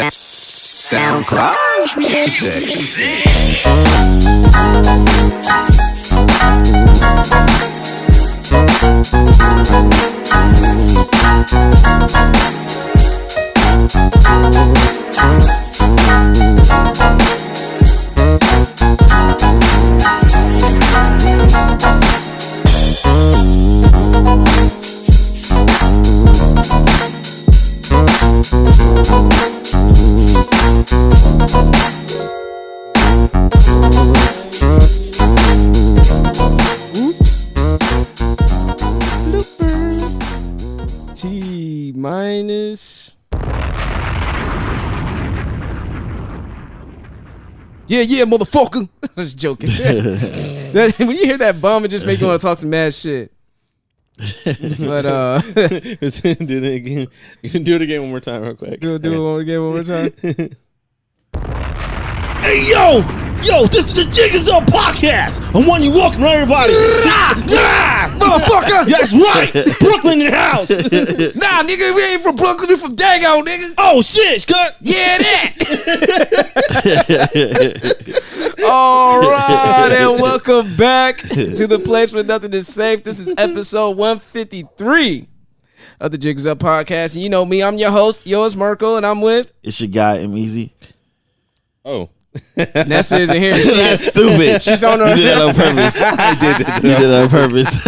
SoundCloud music. Yeah, motherfucker. I was joking. When you hear that bum, it just makes you want to talk some mad shit. But do it again. You can do it again one more time, real quick. Do it one more time. Hey, yo, this is the Jig Is Up podcast. I want you welcome everybody. Motherfucker. That's right. Brooklyn in the house. Nah, nigga, we ain't from Brooklyn. We from Dago, nigga. Oh, shit, Scott. Yeah, that. All right, and welcome back to the place where nothing is safe. This is episode 153 of the Jig Is Up podcast. And you know me, I'm your host, yours, Marco, and I'm with... It's your guy, Easy. Oh. Nessa isn't here. That's stupid. She's on her. You did that on purpose. I did that. You did that on purpose.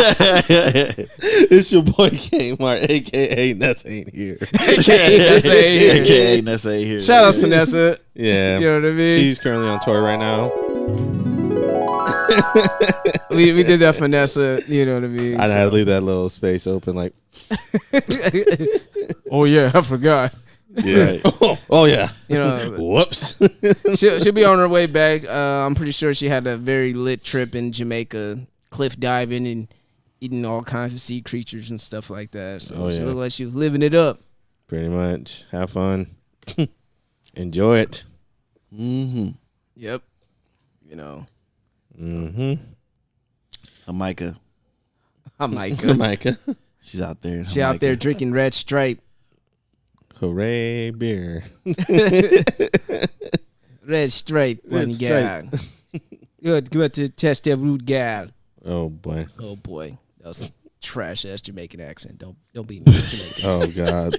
It's your boy Kmart, a.k.a. Nessa ain't here. AKA Nessa ain't here. Shout out to Nessa. Yeah. You know what I mean? She's currently on tour right now. we did that for Nessa. You know what I mean? I had to leave that little space open like. Oh, yeah, I forgot. Yeah. Right. Oh yeah. You know, whoops. she'll be on her way back. I'm pretty sure she had a very lit trip in Jamaica, cliff diving and eating all kinds of sea creatures and stuff like that. So she looked like she was living it up. Pretty much. Have fun. Enjoy it. Mm-hmm. Yep. You know. Mm-hmm. Micah. I'm Micah. She's out there. She out there drinking Red Stripe. Hooray, beer. Red Stripe, one gal. Good to test that root gal. Oh boy. That was a trash ass Jamaican accent. Don't be me. Oh God.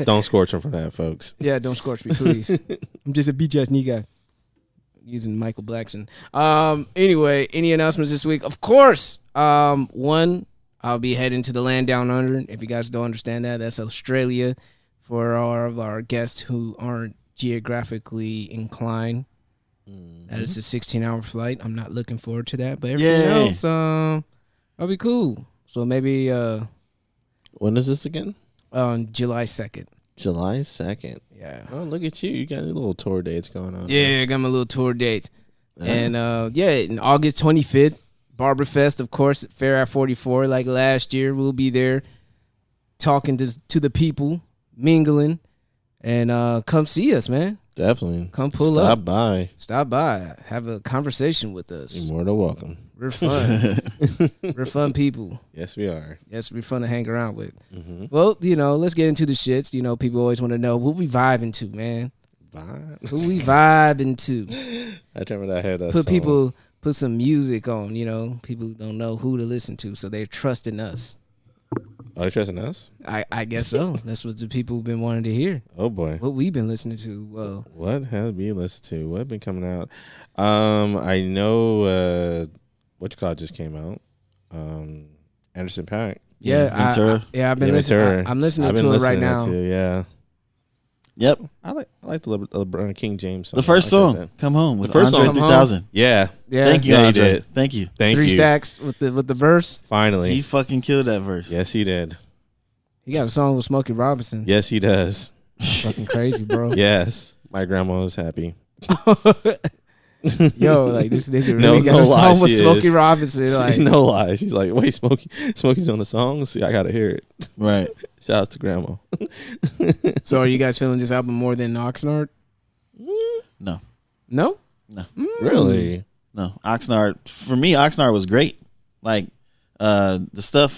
Don't scorch them for that, folks. Yeah, don't scorch me, please. I'm just a beach ass nigga. Using Michael Blackson. Anyway, any announcements this week? Of course. One, I'll be heading to the land down under. If you guys don't understand that, that's Australia. For all of our guests who aren't geographically inclined, that is a 16-hour flight. I'm not looking forward to that, but everything else, that'll be cool. So maybe when is this again? On July 2nd. July 2nd. Yeah. Oh, look at you! You got any little tour dates going on? Yeah, I got my little tour dates, and in August 25th, Barber Fest, of course, at Fair at 44. Like last year, we'll be there talking to the people. Mingling, and come see us, man. Definitely. Come pull up. Stop by. Have a conversation with us. You're more than welcome. We're fun. We're fun people. Yes, we are. Yes, we're fun to hang around with. Mm-hmm. Well, let's get into the shits. People always want to know what we vibing to, man. Who we vibing to? I remember that had that put some music on. People don't know who to listen to, so they're trusting us. Are they trusting us? I guess so. That's what the people have been wanting to hear. Oh boy, what we've been listening to. Well, what have we listened to? What been coming out? I know what you call it just came out. Anderson .Paak. Yeah, I've been listening. I'm listening to it right now. Yeah. Yep. I like the LeBron King James song. The first song, "Come Home" with Andre 3000. Yeah. Thank you, Andre. Did. Thank you. Three stacks with the verse. Finally, he fucking killed that verse. Yes, he did. He got a song with Smokey Robinson. Yes, he does. Fucking crazy, bro. Yes, my grandma was happy. Yo, like this nigga really got a song with Smokey Robinson. Like, no lie. She's like, wait, Smokey's on the song? See, I gotta hear it. Right. Shout out to grandma. So are you guys feeling this album more than Oxnard? No. No? No. Really? No. Oxnard, for me, Oxnard was great. Like, the stuff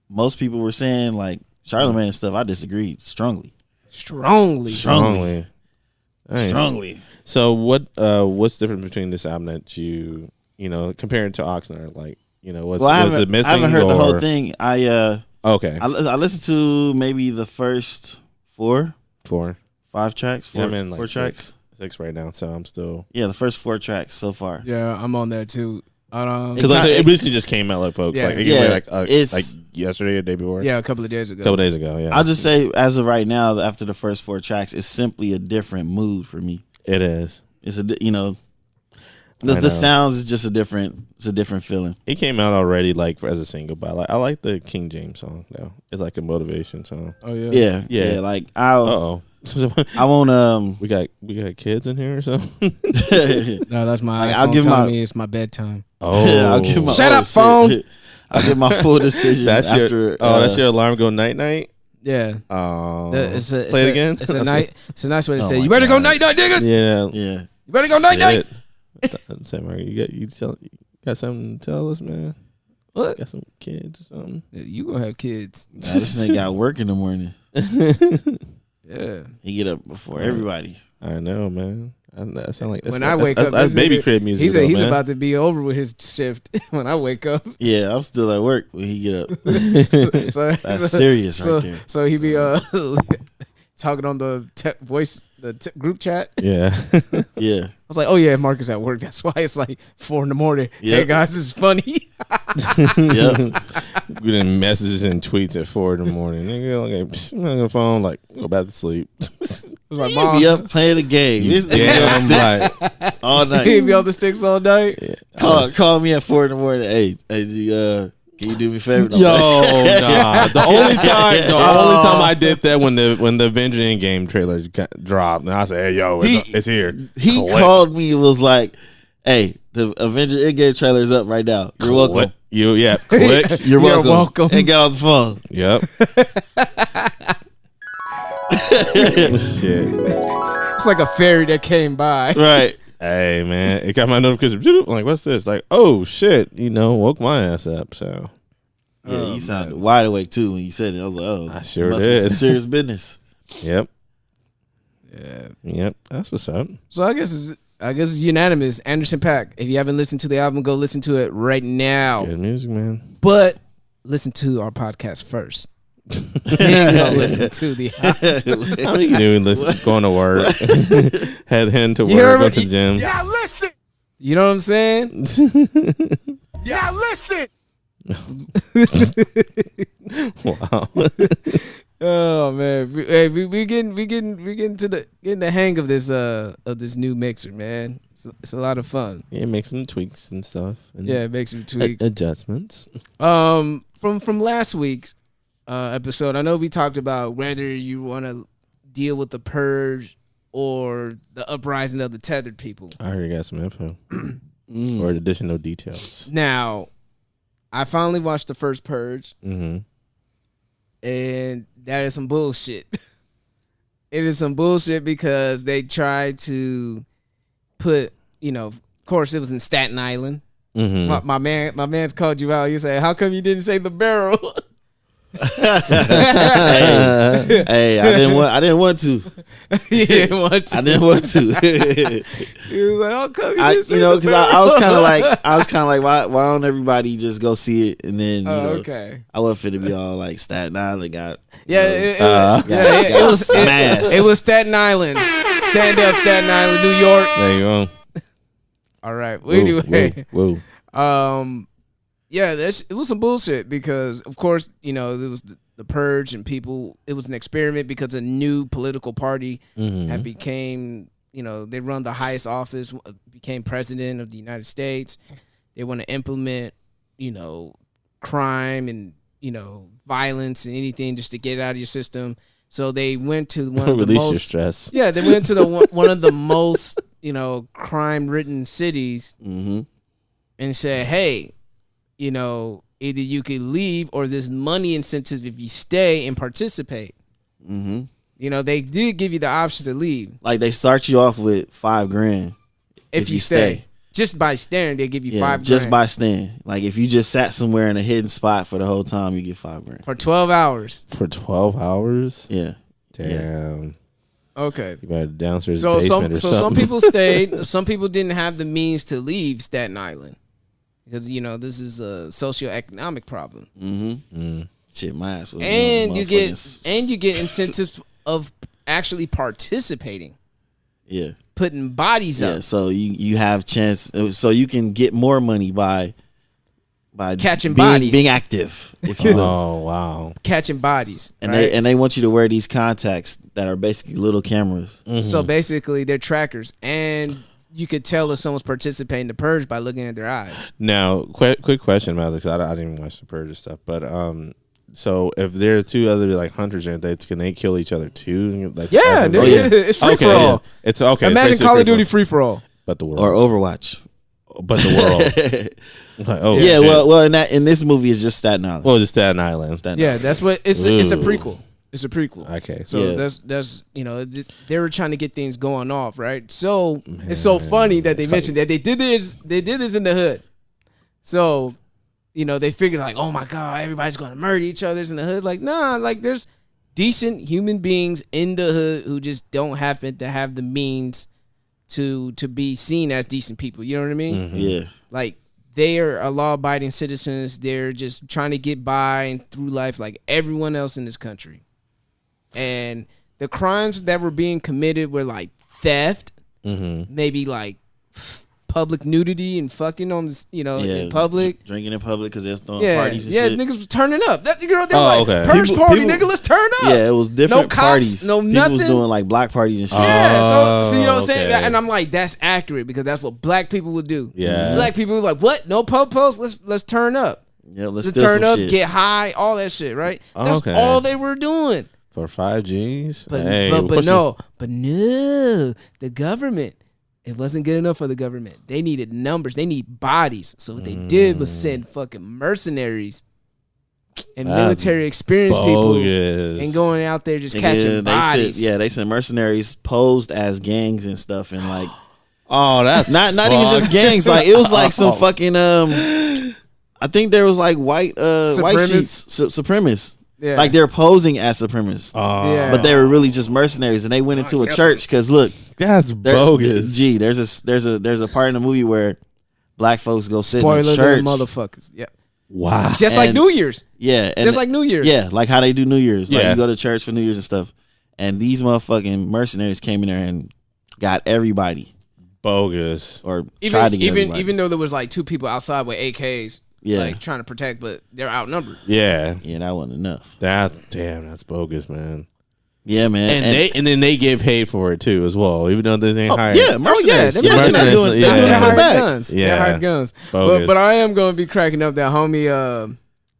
most people were saying, like Charlamagne and stuff, I disagreed strongly. Strongly. Nice. Strongly. So what's different between this album that you compared to Oxnard? Like, was it missing? I haven't heard the whole thing. Okay. I listened to maybe the first 5 tracks. Yeah, I'm in like 4 tracks. Six right now, so I'm still. Yeah, the first 4 tracks so far. Yeah, I'm on that too. Because it recently just came out, like, folks. Yeah. Like, It's like yesterday or the day before. Yeah, a couple of days ago. Yeah. I'll just say, as of right now, after the first 4 tracks, it's simply a different mood for me. It is. It's the sounds is just a different feeling. It came out already as a single, but I like the King James song though. It's like a motivation song. Oh yeah. Yeah. Like I won't. we got kids in here or something. No, that's my. Like, I'll give me it's my bedtime. Oh, I'll give my shut up, phone. I'll get my full decision that's after. That's your alarm go night. Yeah. Play it again. It's a nice way to say you better go night, nigga. Yeah. Yeah. You better go night. Say, Mark, you got something to tell us, man? What? Got some kids or something? You gonna have kids? Nah, this nigga got work in the morning. Yeah. He get up before everybody. I know, man. That sound like when I wake up, that's baby crib music. He's about to be over with his shift when I wake up. Yeah, I'm still at work when he get up. That's serious right there. So he be talking on the group chat. Yeah. Yeah. I was like, oh yeah, Marcus at work. That's why it's like 4 a.m. Hey guys, this is funny. Yep. We done messages and tweets at 4 a.m. Nigga, I'm on the phone, like, go back to sleep. Like, He Mom, be up playing the game. This nigga be on sticks all night. he be on the sticks all night. Yeah. Call me at 4 a.m. Hey, can you do me a favor? No, nah. The only time I did that when the Avenger Endgame trailer dropped, and I said, "Hey, yo, it's here." He called me and was like, "Hey, the Avenger Endgame trailer is up right now. You're welcome. Click. You're welcome. And got on the phone. Yep. Shit. It's like a fairy that came by. Right. Hey, man, it got my notification. I'm like, what's this? Like, oh shit, woke my ass up. So yeah, you sounded wide awake too when you said it. I was like, oh, I sure must be did. some serious business. Yep. Yeah. Yep. That's what's up. So I guess it's unanimous. Anderson .Paak. If you haven't listened to the album, go listen to it right now. Good music, man. But listen to our podcast first. Then go listen to the album. How you doing? Going to work, heading to You heard work, go what to the gym. Yeah, listen. You know what I'm saying? Yeah, listen. Wow. Oh man, we getting to getting the hang of this new mixer, man. It's a lot of fun. Yeah, make some tweaks and stuff. And Yeah, make some tweaks. Adjustments. From last week's episode, I know we talked about whether you want to deal with the purge or the uprising of the tethered people. I already got some info or additional details. Now, I finally watched the first Purge, and that is some bullshit. It is some bullshit because they tried to put, of course, it was in Staten Island. Mm-hmm. My man's called you out. You say, "How come you didn't say the barrel?" Hey, I didn't want to. He didn't want to. I didn't want to. He was like, "How come you didn't say because the barrel?" I was kind of like, why don't everybody just go see it and then okay. I wasn't finna be all like Staten Island got it was smashed. It was Staten Island. Stand up, Staten Island, New York. There you go. All right. Well, anyway, whoa. Yeah, it was some bullshit because, of course, there was the purge and people. It was an experiment because a new political party had became. They run the highest office, became president of the United States. They want to implement, crime and violence and anything just to get it out of your system. So they went to one of the release most your stress. Yeah, they went to one of the most crime-ridden cities and said, "Hey, either you could leave or there's money incentives if you stay and participate." They did give you the option to leave. Like they start you off with $5,000 if you stay. Just by staring, they give you $5,000. Just by staying. Like if you just sat somewhere in a hidden spot for the whole time, you get $5,000 for 12 hours. For 12 hours? Yeah. Damn. Okay. You better downstairs So basement or something. some people stayed. Some people didn't have the means to leave Staten Island because this is a socioeconomic problem. Shit, my ass was And you get incentives of actually participating. Yeah. Putting bodies up. Yeah, so you have chance, so you can get more money by catching bodies, being active, if you will. Oh wow! Catching bodies, and right? they want you to wear these contacts that are basically little cameras. So basically, they're trackers, and you could tell if someone's participating in the purge by looking at their eyes. Now, quick question about this, 'cause I didn't even watch the purge and stuff, but so if there are two other like hunters in it, can they kill each other too? Like, yeah, dude, it's free for all. Yeah. It's okay. Imagine Call of Duty free for all, but the world or Overwatch, but the world. Like, oh yeah, shit. well, in this movie it's just Staten Island. Well, just Staten Island. Yeah, that's what it's. It's a prequel. It's a prequel. Okay, so that's they were trying to get things going off, right? So it's so funny that they mentioned that they did this in the hood. So they figured like, oh my god, everybody's gonna murder each other in the hood. Like, nah, like there's decent human beings in the hood who just don't happen to have the means to be seen as decent people. You know what I mean? Yeah. Like they are law-abiding citizens. They're just trying to get by and through life like everyone else in this country. And the crimes that were being committed were like theft, maybe like public nudity and fucking on this, in public, drinking in public because they're throwing yeah, parties and yeah, shit. niggas was turning up. That they were like, okay. purge party, nigga, let's turn up. Yeah, it was different no cops, parties. No People nothing. was doing like block parties and shit. Yeah, so you know what I'm saying? Okay. And I'm like, that's accurate because that's what black people would do. Yeah, black people were like, what? No po-pos? Let's turn up. Yeah, let's turn up, shit. Get high, all that shit, right? That's all they were doing. For 5 Gs? But hey, no, the government. It wasn't good enough for the government. They needed numbers. They need bodies. So what they did was send fucking mercenaries and military experienced people and going out there just catching bodies. They sent mercenaries posed as gangs and stuff and like oh, that's not even just gangs. Like it was like some fucking I think there was like white sheets supremacists. Yeah. Like they're posing as supremacists, but they were really just mercenaries, and they went into a church because look, that's bogus. Gee, there's a part in the movie where black folks go sit Spoiler in the church, motherfuckers. Yeah, wow, just like New Year's. Yeah, just like New Year's. Yeah, like how they do New Year's. Like yeah, you go to church for New Year's and stuff, and these motherfucking mercenaries came in there and got everybody bogus, or tried to get everybody. Even though there was like 2 people outside with AKs. Yeah, like trying to protect, but they're outnumbered. Yeah, that wasn't enough. That's bogus, man. Yeah, man. And then they get paid for it too as well, even though they ain't hired. Yeah, mercenaries. They're doing hired guns. Yeah, they're hired guns. Bogus. But I am going to be cracking up that homie,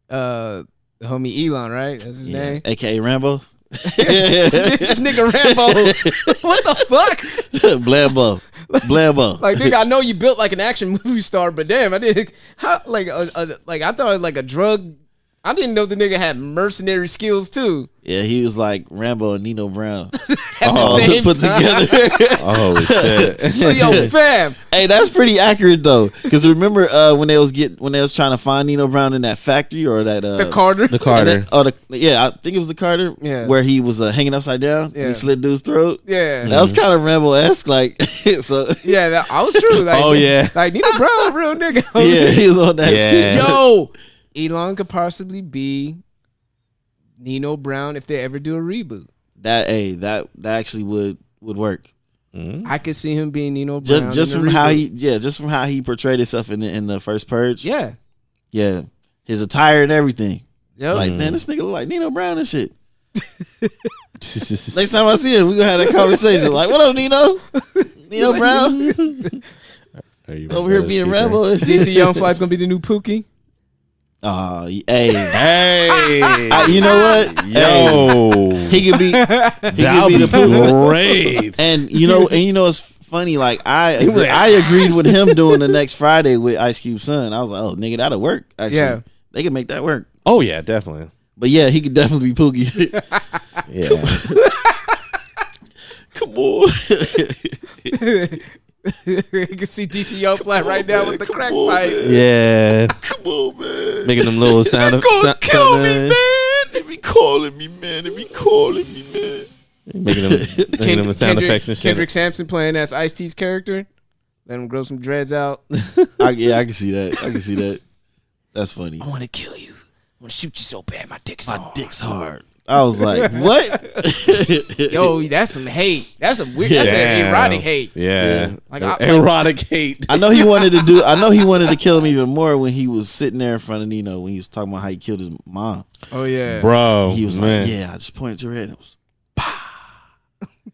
the homie Elon, right? That's his name, AKA Rambo. This nigga Rambo. What the fuck? Blambo. Like, nigga, I know you built like an action movie star, but damn, I didn't. I thought it was like a drug. I didn't know the nigga had mercenary skills too. Yeah, he was like Rambo and Nino Brown all put together. Oh shit! Yo, fam. Hey, that's pretty accurate though, because remember when they was trying to find Nino Brown in that factory or that the Carter. I think it was the Carter. Yeah, where he was hanging upside down. Yeah, and he slit dude's throat. Yeah, that was kind of Rambo-esque, like so. Yeah, that was true. Like, like Nino Brown, a real nigga. Yeah, he was on that shit. Yo, Elon could possibly be Nino Brown if they ever do a reboot. That actually would work. I could see him being Nino Brown just from how he portrayed himself in the first Purge. Yeah, his attire and everything. Yep. Like, man, this nigga look like Nino Brown and shit. Next time I see him, we gonna have that conversation. Like, what up, Nino? Nino Brown? Over here being Rambo. DC Young Fly's gonna be the new Pookie. Oh, hey, you know what? Yo, he could be the Pookie. Great. And you know, it's funny. Like I agreed with him doing the next Friday with Ice Cube's son. I was like, oh, nigga, that'll work. Actually, yeah, they can make that work. Oh yeah, definitely. But yeah, he could definitely be Pookie. Yeah. Come on. You can see DC Young Fly right now with the crack pipe. Yeah. Come on, man. Making them little sound. They're gonna kill me, man. They be calling me, man. Making them sound effects and shit. Kendrick Sampson playing as Ice-T's character. Let him grow some dreads out. I can see that. That's funny. I want to kill you. I want to shoot you so bad. My dick's hard. I was like, what? Yo, that's some hate. That's some weird. That's an erotic hate. Yeah. Like erotic hate. I know he wanted to kill him even more when he was sitting there in front of Nino when he was talking about how he killed his mom. Oh yeah, bro. He was man. like, yeah, I just pointed to her head. And it was,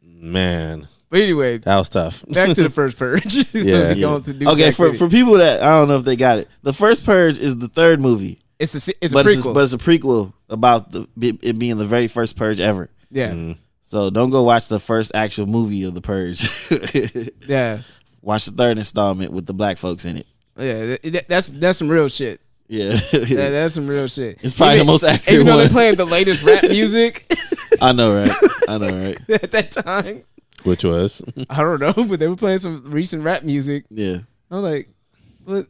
man. But anyway, that was tough. Back to the first Purge. Yeah. Okay, for people that I don't know if they got it, the first Purge is the third movie. It's a prequel. But it's a prequel about it being the very first Purge ever. Yeah. So don't go watch the first actual movie of the Purge. Yeah. Watch the third installment with the black folks in it. Yeah, that's some real shit. Yeah. That's some real shit. It's probably the most accurate even though one. they're playing the latest rap music. I know, right? At that time. Which was? I don't know, but they were playing some recent rap music. Yeah. I'm like, what?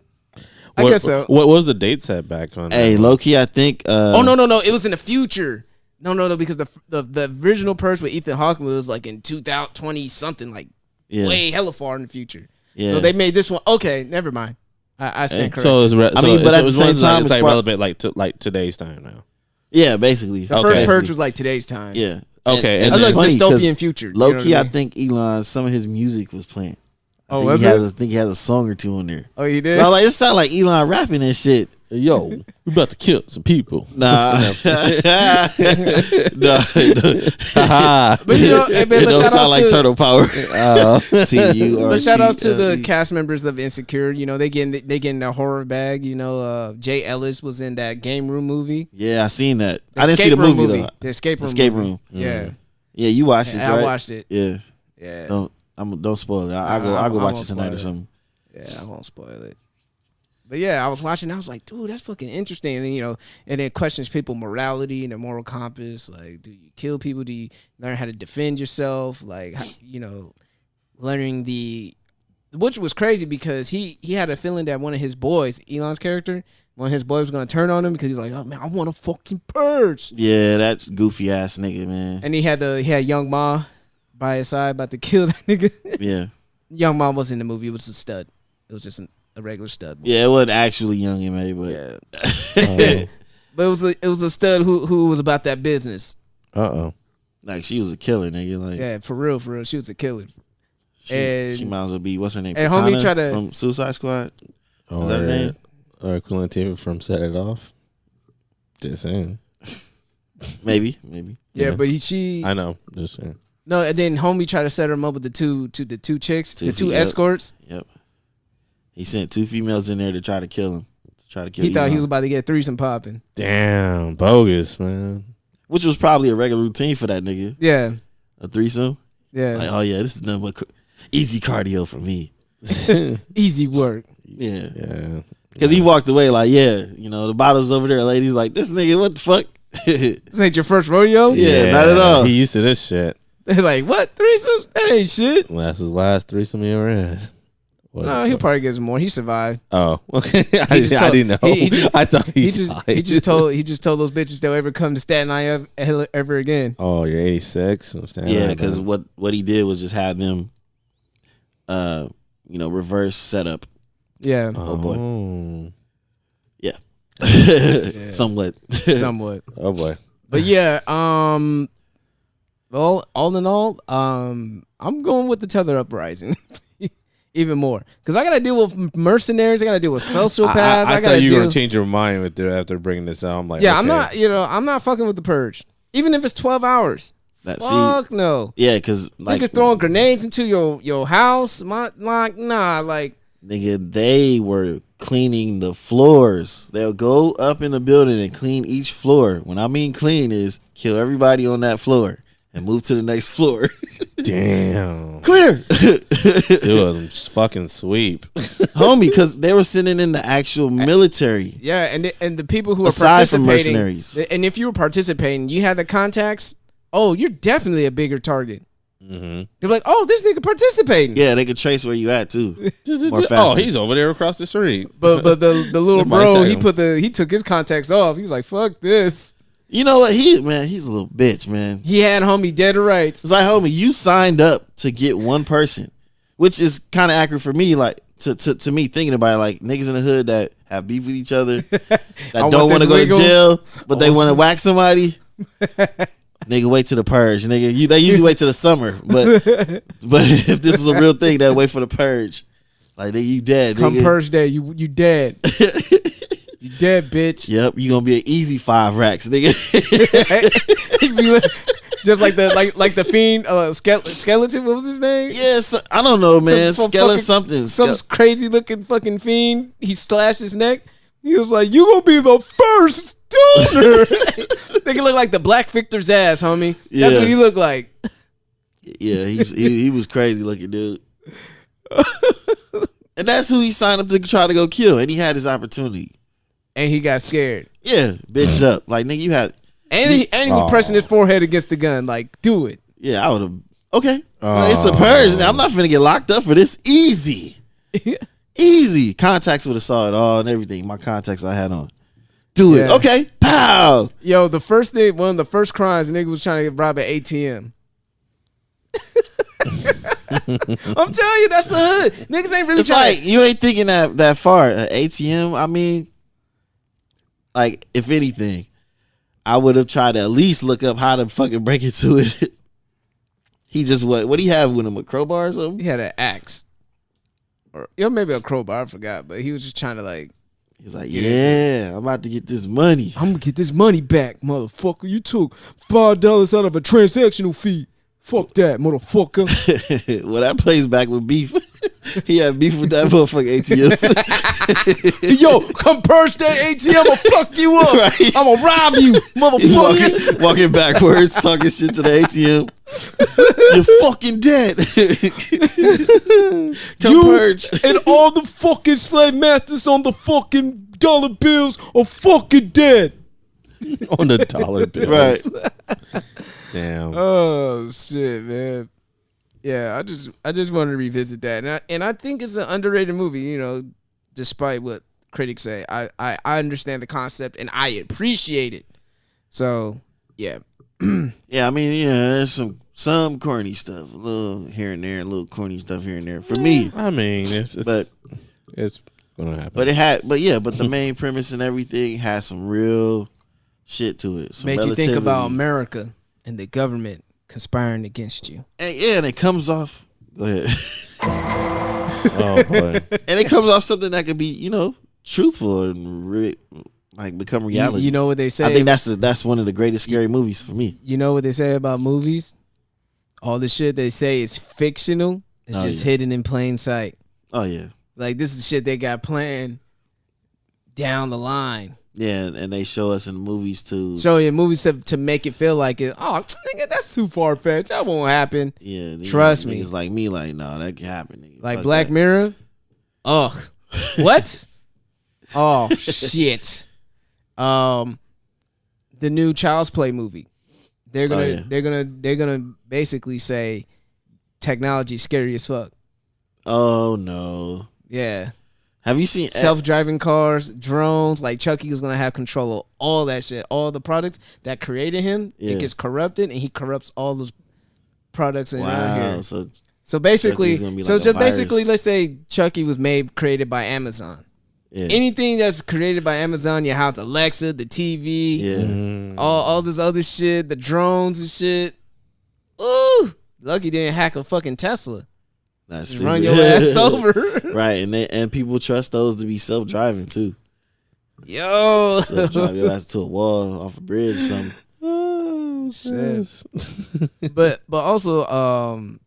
I guess so. What was the date set back on? Hey, low-key, I think... oh, no. It was in the future. No, because the original Purge with Ethan Hawke was like in 2020-something, like way hella far in the future. Yeah. So they made this one. Okay, never mind. I stand corrected. So but at the same time, it's like relevant like today's time now. Yeah, basically. The first Purge was like today's time. Yeah. Okay. And I was like dystopian future. Low-key, I think Elon, some of his music was playing. I think he has a song or two on there. Oh, you did? But I'm like, it sounded like Elon rapping and shit. Yo, we about to kill some people. Nah. But it don't sound like Turtle Power. But shout outs to the cast members of Insecure. You know, they getting the horror bag. You know, Jay Ellis was in that Game Room movie. Yeah, I seen that. I didn't see the movie though. The Escape Room. Yeah. Yeah, you watched it, right? I watched it. Yeah. Yeah. Don't spoil it. I'll go watch it tonight or something. Yeah, I won't spoil it. But yeah, I was watching. I was like, dude, that's fucking interesting. And and it questions people's morality and their moral compass. Like, do you kill people? Do you learn how to defend yourself? Like, learning which was crazy because he had a feeling that one of his boys, Elon's character, one of his boys was gonna turn on him because he's like, oh man, I want to fucking purge. Yeah, that's goofy ass nigga, man. And he had Young Ma by his side about to kill that nigga. Yeah. Young Ma was in the movie. It was a stud. It was just a regular stud movie. Yeah, it wasn't actually Young M.A., but yeah. But it was a stud who was about that business. Like she was a killer, nigga. Like yeah, for real, she was a killer. She might as well be what's her name? And Katana homie tried to from Suicide Squad. Is that her name? Or Queen Latifah from Set It Off. Just saying. Maybe. Yeah, but I know. Just saying. No, and then homie tried to set him up with the two chicks, the two escorts. Yep. He sent two females in there to try to kill him. He thought he was about to get threesome popping. Damn, bogus, man. Which was probably a regular routine for that nigga. Yeah. A threesome. Yeah. Like, oh yeah, this is nothing but easy cardio for me. Easy work. Yeah. Yeah. Because he walked away like, yeah, the bottle's over there. Ladies like, this nigga, what the fuck? This ain't your first rodeo? Yeah, not at all. He used to this shit. They're like, what? Threesomes? That ain't shit. That's his last threesome he ever has. No, he'll probably get some more. He survived. Oh, okay. I didn't know. I thought he just told those bitches they'll ever come to Staten Island ever again. Oh, you're 86. Yeah, because what he did was just have them, reverse setup. Yeah. Oh boy. Yeah. Yeah. Somewhat. Oh boy. But yeah. Well, all in all, I'm going with the Tether Uprising. Even more, because I gotta deal with mercenaries. I gotta deal with sociopaths. I thought you were gonna change your mind with after bringing this out. I'm like, yeah, okay. I'm not fucking with the purge, even if it's 12 hours. Fuck no. Yeah, because like niggas throwing grenades into your house. Like nigga, they were cleaning the floors. They'll go up in the building and clean each floor. When I mean clean is kill everybody on that floor and move to the next floor. Damn. Clear. Do a fucking sweep. Homie, because they were sitting in the actual military. Yeah, and the people who are aside participating. From mercenaries. And if you were participating, you had the contacts, oh, you're definitely a bigger target. Mm-hmm. They're like, oh, this nigga participating. Yeah, they could trace where you at too. Oh, he's over there across the street. But the little bro, he took his contacts off. He was like, fuck this. You know what? He's a little bitch, man. He had homie dead to rights. It's like, homie, you signed up to get one person, which is kind of accurate for me. Like to me, thinking about it, like niggas in the hood that have beef with each other, that don't want to go to jail, but they want to whack somebody. Nigga, wait till the purge. Nigga, they usually wait till the summer, but if this was a real thing, they'll wait for the purge. Like, nigga, you dead. Come nigga. purge day, you dead. You dead, bitch. Yep, you gonna be an easy 5 racks, nigga. Just like the fiend skeleton. What was his name? Yes, I don't know, man. Skeleton some crazy looking fucking fiend. He slashed his neck. He was like, "You gonna be the first stoner." They can look like the Black Victor's ass, homie. That's what he looked like. Yeah, he was crazy looking, dude. And that's who he signed up to try to go kill, and he had his opportunity. And he got scared. Yeah, bitched up. Like, nigga, you had... And he was pressing his forehead against the gun. Like, do it. Yeah, I would have... Okay. Like, it's a purge. I'm not finna get locked up for this. Easy. Easy. Contacts would have saw it all and everything. My contacts I had on. Do it. Okay. Pow. Yo, one of the first crimes, the nigga was trying to rob an ATM. I'm telling you, that's the hood. Niggas ain't really trying. Like, you ain't thinking that far. An ATM, I mean... Like, if anything, I would have tried to at least look up how to fucking break into it. He just what do he have with him? A crowbar or something? He had an axe. Or maybe a crowbar, I forgot. But he was just trying to like... He was like, yeah, I'm about to get this money. I'm going to get this money back, motherfucker. You took $5 out of a transactional fee. Fuck that, motherfucker. Well, that plays back with beef. He had beef with that motherfucking ATM. Yo, come purge that ATM, I'ma fuck you up. Right. I'ma rob you, motherfucker. Walking backwards, talking shit to the ATM. You're fucking dead. Come purge. And all the fucking slave masters on the fucking dollar bills are fucking dead. On the dollar bills. Right. Damn. Oh shit, man. Yeah, I just want to revisit that, and I think it's an underrated movie. You know, despite what critics say, I understand the concept and I appreciate it. So yeah, yeah. I mean, yeah, there's some corny stuff, a little here and there, a little corny stuff here and there for me. I mean, it's gonna happen. But the main premise and everything has some real shit to it. Made you think about America and the government conspiring against you. And it comes off. Go ahead. Oh boy. And it comes off something that could be, you know, truthful and like become reality. You know what they say? I think that's one of the greatest scary movies for me. You know what they say about movies? All the shit they say is fictional. It's just hidden in plain sight. Oh yeah. Like this is shit they got planned down the line. Yeah, and they show us in movies too. Show you in movies to make it feel like it. Oh, nigga, that's too far fetched. That won't happen. Yeah, trust me. It's like me, like no, that can happen. Nigga. Like Black Mirror. Ugh. What? Oh shit. The new Child's Play movie. They're gonna basically say technology is scary as fuck. Oh no. Yeah. Have you seen self-driving cars, drones? Like Chucky is gonna have control of all that shit. All the products that created him, it gets corrupted, and he corrupts all those products around here. So basically, let's say Chucky was created by Amazon. Yeah. Anything that's created by Amazon, your house, Alexa, the TV, all this other shit, the drones and shit. Ooh, lucky didn't hack a fucking Tesla. That's just run your ass over. Right, and people trust those to be self-driving too. Yo, self-drive your ass to a wall off a bridge or something. Oh shit. but also,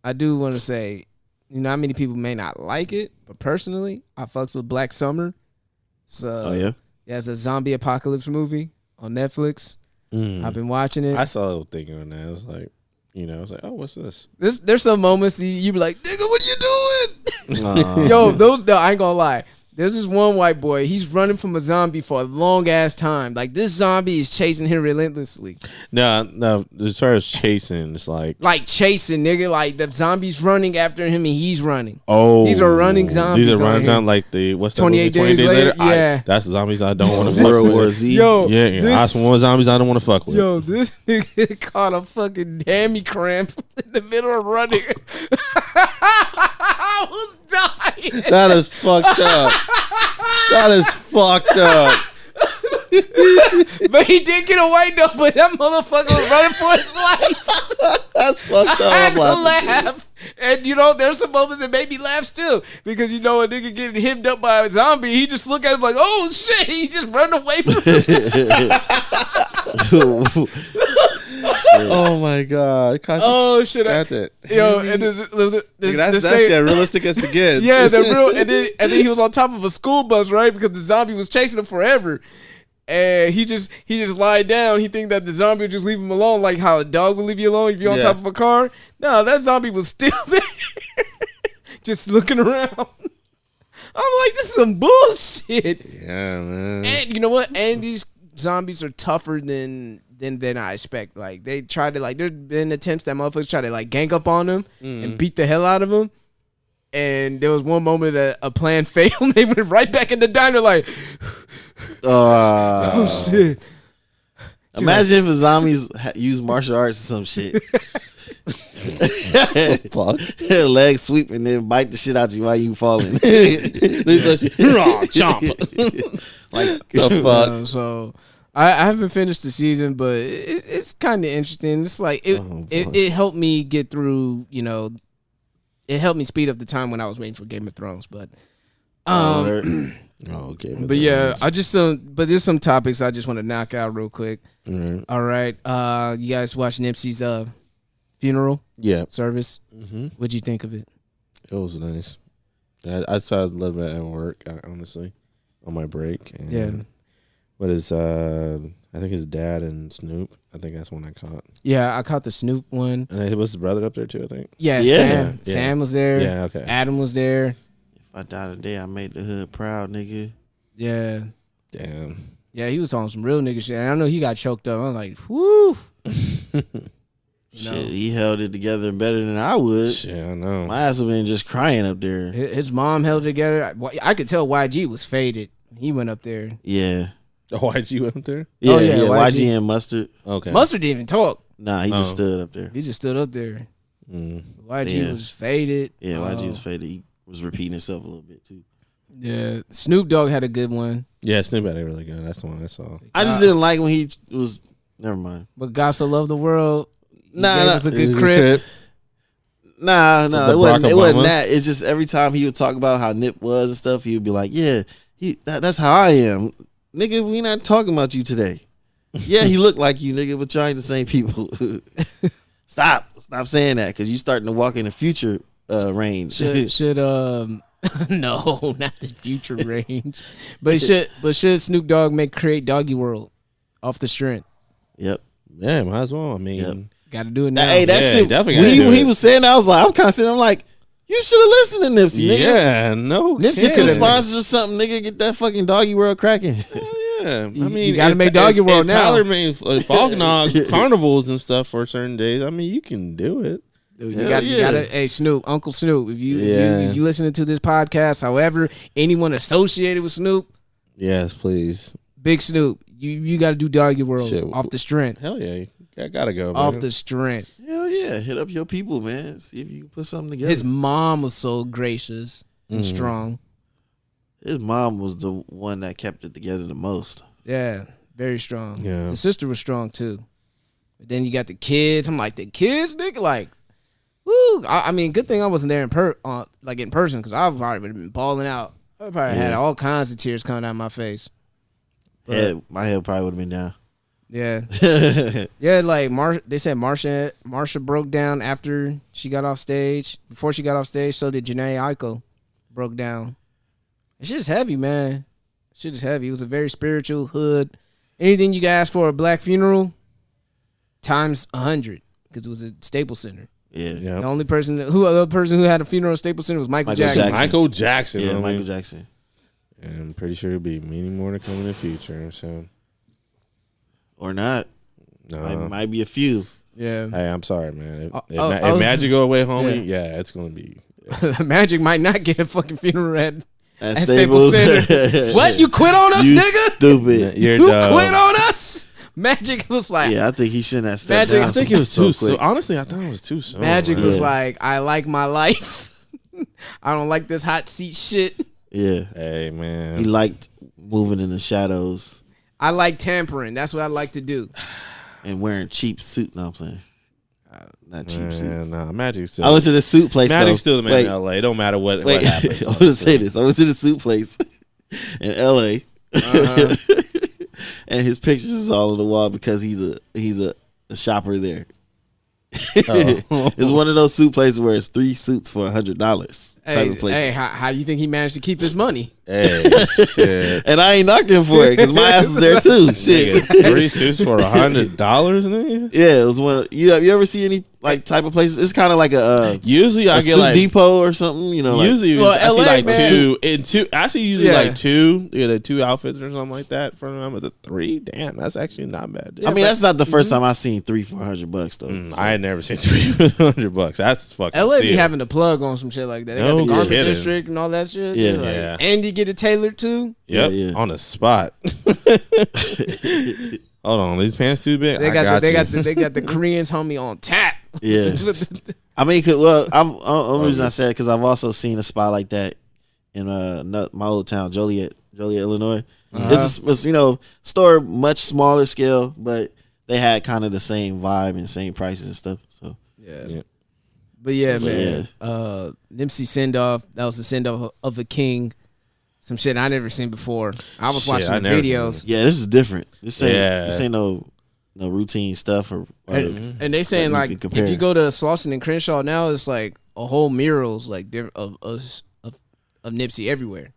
I do want to say, you know, how many people may not like it, but personally, I fucks with Black Summer. So, it's a zombie apocalypse movie on Netflix. I've been watching it. I saw a little thing on that. I was like, you know, I was like, oh, what's this? There's some moments you be like, nigga, what are you doing? Yo, I ain't gonna lie. There's this one white boy. He's running from a zombie for a long ass time. Like this zombie is chasing him relentlessly. No. As far as chasing, it's like chasing, nigga. Like the zombie's running after him and he's running. oh, these are running zombies. These are running on down here. like the what's that 28 movie, days later. Yeah, that's the zombies I don't want to fuck World War with. Z. Yo, Yeah, that's one zombies I don't want to fuck with. Yo, this nigga caught a fucking hammy cramp in the middle of running. I was dying. That is fucked up. That is fucked up. But he did get away though. But that motherfucker was running for his life. That's fucked up. I had to I'm laughing. laugh. And there's some moments that made me laugh still. Because a nigga getting hemmed up by a zombie, he just look at him like, oh shit, he just run away from him. Oh my god. Oh shit. That's it. Yo, and That's as realistic as it gets. yeah, the real, and then he was on top of a school bus, right? Because the zombie was chasing him forever, and he just lied down. He think that the zombie would just leave him alone, like how a dog would leave you alone if you're on top of a car. No, that zombie was still there, just looking around. I'm like, this is some bullshit. Yeah, man. And you know what? And these zombies are tougher than I expect. Like they try to there's been attempts that motherfuckers try to gang up on them and beat the hell out of them. And there was one moment that a plan failed. They went right back in the diner like, oh shit. Imagine if zombies use martial arts or some shit. Fuck. Leg sweep and then bite the shit out you while you falling. Chomp. Like The fuck. So I haven't finished the season, but it's kind of interesting. It's like it helped me get through. It helped me speed up the time when I was waiting for Game of Thrones. But Okay. but yeah, but there's some topics I just want to knock out real quick. Mm-hmm. All right, you guys watched Nipsey's funeral service. Mm-hmm. What'd you think of it? It was nice. I saw a little bit at work, honestly, on my break. And Yeah. What is I think his dad and Snoop. I think that's one I caught. Yeah, I caught the Snoop one. And it was his brother up there too, I think. Yeah, Yeah. Sam was there. Yeah, okay. Adam was there. if I die today, I made the hood proud, nigga. Yeah. Damn. Yeah, he was on some real nigga shit. And I know he got choked up. I'm like, whoo. Shit, he held it together better than I would. Shit, I know. My ass would have been just crying up there. His mom held it together. I could tell YG was faded. He went up there. Yeah. YG went up there? Yeah, Oh, yeah, YG and Mustard. Okay. Mustard didn't even talk. Nah, he just stood up there. He just stood up there. Mm. YG Yeah. was faded. Yeah, YG was faded. He was repeating himself a little bit too. Yeah. Snoop Dogg had a good one. Yeah, Snoop had it really good. That's the one I saw. I just didn't like when he was. Never mind. But God So Loved the World. He Nah, gave nah. us a good crib. Nah, The it wasn't Obama? that. It's just every time he would talk about how Nip was and stuff, he would be like, "Yeah, that's how I am, nigga. We not talking about you today. Yeah, he looked like you, nigga, but y'all ain't the same people. Stop saying that because you starting to walk in the future range. Should no, not the future range. But should Snoop Dogg create Doggy World off the strength? Yep. Yeah, might as well. I mean, Yep. Got to do it now. Hey, that Yeah, shit. definitely When gotta do he it. was saying that, I was like, I'm kind of sitting. I'm like, you should have listened to Nipsey, nigga. yeah, no. Nipsey Get some could've- sponsors or something, nigga. Get that fucking Doggy World cracking. Yeah, I You mean, gotta make Doggy World now. Tyler made Fognog carnivals and stuff for certain days. I mean, you can do it. Dude, Hell you yeah. gotta, hey Snoop, Uncle Snoop, if you listening to this podcast, however, anyone associated with Snoop, Yes, please. Big Snoop, you got to do Doggy World Shit. off the strength, Hell yeah, I gotta go. off man. the strength. Hell yeah. Hit up your people, man. See if you can put something together. His mom was so gracious and strong. His mom was the one that kept it together the most. Yeah, very strong. Yeah. His sister was strong too. But then you got the kids. I'm like, the kids, nigga, like, woo. I mean, good thing I wasn't there in person because I probably would have been balling out. I probably had all kinds of tears coming out of my face. But, My head probably would have been down. yeah. Yeah, like they said Marsha broke down after she got off stage. Before she got off stage, so did Janae Aiko broke down. It's just heavy, man. Shit is heavy. It was a very spiritual hood. Anything you could ask for a black funeral, times 100, because it was a Staples Center. Yeah. Yeah. The only person who had a funeral at Staples Center was Michael Michael Jackson. Jackson. Michael Jackson. Yeah, I mean, Michael Jackson. And I'm pretty sure there'll be many more to come in the future. So, or not. no. Might be a few. Yeah. Hey, I'm sorry, man. If I was- Magic go away, homie, yeah, it's gonna be. Magic might not get a fucking funeral At at Staples Staples. Center. What? You quit on us, You nigga? stupid. You're You dumb. quit on us? Magic was like, Yeah, I think he shouldn't have stepped Magic- down. I think it was too soon. quick. Honestly, I thought it was too soon. Magic man. was Yeah. like, I like my life. I don't like this hot seat shit. Yeah, Hey, man. he liked moving in the shadows I like tampering. That's what I like to do. and wearing cheap suit. No, I'm playing. Not cheap suits. Nah, Magic still. I went to the suit place. Magic's though. still the man Wait, in LA. It don't matter what Wait, happens. I want to say this. I went to the suit place in LA, and his pictures is all on the wall because he's a shopper there. Oh. It's one of those suit places where it's 3 suits for $100 type of place. Hey, how do you think he managed to keep his money? Hey, shit. And I ain't knocking for it because my ass is there too. Shit. Nigga, 3 suits for $100, nigga? Yeah, it was one. You ever see any like type of places? It's kind of like a Usually I get suit like depot or something. You know, like, usually Well, I see LA, like man. two. I see usually Yeah. like two. Yeah, the 2 outfits or something like that for them. But the 3, damn, that's actually not bad. I mean, that's not the first time I've seen 3 for $100 though. I had never seen 3 for $100. That's fucking. LA be steal. having the plug on some shit like that. They No got the Garment kidding. District and all that shit. Yeah. They're like, Yeah. And you get it tailored too. Yep, Yeah, yeah. on the spot. Hold on, these pants too big. They got the Koreans, homie, on tap. Yeah. I mean, only reason I said because I've also seen a spot like that in my old town, Joliet, Illinois. It's store much smaller scale, but they had kind of the same vibe and same prices and stuff. So Yeah. But yeah, man. Nipsey send off. That was the send off of a king. Some shit I never seen before. I was Shit, watching I the never videos. yeah, this is different. This Yeah. ain't no routine stuff or And they saying that like you can compare. if you go to Slauson and Crenshaw now, it's like a whole murals like of Nipsey everywhere.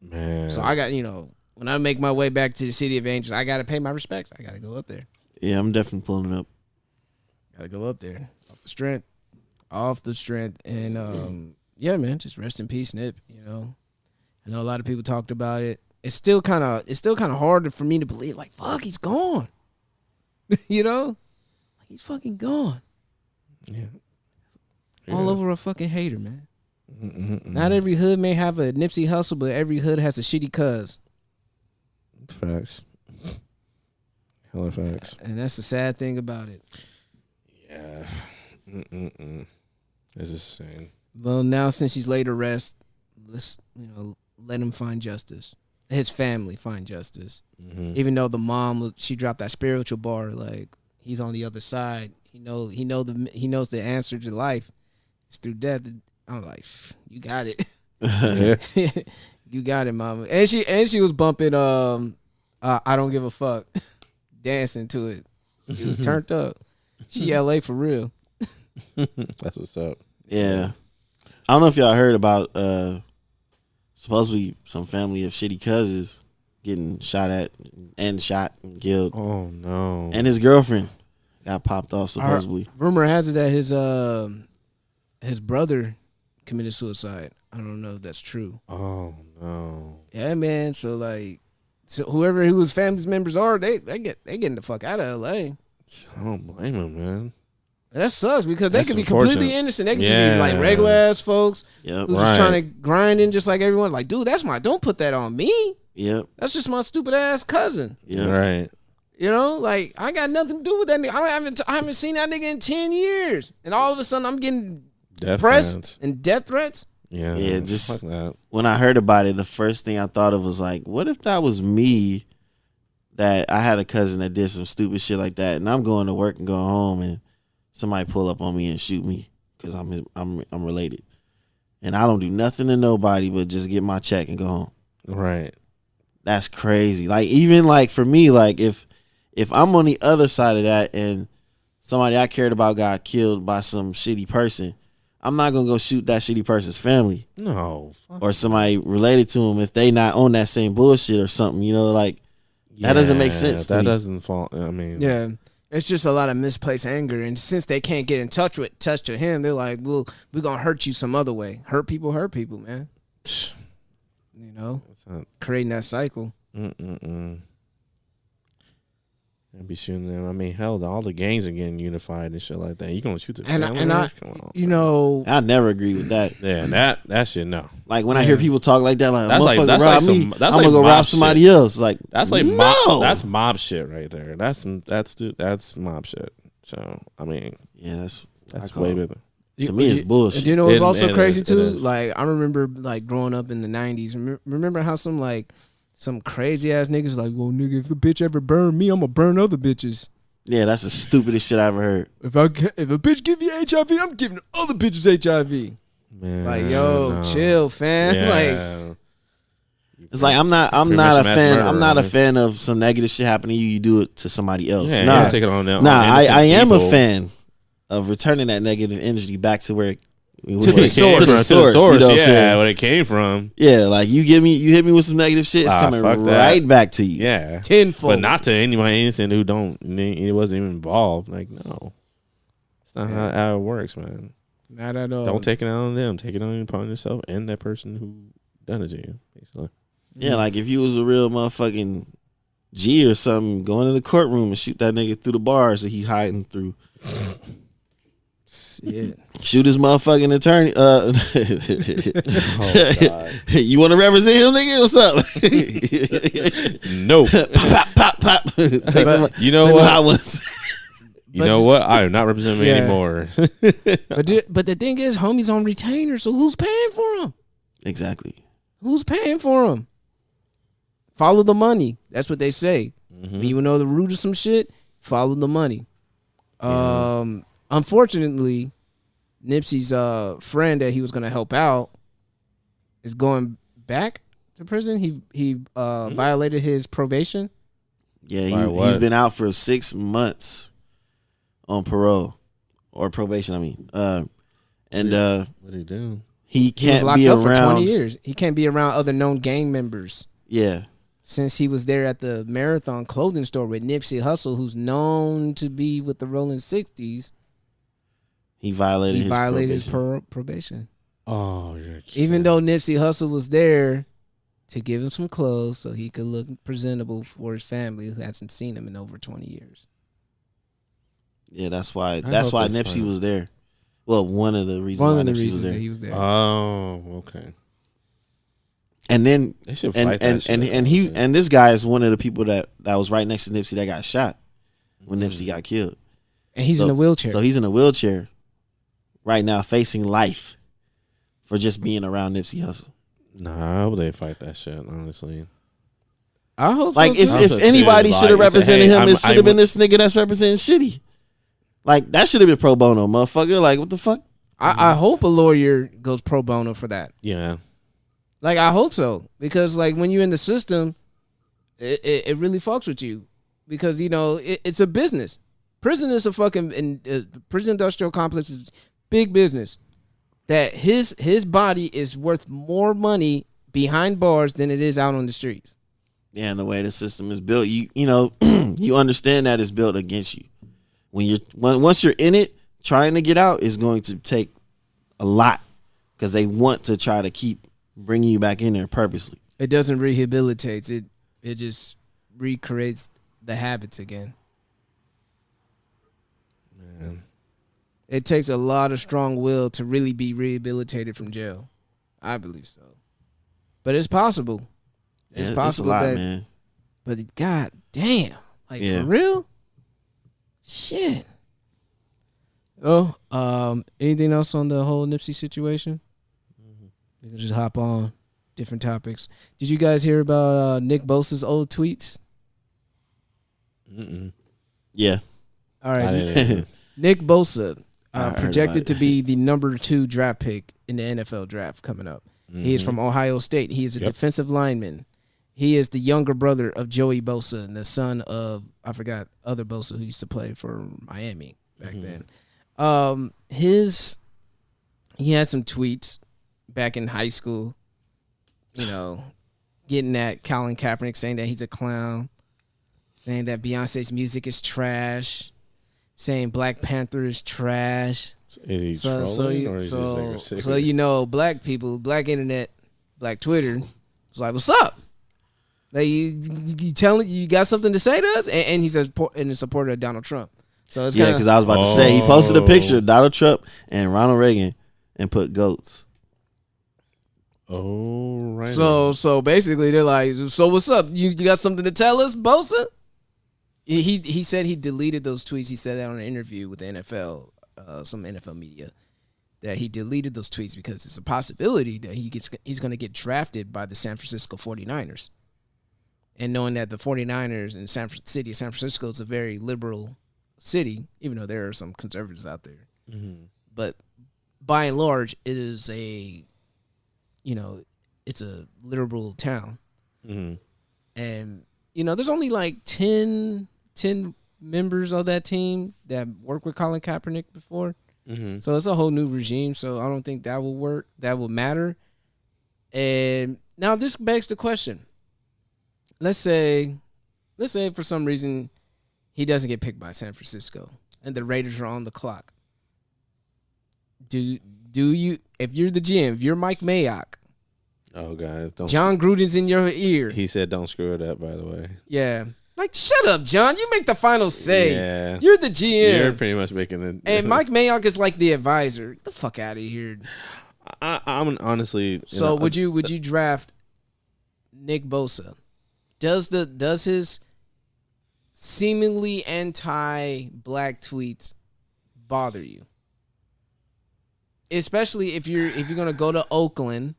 Man. So I got when I make my way back to the City of Angels, I gotta pay my respects. I gotta go up there. Yeah, I'm definitely pulling it up. Gotta go up there off the strength, and yeah, man, just rest in peace, Nip. I know a lot of people talked about it. It's still kind of hard for me to believe. Like, fuck, he's gone. Like he's fucking gone. Yeah. All over a fucking hater, man. Not every hood may have a Nipsey hustle, but every hood has a shitty cuz. Facts. Hella facts. And that's the sad thing about it. Yeah. This is insane. Well, now since he's laid to rest, let's let him find justice. His family find justice. Even though the mom, she dropped that spiritual bar, like he's on the other side. He knows the answer to life. It's through death. I'm like, you got it. Yeah. You got it, mama. And she was bumping I Don't Give a Fuck, dancing to it. She was turned up. She LA for real. That's what's up. Yeah, I don't know if y'all heard about supposedly some family of shitty cousins getting shot and killed. Oh no. And his girlfriend got popped off supposedly. Rumor has it that his brother committed suicide. I don't know if that's true. Oh no. Yeah, man. So whoever his family members are, they getting the fuck out of LA. I don't blame him, man. That sucks because they That's could be completely unfortunate. innocent. They could Yeah. be like regular ass folks Yep. who's just trying to grind in just like everyone. Like, dude, don't put that on me. Yep. That's just my stupid ass cousin. Yep. Right. Like I got nothing to do with that nigga. I haven't seen that nigga in 10 years. And all of a sudden I'm getting Death press threats. and death threats. Yeah. Yeah, just- fuck that. When I heard about it, the first thing I thought of was like, what if that was me? That I had a cousin that did some stupid shit like that, and I'm going to work and going home, and somebody pull up on me and shoot me because I'm related, and I don't do nothing to nobody but just get my check and go home. Right. That's crazy. Like even like for me, like if I'm on the other side of that and somebody I cared about got killed by some shitty person, I'm not gonna go shoot that shitty person's family No. Fuck. or somebody related to him if they not on that same bullshit or something. Like that doesn't make sense to That me. doesn't fall. I mean. Yeah. It's just a lot of misplaced anger. And since they can't get in touch to him, they're like, we're going to hurt you some other way. Hurt people, man. You know, That's not. creating that cycle. I'd be shooting them. I mean, hell, all the gangs are getting unified and shit like that. You gonna shoot the family? Come on, you know, I never agree with that. yeah, that shit no. Like when I hear people talk like that, like That's like- motherfucker that's rob like me, some- that's I'm gonna like go mob rob somebody shit. else. Like That's like no. that's mob shit right there. That's mob shit. So I mean, Yeah, that's way better. to me it's bullshit. Do you know what's It- also it crazy is, too? it is. Like I remember like growing up in the 90s. Remember how some crazy ass niggas like, well, nigga, if a bitch ever burn me, I'm gonna burn other bitches. Yeah, that's the stupidest shit I ever heard. If a bitch give you HIV, I'm giving other bitches HIV. Man, Like, yo, no. chill, fam. Like, Yeah. It's like I'm not Pretty a much mass fan. murderer, I'm not a man. fan of some negative shit happening to you. You do it to somebody else. Yeah, Nah, you take it on them. nah. I am a people. fan of returning that negative energy back to where the Where it came source. from, to the source. You know what I'm yeah, saying? where it came from. Yeah, like you hit me with some negative shit. It's coming fuck that. right back to you. Yeah, tenfold. but not to anybody innocent who it wasn't even involved. Like, no, it's not how it works, man. Not at all. Don't take it out on them. Take it upon yourself and that person who done it to you, basically. Yeah, like if you was a real motherfucking G or something, go into the courtroom and shoot that nigga through the bars that he hiding through. Yeah. Shoot his motherfucking attorney. Oh, God. You want to represent him, nigga? What's up? No. pop, pop, pop. Take them, You know take them what? hot ones. You know what? I am not representing me Yeah. anymore. But the thing is, homie's on retainer, so who's paying for him? Exactly. Who's paying for him? Follow the money. That's what they say. When you know the root of some shit, follow the money. Unfortunately, Nipsey's friend that he was gonna help out is going back to prison. He violated his probation. Yeah, he's been out for 6 months on parole or probation. I mean, What did he do? he He was can't locked be up for 20 around. years. He can't be around other known gang members. Yeah, Since he was there at the Marathon clothing store with Nipsey Hussle, who's known to be with the Rolling 60s, he violated his probation. probation. Oh, you're kidding. Even though Nipsey Hussle was there to give him some clothes so he could look presentable for his family who hasn't seen him in over 20 years. Yeah, that's why. I That's hope why that's Nipsey fine. was there. Well, one of the reasons One why of the Nipsey was reasons there. that he was there. Oh, okay. And then They should and fight that and shit and, out, and he man. and this guy is one of the people that was right next to Nipsey that got shot when Mm. Nipsey got killed. And he's in a wheelchair. So he's in a wheelchair right now, facing life for just being around Nipsey Hussle. Nah, I hope they fight that shit, honestly. I hope Like so too. if anybody Like, should have it's a, represented hey, him, I'm- it should have been this nigga that's representing Shitty. Like that should have been pro bono, motherfucker. Like what the fuck? I hope a lawyer goes pro bono for that. Yeah. Like I hope so, because like when you're in the system, it really fucks with you, because you know it's a business. Prison is a fucking prison industrial complex is big business. That his body is worth more money behind bars than it is out on the streets. Yeah, and the way the system is built, you know, you understand that it's built against you. Once you're in it, trying to get out is going to take a lot because they want to try to keep bringing you back in there purposely. It doesn't rehabilitate. It just recreates the habits again. Man. It takes a lot of strong will to really be rehabilitated from jail. I believe so. But it's possible. It's possible a lot, that, man. but god damn. Like Yeah. for real? Shit. Oh, anything else on the whole Nipsey situation? We can just hop on different topics. Did you guys hear about Nick Bosa's old tweets? Mm-mm. Yeah. All I right. didn't. Nick Bosa, I heard projected about to it. be the number 2 draft pick in the NFL draft coming up. He is from Ohio State. He is a Yep. defensive lineman. He is the younger brother of Joey Bosa and the son of, I forgot, other Bosa who used to play for Miami back then. He had some tweets back in high school, you know, getting at Colin Kaepernick, saying that he's a clown, saying that Beyonce's music is trash, saying Black Panther is trash. Is he trolling or is he just like a So you know, black people, black internet, black Twitter was like, "What's up? Like, you telling you got something to say to us?" And he says, "In support of Donald Trump." So it's because I was about to say he posted a picture of Donald Trump and Ronald Reagan and put goats. Oh, right. So basically, they're like, "So what's up? You got something to tell us, Bosa?" He said he deleted those tweets. He said that on an interview with the NFL, some NFL media, that he deleted those tweets because it's a possibility that he's going to get drafted by the San Francisco 49ers. And knowing that the 49ers in city of San Francisco is a very liberal city, even though there are some conservatives out there. Mm-hmm. But by and large, it is it's a liberal town. Mm-hmm. And, there's only like 10 members of that team that worked with Colin Kaepernick before. Mm-hmm. So it's a whole new regime. So I don't think that will work. That will matter. And now this begs the question. Let's say for some reason he doesn't get picked by San Francisco and the Raiders are on the clock. Do you, if you're the GM, if you're Mike Mayock, oh God, John Gruden's in your ear. He said, "Don't screw it up." By the way, yeah. Like, shut up, John. You make the final say. Yeah. You're the GM. You're pretty much making it. And Mike Mayock is like the advisor. Get the fuck out of here. I'm honestly. So would you draft Nick Bosa? Does his seemingly anti-black tweets bother you? Especially if you're gonna go to Oakland,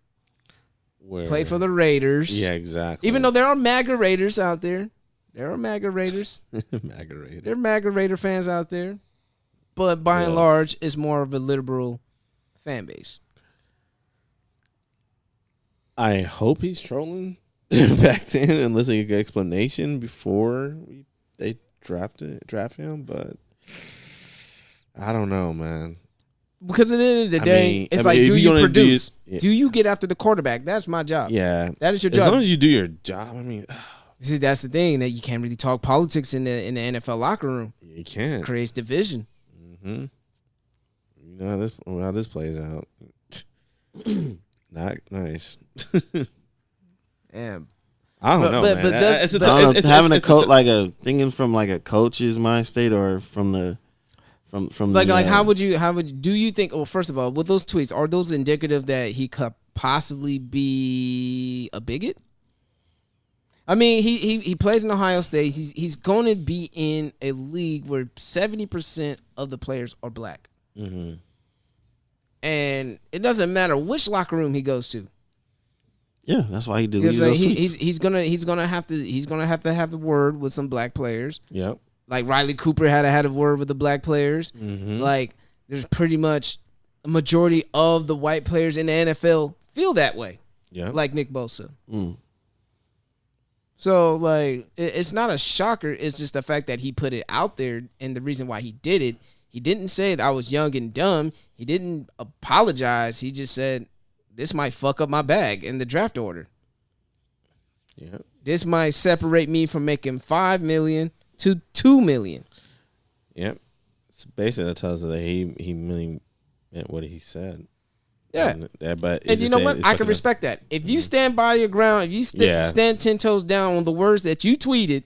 play for the Raiders. Yeah, exactly. Even though there are MAGA Raiders out there. There are MAGA Raiders. MAGA Raider. There are MAGA Raider fans out there. But by and large, it's more of a liberal fan base. I hope he's trolling back then and listening to an explanation before they draft him, but I don't know, man. Because at the end of the day, it's like, do you produce? Do you get after the quarterback? That's my job. Yeah. That is your job. As long as you do your job, I mean. See, that's the thing, that you can't really talk politics in the NFL locker room. You can't. It creates division. Mm-hmm. You know how this plays out. Not nice. Yeah. I don't know, man. But having a coach thinking from like a coach's mind state or from the how would you do you think? Well, first of all, with those tweets, are those indicative that he could possibly be a bigot? I mean, he plays in Ohio State. He's going to be in a league where 70% of the players are black, and it doesn't matter which locker room he goes to. Yeah, that's why he deleted those tweets. He's gonna have to have the word with some black players. Yep. Like Riley Cooper had a word with the black players. Mm-hmm. Like there's pretty much a majority of the white players in the NFL feel that way. Yeah. Like Nick Bosa. Mm. So, like, it's not a shocker. It's just the fact that he put it out there, and the reason why he did it, he didn't say that I was young and dumb. He didn't apologize. He just said, this might fuck up my bag in the draft order. Yep. This might separate me from making $5 million to $2 million. Yep. So basically, that tells us that he really meant what he said. Yeah, and you know what? I can respect that. If you stand by your ground, if you stand 10 toes down on the words that you tweeted,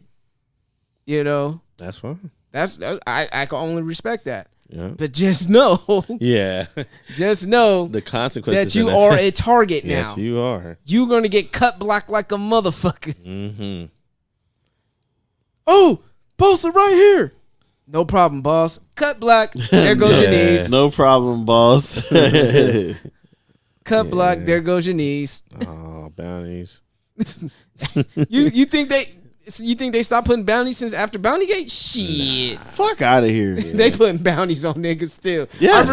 that's fine. I can only respect that. Yeah. But just know, just know the consequences that you are a target now. Yes, you are. You're gonna get cut block like a motherfucker. Mm-hmm. Oh, Bosa right here. No problem, boss. Cut block. There goes your knees. No problem, boss. Cut block. There goes your knees. Oh, bounties. You think they stopped putting bounties since after Bountygate? Shit. Fuck out of here. They putting bounties on niggas still. Yes.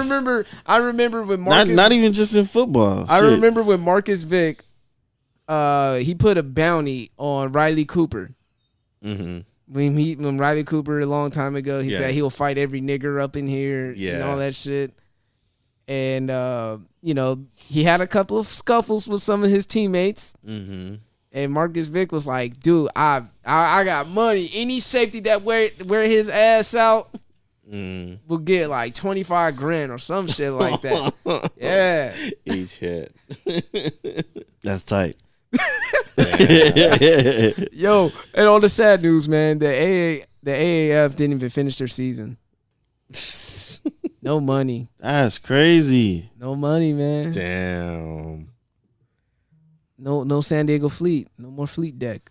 I remember when Marcus. Not even just in football. I remember when Marcus Vick, he put a bounty on Riley Cooper. Mm-hmm. When Riley Cooper a long time ago, he said he'll fight every nigger up in here and all that shit. And, he had a couple of scuffles with some of his teammates. Mm-hmm. And Marcus Vick was like, dude, I got money. Any safety that wear his ass out will get like 25 grand or some shit like that. Yeah. Each hit. That's tight. Yo, and on the sad news, man, the AAF didn't even finish their season. No money. That's crazy. No money, man. Damn. No San Diego Fleet. No more Fleet Deck.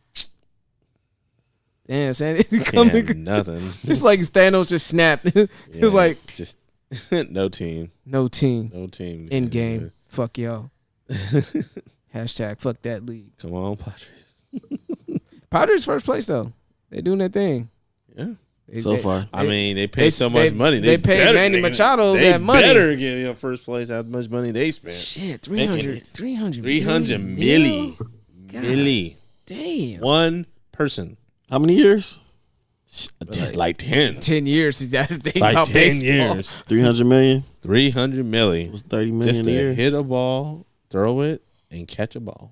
Damn, San Diego coming. Damn, nothing. It's like Thanos just snapped. It was like just no team. no team. No team. In game. Fuck y'all. Hashtag fuck that league. Come on, Padres. Padres first place though. They doing their thing. Yeah. So far. I mean, they pay so much money. They paid Manny Machado that money. They better get first place how much money they spent. Shit, 300 milli. Milli. Damn. One person. How many years? Like 10. 10 years. That's the thing Like about 10 baseball. years. 300 million? 300 milli. It was 30 million Just a year. to hit a ball, throw it, and catch a ball.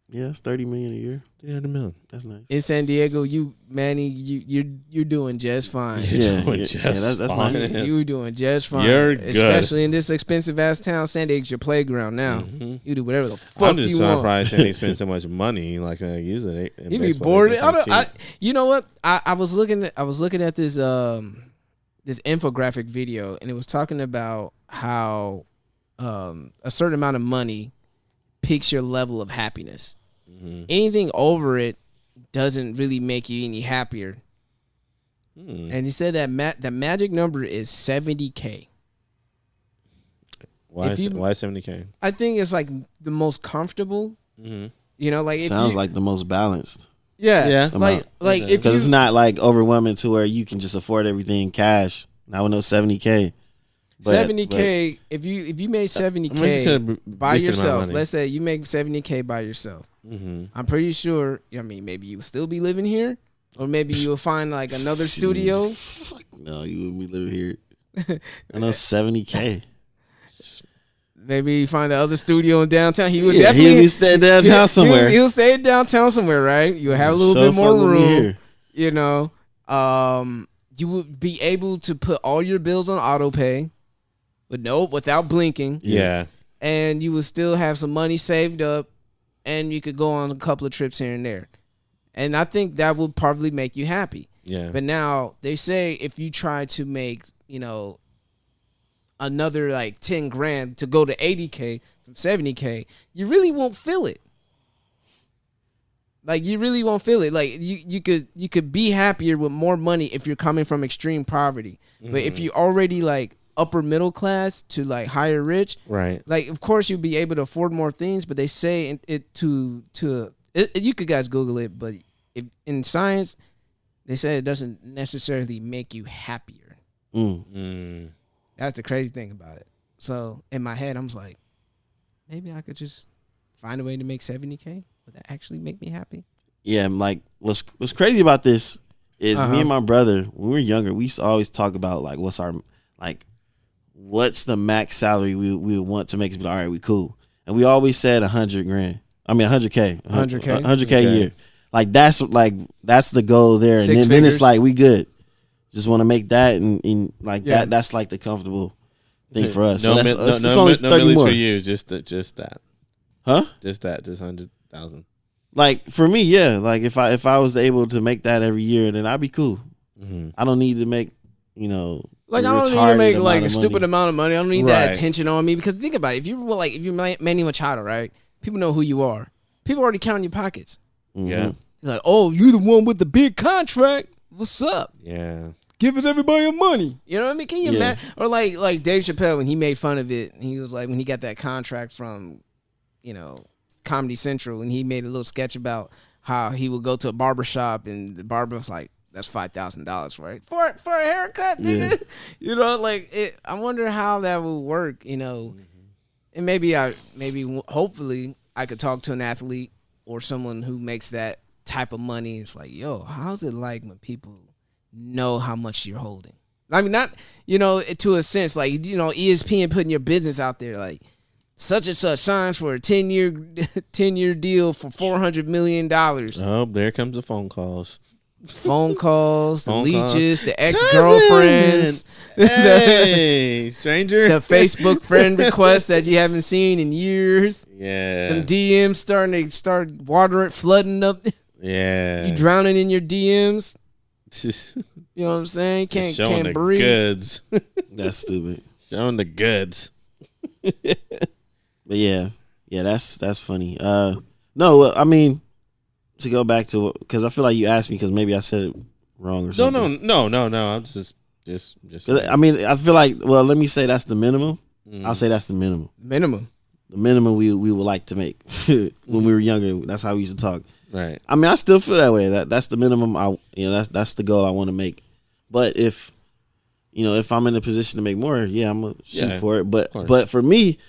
Yeah, it's 30 million a year. 300 million. That's nice. In San Diego, Manny, you're doing just fine. You're doing that's fine. nice. You're doing just fine. You're good. Especially in this expensive ass town. San Diego's your playground now. Mhm. You do whatever the fuck I'm just you want. surprised they spend so much money like usually. You be bored. You know what? I was looking at this this infographic video, and it was talking about how a certain amount of money peaks your level of happiness. Mm-hmm. Anything over it doesn't really make you any happier. And he said that the magic number is 70K. Why If you- why 70K? I think it's like the most comfortable. Mm-hmm. You know, like Sounds like the most balanced. yeah, amount. like Yeah. if Because it's you not like overwhelming to where you can just afford everything cash. Now we know 70K. But- 70K, if you made 70K by yourself, let's say you make 70K by yourself. Mm-hmm. I'm pretty sure. I mean, maybe you will still be living here, or maybe you'll find like another studio. Fuck no, you wouldn't be living here. I know 70K. Maybe you find the other studio in downtown. He would Yeah, definitely he'll be staying downtown somewhere. He'll stay downtown somewhere, right? You'll have a little So bit more fuck with me room. here. You know, you would be able to put all your bills on auto pay, without blinking, Yeah. and you would still have some money saved up, and you could go on a couple of trips here and there. And I think that would probably make you happy. Yeah. But now they say if you try to make, another like 10 grand to go to 80K from 70K, you really won't feel it. Like you really won't feel it. Like you could be happier with more money if you're coming from extreme poverty. Mm-hmm. But if you already like upper middle class to like higher rich, Right. like of course you'll be able to afford more things. But they say you could guys Google it, but if in science they say it doesn't necessarily make you happier. Mm. That's the crazy thing about it. So in my head, I'm just like, maybe I could just find a way to make 70K. Would that actually make me happy? Yeah, like what's crazy about this is me and my brother, when we were younger, we used to always talk about like what's the max salary we would want to make us be like, all right, we cool. And we always said 100 grand. I mean 100K. 100K a year. Like that's the goal there. Six And then it's figures. like we good. Just want to make that and like that's like the comfortable thing for us. No, So no, it's no, only no 30 millies more. for you. Just that. Huh? Just 100,000. Like for me, yeah. Like if I was able to make that every year, then I'd be cool. Mm-hmm. I don't need to make, Like a I don't need to retarded make like amount a of stupid money. amount of money. I don't need that Right. attention on me because think about it. If you're Manny Machado, right? People know who you are. People already count your pockets. Mhm. Yeah. They're like, oh, you the one with the big contract. What's up? Yeah. Give us everybody a money. You know what I mean? Can you Yeah. imagine? Or like Dave Chappelle when he made fun of it. He was like when he got that contract from, Comedy Central, and he made a little sketch about how he would go to a barbershop and the barber was like, "That's $5,000 for a haircut, nigga." Yeah. I wonder how that would work. And maybe hopefully I could talk to an athlete or someone who makes that type of money. It's like, yo, how's it like when people know how much you're holding? I mean, not, to a sense, like, ESPN putting your business out there, like, such and such signs for a 10-year deal for $400 million. Oh, there comes the phone calls. phone calls, the Phone leeches, the ex-girlfriends, Hey, stranger. the Facebook friend requests that you haven't seen in years. Yeah. Them DMs start watering, flooding up. Yeah. You drowning in your DMs. You know what I'm saying? Showing Can't the breathe. goods. That's stupid. Showing the goods. But yeah, that's funny. No, I mean, to go back to, because I feel like you asked me because maybe I said it wrong or something. No. I'm just. 'Cause, I mean, I feel like, well, let me say that's the minimum. I'll say that's the minimum. Minimum. The minimum we would like to make when we were younger. That's how we used to talk. Right. I mean, I still feel that way. That's the minimum. That's the goal I want to make. But if I'm in a position to make more, yeah, I'm gonna shoot for it. But for me,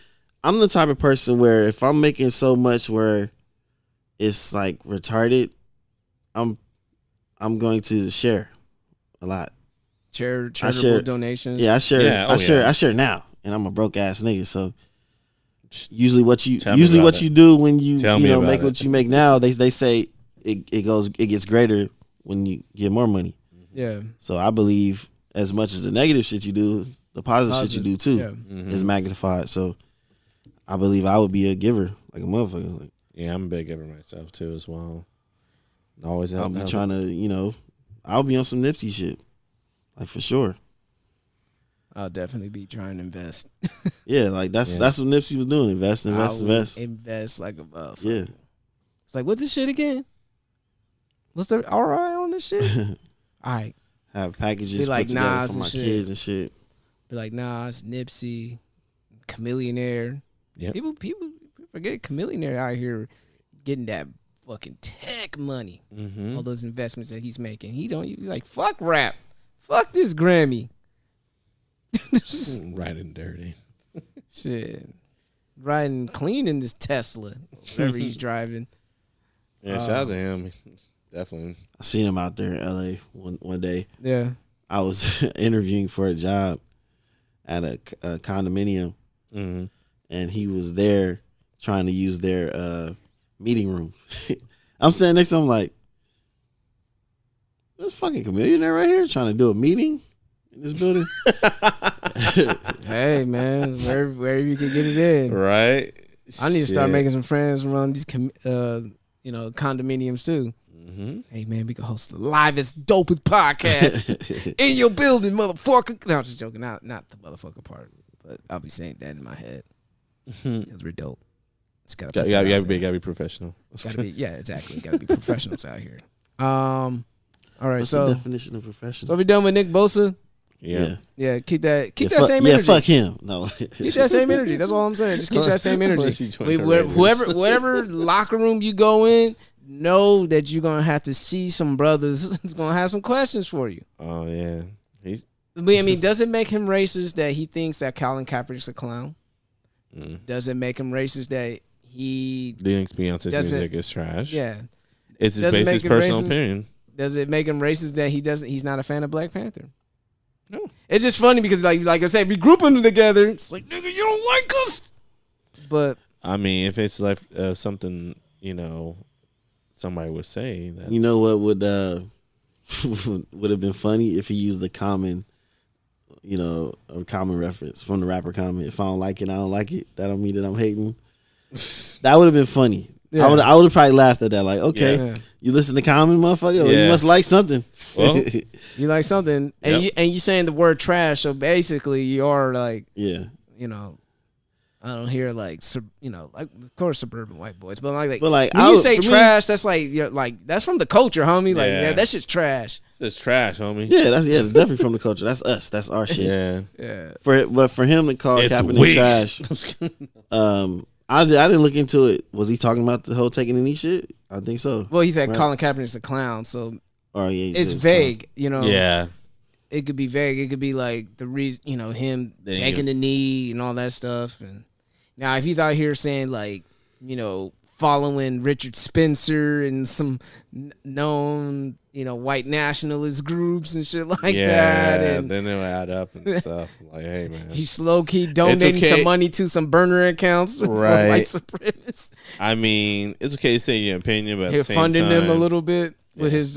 I'm the type of person where if I'm making so much where it's like retarded, I'm going to share a lot. Charitable donations. Yeah, I share. Yeah, I share now, and I'm a broke ass nigga. So usually, what you it. do when you it. make what you make now, they say it gets greater when you get more money. Yeah. So I believe as much as the negative shit you do, the positive shit you do too is magnified. So I believe I would be a giver, like a motherfucker. Like, yeah, I'm a big giver myself too, as well. Always. I'll be trying to, I'll be on some Nipsey shit. Like, for sure. I'll definitely be trying to invest. Yeah, like that's what Nipsey was doing. Invest. Invest like a motherfucker. Yeah. It's like, what's this shit again? What's the ROI on this shit? All right. Have packages Be like put together Nas for my and shit. kids and shit. Be like Nas, Nipsey, Chameleonaire. Yep. People forget Chameleonaire out here getting that fucking tech money. Mm-hmm. All those investments that he's making. He's like, fuck rap. Fuck this Grammy. Riding dirty. Shit. Riding clean in this Tesla. Whatever he's driving. Yeah, shout out to him. Definitely. I seen him out there in LA one day. Yeah. I was interviewing for a job at a condominium, and he was there trying to use their meeting room. I'm standing next to him like, this fucking chameleon right here trying to do a meeting in this building. Hey, man, wherever you can get it in. Right. I need to start making some friends around these condominiums too. Mm-hmm. Hey, man, we can host the livest, dopest podcast in your building, motherfucker. No, I'm just joking. Not the motherfucker part, but I'll be saying that in my head because we're dope. It's gotta be professional. Yeah, exactly. Gotta be professionals out here. All right. What's so the definition of professional? So we done with Nick Bosa. Yeah. Keep that same energy. Yeah, fuck him. No. Keep that same energy. That's all I'm saying. Just keep that same energy. Whatever locker room you go in, know that you're gonna have to see some brothers that's gonna have some questions for you. Oh yeah. I mean, does it make him racist that he thinks that Colin Kaepernick's a clown? Does it make him racist that he thinks Beyonce's music is trash? Yeah. It's his basic personal opinion. Does it make him racist that he's not a fan of Black Panther? No. It's just funny because like I said, we group them together. It's like, nigga, you don't like us. But I mean, if it's like something, somebody would say that. You know what would have been funny if he used the common, a common reference from the rapper Common. If I don't like it, I don't like it. That don't mean that I'm hating. That would have been funny. Yeah. I would have probably laughed at that. Like, okay, you listen to Common, motherfucker. Well, you must like something. Well, you like something, and you saying the word trash. So basically, you are like, I don't hear like of course suburban white boys, but like when you say trash, that's like that's from the culture, homie. Like that shit's trash. It's trash, homie. Yeah, that's definitely from the culture. That's us. That's our shit. Yeah. But for him to call Kaepernick trash, I didn't look into it. Was he talking about the whole taking the knee shit? I think so. Well, he said Colin Kaepernick's a clown, so it's vague. Yeah. It could be vague. It could be like the reason, him taking the knee and all that stuff. And now, if he's out here saying like, following Richard Spencer and some known, white nationalist groups and shit like that. And then they'll add up and stuff. Like, hey, man. He's low-key donating some money to some burner accounts for white supremacists. I mean, it's okay to say your opinion, but at the same funding time, them a little bit with his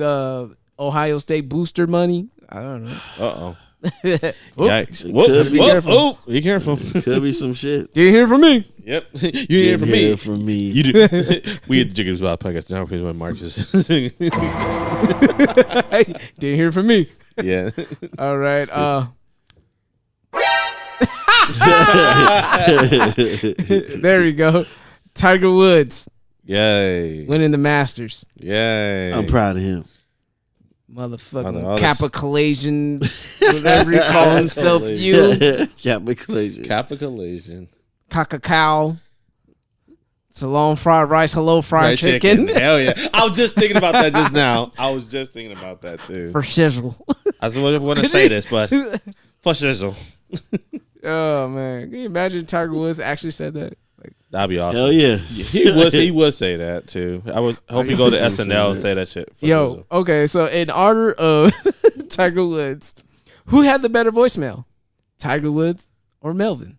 Ohio State booster money. I don't know. Uh-oh. Whoop. Yikes. Could be careful. Oh, be careful. Could be some shit. Didn't hear from me. Yep. You didn't hear from me. From me. You do. We get the Jig Is Up podcast now because when Marcus. Didn't hear from me. Yeah. All right. There we go. Tiger Woods Yay. winning the Masters. Yay. I'm proud of him. Motherfucking Kappa Collation, whatever he call himself. You Capitalization. Capitalization. Cacao. Salon fried rice. Hello fried Fried chicken. Hell yeah. I was just thinking about that just now. I was just thinking about that too. For shizzle. I was going to say this, but for shizzle. Oh man, can you imagine Tiger Woods actually said that? Like, That'd be awesome. Hell yeah. He would say that too. I would hope he go to SNL and say that shit. For yo, shizzle. okay, so in honor of Tiger Woods, who had the better voicemail, Tiger Woods or Melvin?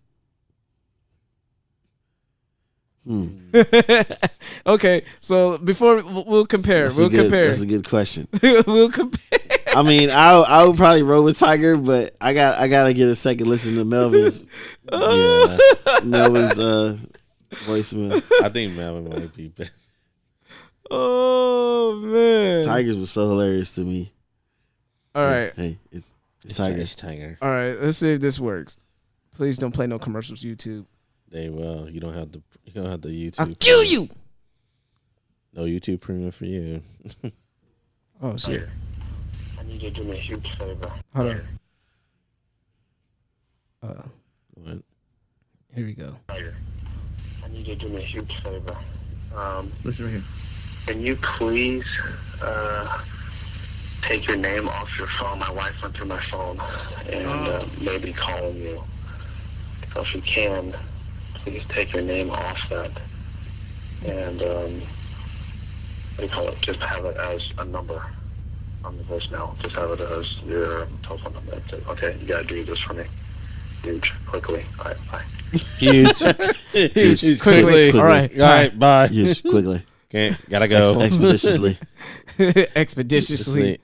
Okay, so before we'll compare, That's a good question. We'll compare. I mean, I would probably roll with Tiger, but I gotta get a second listen to Melvin's voicemail. I think Melvin might be better. Oh man, Tigers was so hilarious to me. All right, Hey, it's Tiger. It's Tiger. all right. Let's see if this works. Please don't play no commercials, YouTube. They will. You don't have the YouTube. I'll kill you. No YouTube premium for you. Oh shit. I need you to do me a huge favor. Hold on. What? Here we go. I need you to do me a huge favor. Listen right here. Can you please take your name off your phone? My wife went through my phone and maybe calling you. So if you can, please take your name off that. And what do you call it? Just have it as a number on the voicemail. Just have it as your telephone number. That's it. Okay, you gotta do this for me. Huge, quickly. All right, bye. Huge. Huge. Quickly. All right. All right. Bye. Yes, quickly. Okay. Gotta go. Expeditiously. Expeditiously.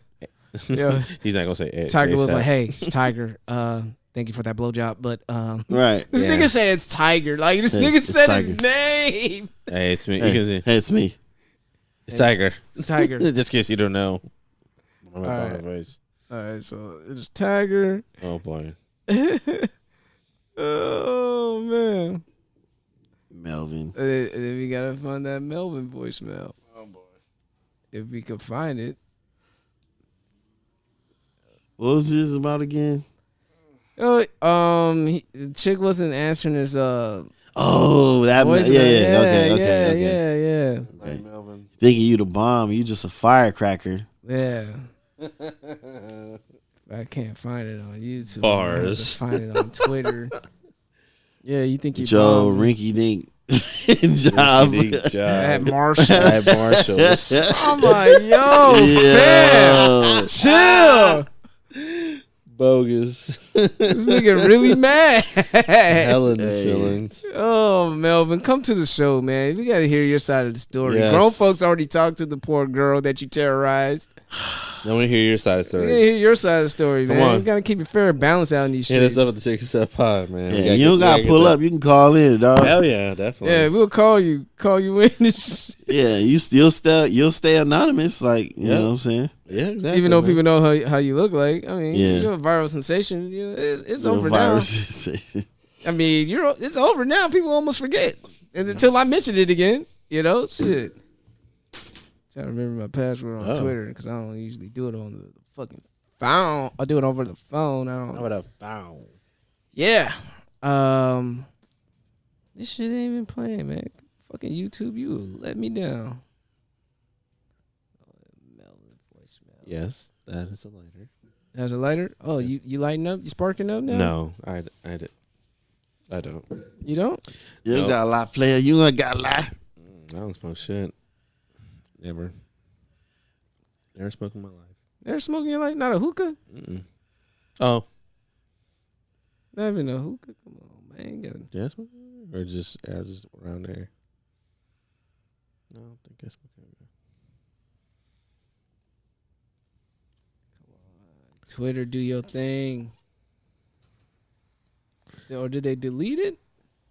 Yeah. He's not gonna say it. Tiger was like, "Hey, it's Tiger. Thank you for that blowjob, but Right. this Yeah. nigga said it's Tiger. Like this Hey, nigga it's said Tiger. his name. Hey, it's me. You Hey, can see. hey, it's me. It's Tiger. It's Tiger. Just in case you don't know. All right. All right, so it was Tiger. Oh boy. Oh man. Melvin. And then we gotta find that Melvin voicemail. Oh boy. If we could find it. What was this about again? Oh, the chick wasn't answering his Oh, that voicemail. Okay. Hey, Melvin. Thinking you the bomb, you just a firecracker. Yeah. I can't find it on YouTube. Bars. I have to find it on Twitter. Yeah, you think you Joe Rinky Dink job. at Marshall? At Marshall's. I'm like, yo, fam, chill. Bogus. This nigga really mad. Hella in his feelings. Oh, Melvin, come to the show, man. We got to hear your side of the story. Yes. Grown folks already talked to the poor girl that you terrorized. I want to hear your side of the We story. got to hear your side of the story, Come man. on. You got to keep it fair and balanced out in these Hit streets. us up at the Jig Is Up pod, man. Yeah, you don't gotta pull up. You can call in, dog. Hell yeah, definitely. Yeah, we'll call you in. Yeah, you'll stay anonymous, like you know what I'm saying. Yeah, exactly. Even though man. people know how you look like. I mean, Yeah. you're a viral sensation. You know, it's You know, over virus. now. I mean, it's over now. People almost forget. And until I mention it again, you know, shit. Trying to remember my password on Twitter because I don't usually do it on the fucking phone. I do it over the phone. I don't. What a foul. Yeah. This shit ain't even playing, man. Fucking YouTube, you let me down. Yes, that is a lighter. That's a lighter. Oh, you lighting up? You sparking up now? No, I don't. You don't? You Nope. got a lot, player. You ain't got a lot. I don't smoke shit. Never smoked in my life. Never smoking your life? Not a hookah? Mm-mm. Oh, Not even a hookah? Come on, man. You gotta... yes, or just around there. No, I don't think I smoke. Twitter, do your thing. Or did they delete it?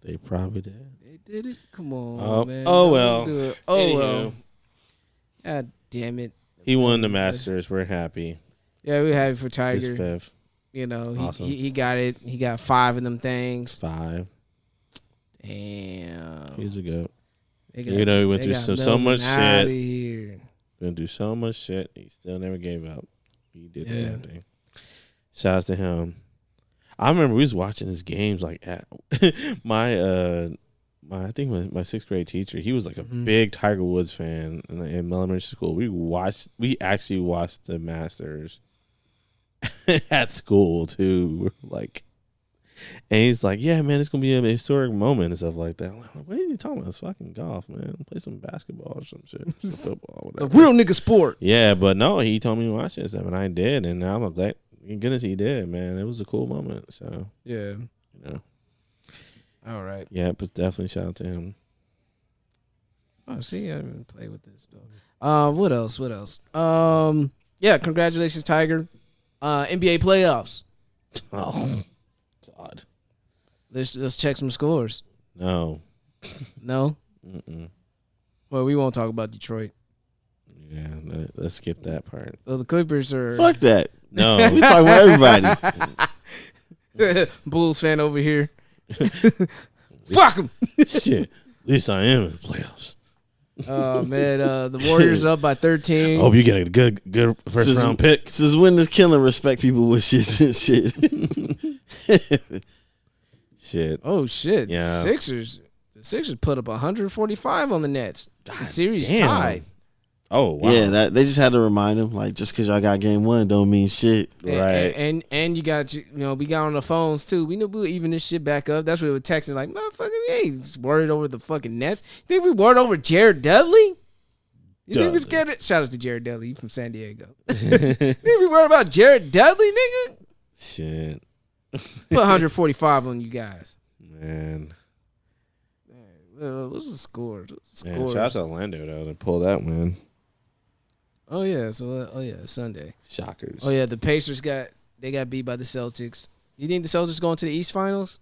They probably did. They did it? Come on, Oh, man. oh Don't well. do it. Oh, Anywho. well. God damn it. He won the Masters. We're happy. Yeah, we happy for His Tiger. 5th. You know, Awesome. he got it. He got 5 of them things. 5. Damn. He's a goat. They You know, he went they through got so much Melvin outta shit. here. Went through so much shit. He still never gave up. He did the Yeah. damn thing. Shouts to him. I remember we was watching his games like at my I think my 6th grade teacher. He was like a big Tiger Woods fan in elementary school. We actually watched the Masters at school too. Like, and he's like, "Yeah, man, it's gonna be a historic moment and stuff like that." I'm like, "What are you talking about? It's fucking golf, man. Play some basketball or some shit, some football, A whatever." real nigga sport. Yeah, but no, he told me to watch it, and I did, and now I'm glad. Thank goodness he did, man. It was a cool moment. So Yeah. you know, All right. yeah, but definitely shout out to him. Oh, see, I haven't played with this though. What else? What else? Yeah, congratulations, Tiger. NBA playoffs. Oh God, Let's check some scores. no. No? Mm-mm. Well, we won't talk about Detroit. Yeah, let's skip that part. Well, the Clippers are Fuck that. No, We talking about everybody. Bulls fan over here. Fuck them. shit. At least I am in the playoffs. Oh man, the Warriors up by 13. I hope you get a good first round pick. Since when does killing respect people wishes and shit? Shit. Oh shit. Yeah. The Sixers put up 145 on the Nets. The series damn. tied. Oh wow. Yeah, they just had to remind them, like, just because y'all got game 1 don't mean shit. Right. And you got, we got on the phones too. We knew we would even this shit back up. That's what we were texting, like, motherfucker, we ain't worried over the fucking Nets. You think we worried over Jared Dudley? You think we scared of? Shout out to Jared Dudley from San Diego. Think we worried about Jared Dudley, nigga? Shit. Put 145 on you guys. Man. What's the score? Man, shout out to Orlando though to pull that win. Oh yeah, so Sunday. Shockers. Oh yeah, the Pacers got beat by the Celtics. You think the Celtics going to the East Finals?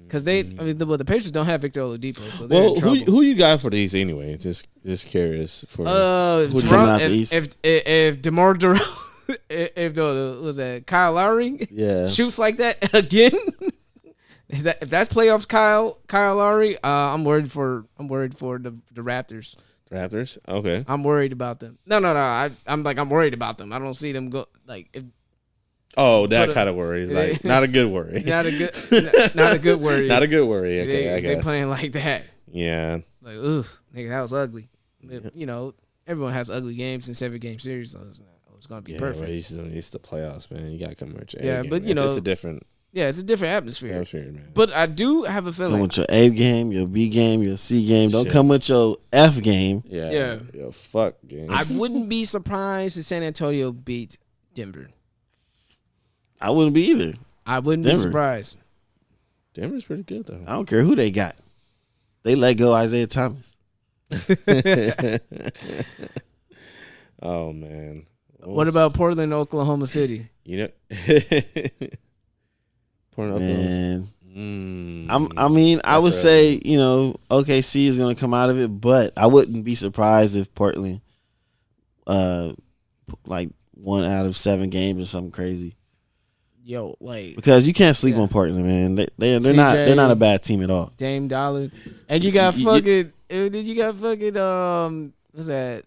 Because the Pacers don't have Victor Oladipo, so they're in trouble. who you got for the East anyway? Just curious for. If coming out the East? if DeMar DeRozan, if was that Kyle Lowry Yeah. shoots like that again, if that's playoffs, Kyle Lowry, I'm worried for the Raptors. Raptors. Okay. I'm worried about them. No. I'm worried about them. I don't see them go like if. Oh, that kind of worry. Like not a good worry. Not a good worry. Not a good worry. Okay, I guess. They playing like that. Yeah. Like, ugh, nigga, that was ugly. You know, everyone has ugly games in 7-game series, so it's gonna be perfect. But it's the playoffs, man. You gotta come with your Yeah, A game, but man. you know, it's a different it's a different atmosphere. man. But I do have a Come feeling. with your A game, your B game, your C game. Don't Shit. come with your F game. Yeah. Fuck game. I wouldn't be surprised if San Antonio beat Denver. I wouldn't be either. I wouldn't be Denver. surprised. Denver's pretty good though. I don't care who they got. They let go Isaiah Thomas. Oh man. What about Portland, Oklahoma City? You know? Portland, Oklahoma. Man. Mm. I would say, OKC is going to come out of it, but I wouldn't be surprised if Portland, like 1 out of 7 games or something crazy. Yo, like Because you can't sleep on Portland, man. They're not a bad team at all. Dame Dollar, and you got fucking. Did you got fucking what's that?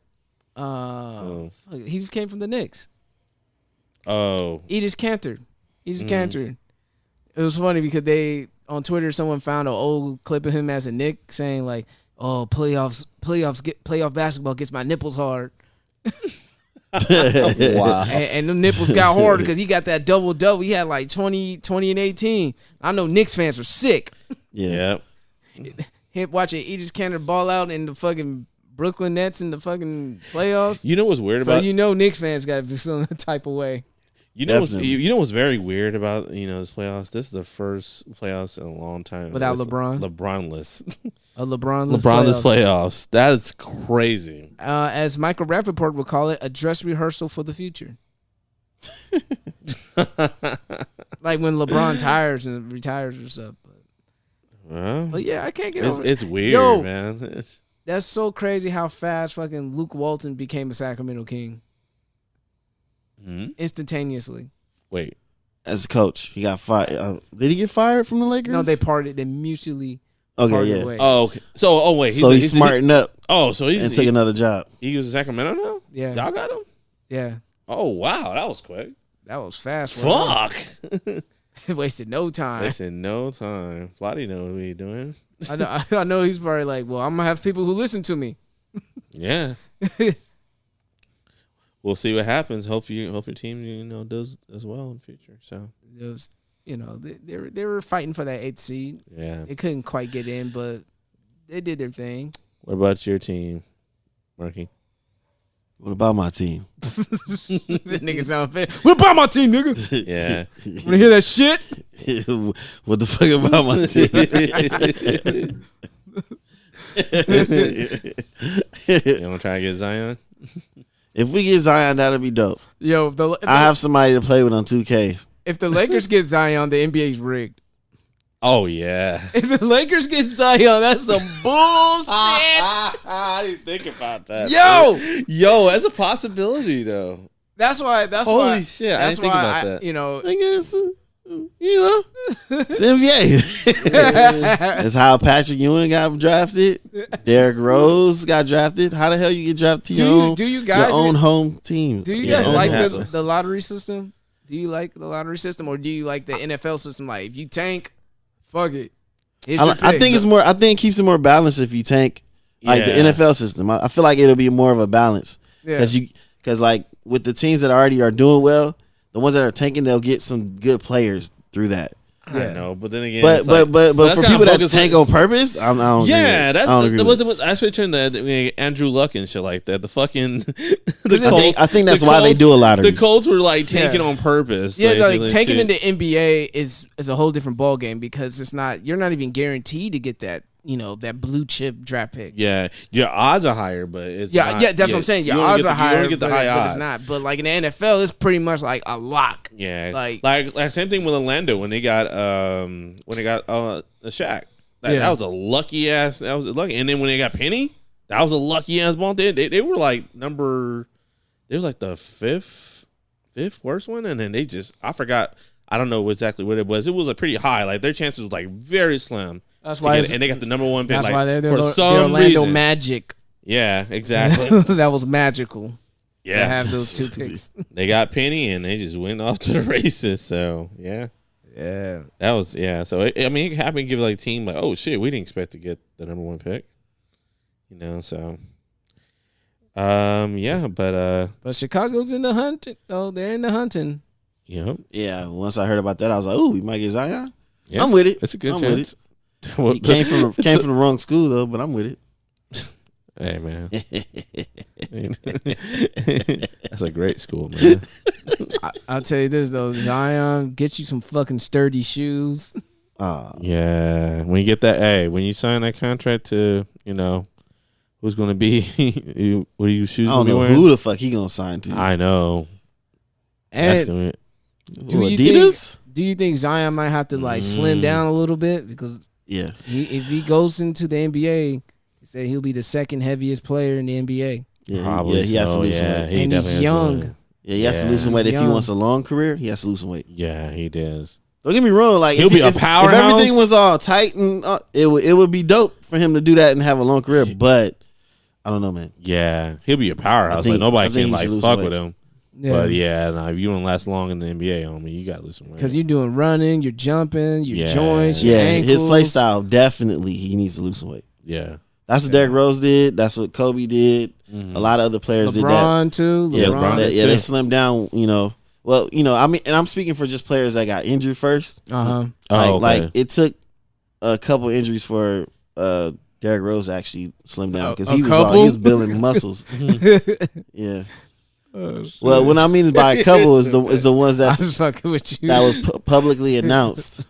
He came from the Knicks. Oh. Edis Cantor. Cantor. It was funny because on Twitter someone found an old clip of him as a Knick saying like, "Oh, playoff basketball gets my nipples hard." Wow. And the nipples got hard because he got that double. He had like 20 and 18. I know Knicks fans are sick. Yeah. Him watching Edis Cantor ball out in the fucking Brooklyn Nets in the fucking playoffs. You know what's weird So about Knicks fans got to be some type of way. you know what's very weird about this playoffs. This is the first playoffs in a long time Without LeBron? LeBronless. A LeBronless playoffs. That is crazy. As Michael Rappaport would call it, a dress rehearsal for the future. Like when LeBron retires or stuff. Well, But yeah, I can't get over it. It's weird, Yo, man. That's so crazy how fast fucking Luke Walton became a Sacramento King. Instantaneously. Wait. As a coach, he got fired. Did he get fired from the Lakers? No, they parted. They mutually Okay, parted yeah. ways. Oh, okay. So, wait. So he's smarting up so he's and took another job. He was in Sacramento now? Yeah. Y'all got him? Yeah. Oh, wow. That was quick. That was fast. Fuck. Wasted no time. Wasted no time. Flotty knows what he's doing. I know he's probably like, well, I'm going to have people who listen to me. Yeah. We'll see what happens. Hope your team, does as well in the future. So it was, they were fighting for that 8th seed. Yeah. They couldn't quite get in, but they did their thing. What about your team, Marky? What about my team? That nigga sound fair. What about my team, nigga? Yeah. Wanna hear that shit? What the fuck about my team? You want to try to get Zion? If we get Zion, that'll be dope. Yo, I have somebody to play with on 2K. If the Lakers get Zion, the NBA's rigged. Oh, yeah. If the Lakers get Zion, that's some bullshit. I didn't think about that. Yo, that's a possibility, though. That's why. Holy shit, I didn't think about that. I guess, it's the NBA. That's how Patrick Ewing got drafted. Derrick Rose got drafted. How the hell you get drafted to your own home team? Do you guys like the lottery system? Do you like the lottery system, or do you like the NFL system? Like, if you tank, fuck it. I think it's more. I think it keeps it more balanced if you tank, like the NFL system. I feel like it'll be more of a balance because like with the teams that already are doing well, the ones that are tanking, they'll get some good players through that. I know, but then again, but for people that tank on purpose, I don't. Yeah, I don't agree with that. That's picturing that Andrew Luck and shit like that. The fucking I think that's why they do a lottery. The Colts were like tanking on purpose. Yeah, like tanking in the NBA is a whole different ball game because you're not even guaranteed to get that. That blue chip draft pick. Yeah, your odds are higher, but it's not, that's what I'm saying. Your odds are higher, you get the high odds. But it's not. But like in the NFL, it's pretty much like a lock. Yeah, like same thing with Orlando when they got the Shaq. That was a lucky ass. That was lucky. And then when they got Penny, that was a lucky ass ball. They were like they was like the fifth worst one, and then I forgot. I don't know exactly what it was. It was like pretty high. Like their chances was like very slim. That's why, and they got the number one pick. That's like, why they're for some Orlando reason. Magic. Yeah, exactly. That was magical. Yeah, to have those two picks. They got Penny, and they just went off to the races. So yeah, that was So it happened to give like a team like, oh shit, we didn't expect to get the number one pick. So but Chicago's in the hunt. Oh, they're in the hunting. Yep. Yeah. Once I heard about that, I was like, "Ooh, we might get Zion." Yep. I'm with it. It's a good chance. He came from the wrong school though, but I'm with it. Hey man, that's a great school, man. I'll tell you this though, Zion, get you some fucking sturdy shoes. Yeah, when you get that, when you sign that contract to, who's going to be, what are you shoes? I don't know who the fuck he gonna sign to. I know. And Adidas? Do you think Zion might have to slim down a little bit because if he goes into the NBA, he said he'll be the second heaviest player in the NBA. Yeah, probably. He has to lose some weight, and he's young. He has to lose some weight if he wants a long career. He has to lose some weight. Yeah, he does. Don't get me wrong. Like he'll be a powerhouse. If everything was all tight and it would be dope for him to do that and have a long career. But I don't know, man. Yeah, he'll be a powerhouse. Nobody can fuck with him. Yeah. But if you don't last long in the NBA, you got to listen. Because you're doing running, you're jumping, your joints, your ankles. His play style definitely he needs to lose some weight. Yeah, that's what Derrick Rose did. That's what Kobe did. Mm-hmm. A lot of other players did that. LeBron too. They slimmed down. Well, and I'm speaking for just players that got injured first. Like it took a couple injuries for Derrick Rose to actually slim down because he was building muscles. Yeah. Well, what I mean by a couple is the ones I was fucking with you. that was publicly announced.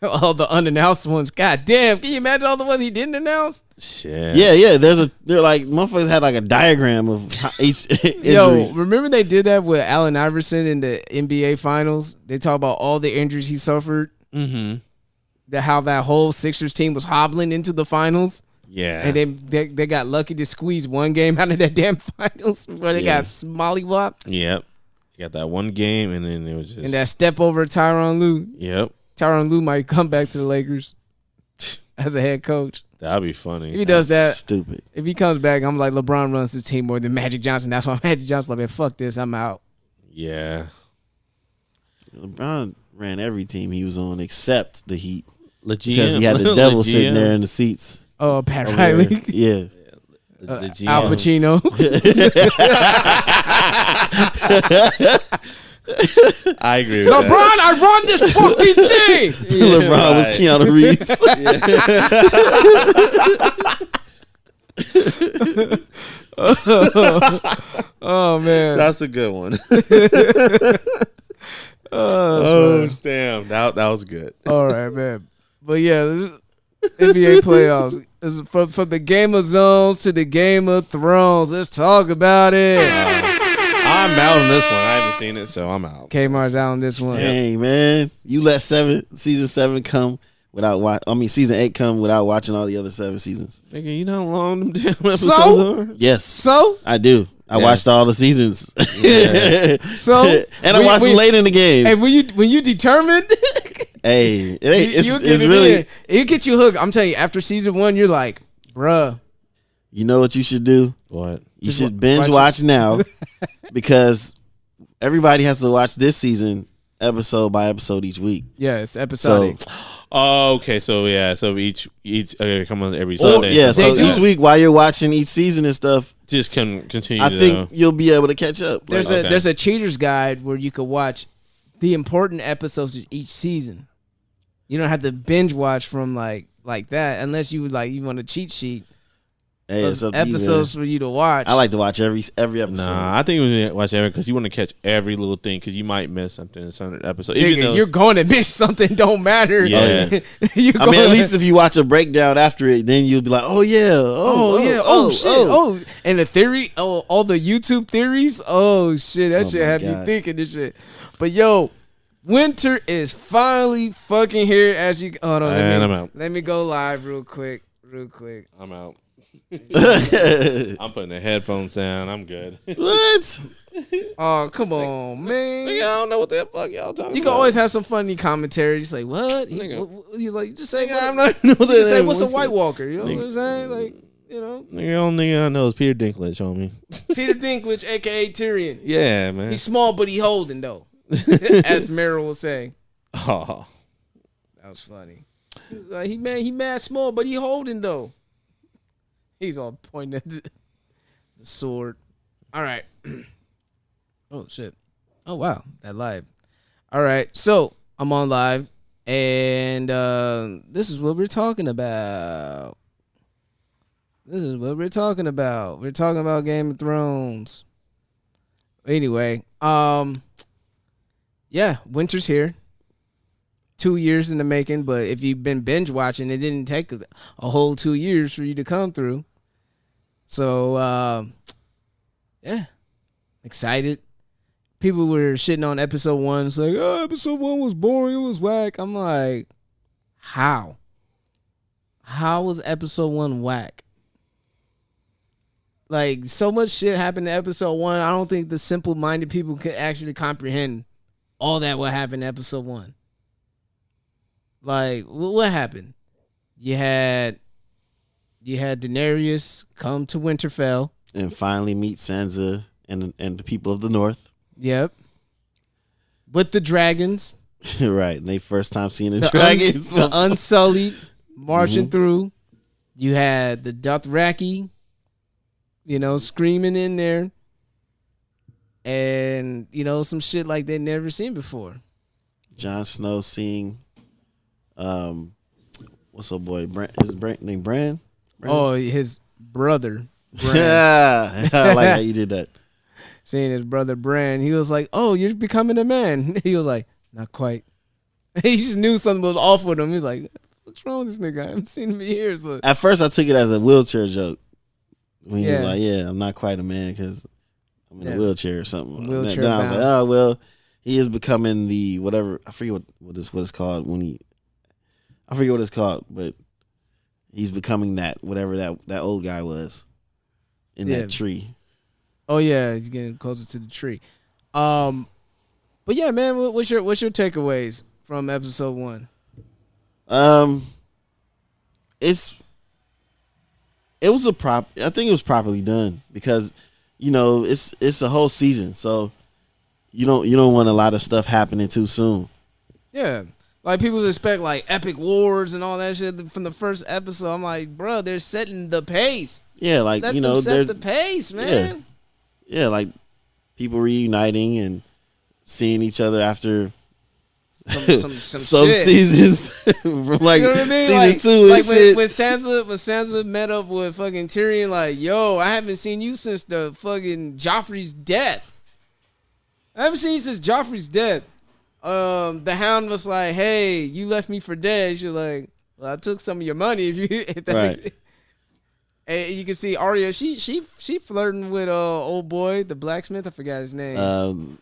All the unannounced ones. God damn. Can you imagine all the ones he didn't announce? Shit. Yeah. They're like motherfuckers had like a diagram of each injury. Yo, remember they did that with Allen Iverson in the NBA Finals? They talk about all the injuries he suffered. Mm-hmm. How that whole Sixers team was hobbling into the finals. Yeah. And they got lucky to squeeze one game out of that damn finals before they got smollywopped. Yep. You got that one game, and then it was just... And that step over Tyronn Lue. Yep. Tyronn Lue might come back to the Lakers as a head coach. That'd be funny. If he does that, Stupid. if he comes back, I'm like, LeBron runs his team more than Magic Johnson. That's why Magic Johnson like, man, fuck this, I'm out. Yeah. LeBron ran every team he was on except the Heat. Because he had the devil sitting there in the seats. Oh, Pat Riley. Yeah. The GM. Al Pacino. I agree with LeBron, I run this fucking team. LeBron was Keanu Reeves. Oh man, that's a good one. Damn, that was good. All right, man. But yeah, NBA playoffs. From the Game of Zones to the Game of Thrones. Let's talk about it. I'm out on this one. I haven't seen it, so I'm out. Kmar's out on this one. Dang, man. You let season 7 come without season 8 come without watching all the other 7 seasons. Nigga, you know how long them damn episodes are? Yes. So? I do. I watched all the seasons. Yeah. So? And I watched them late in the game. And when you determined... Hey, it's really... It get you hooked. I'm telling you, after season 1, you're like, bruh. You know what you should do? What? You should binge watch now because everybody has to watch this season episode by episode each week. Yeah, it's episodic. Oh, okay. So yeah, so each come on every Sunday. Yeah, so each week while you're watching each season and stuff, just continue. I think you'll be able to catch up. There's a cheater's guide where you could watch the important episodes of each season. You don't have to binge watch from like that unless you want a cheat sheet. Hey, it's up to episodes you, for you to watch. I like to watch every episode. Nah, I think we watch every because you want to catch every little thing because you might miss something in some episode. Nigga, you're going to miss something. Don't matter. Yeah. At least if you watch a breakdown after it, then you'll be like, oh yeah, oh, and the theory, all the YouTube theories. Oh shit, that shit have you thinking this shit. But yo, winter is finally fucking here. As you hold on, I'm out. Let me go live real quick. I'm out. I'm putting the headphones down. I'm good. What? Oh, come on, man. Nigga, I don't know what the fuck y'all talking about. You can always have some funny commentary. Just like, what? You just say, I'm not know that. Say, what's a White Walker? You know what I'm saying? Like, you know. Nigga, only nigga I know is Peter Dinklage, homie. Peter Dinklage, a.k.a. Tyrion. Yeah, man. He's small, but he holding, though. As Meryl will say. Oh. That was funny. He mad small, but he holding, though. He's all pointing at the sword. All right. Oh, shit. Oh, wow. That live. All right. So, I'm on live. And this is what we're talking about. We're talking about Game of Thrones. Anyway. Yeah. Winter's here. 2 years in the making. But if you've been binge watching, it didn't take a whole 2 years for you to come through. So, yeah, excited. People were shitting on episode 1. It's like, oh, episode 1 was boring. It was whack. I'm like, how? How was episode 1 whack? Like, so much shit happened in episode 1. I don't think the simple-minded people could actually comprehend all that what happened in episode 1. Like, what happened? You had Daenerys come to Winterfell and finally meet Sansa and the people of the North. Yep. With the dragons. Right. And they first time seeing the dragons. The Unsullied marching through. You had the Dothraki, screaming in there. And, some shit like they'd never seen before. Jon Snow seeing what's up, boy? His name Bran? Oh, his brother. Yeah, I like how you did that. Seeing his brother Bran, he was like, "Oh, you're becoming a man." He was like, "Not quite." He just knew something was off with him. He's like, what's wrong with this nigga? I haven't seen him in years. But At first, I took it as a wheelchair joke. When he was Yeah. like, "Yeah, I'm not quite a man because I'm in a Yeah. wheelchair or something." Wheelchair then I was like, bound. "Oh well, he is becoming the whatever." I forget what it's called when he. I forget what it's called, but he's becoming that whatever that old guy was in Yeah. that tree. oh yeah, he's getting closer to the tree. But yeah, man, what's your takeaways from episode 1? It was I think it was properly done because, it's a whole season, so you don't want a lot of stuff happening too soon. Yeah. Like people expect like epic wars and all that shit from the first episode. I'm like, bro, they're setting the pace. Yeah, like Let them set the pace, man. Yeah, like people reuniting and seeing each other after Some some shit. seasons from like You know what I mean? season Like, 2 and like shit. when Sansa met up with fucking Tyrion, like, yo, I haven't seen you since the fucking Joffrey's death. I haven't seen you since Joffrey's death. The Hound was like, hey, you left me for dead. She's like, well, I took some of your money. If that Right. And you can see Arya, she flirting with old boy, the blacksmith. I forgot his name.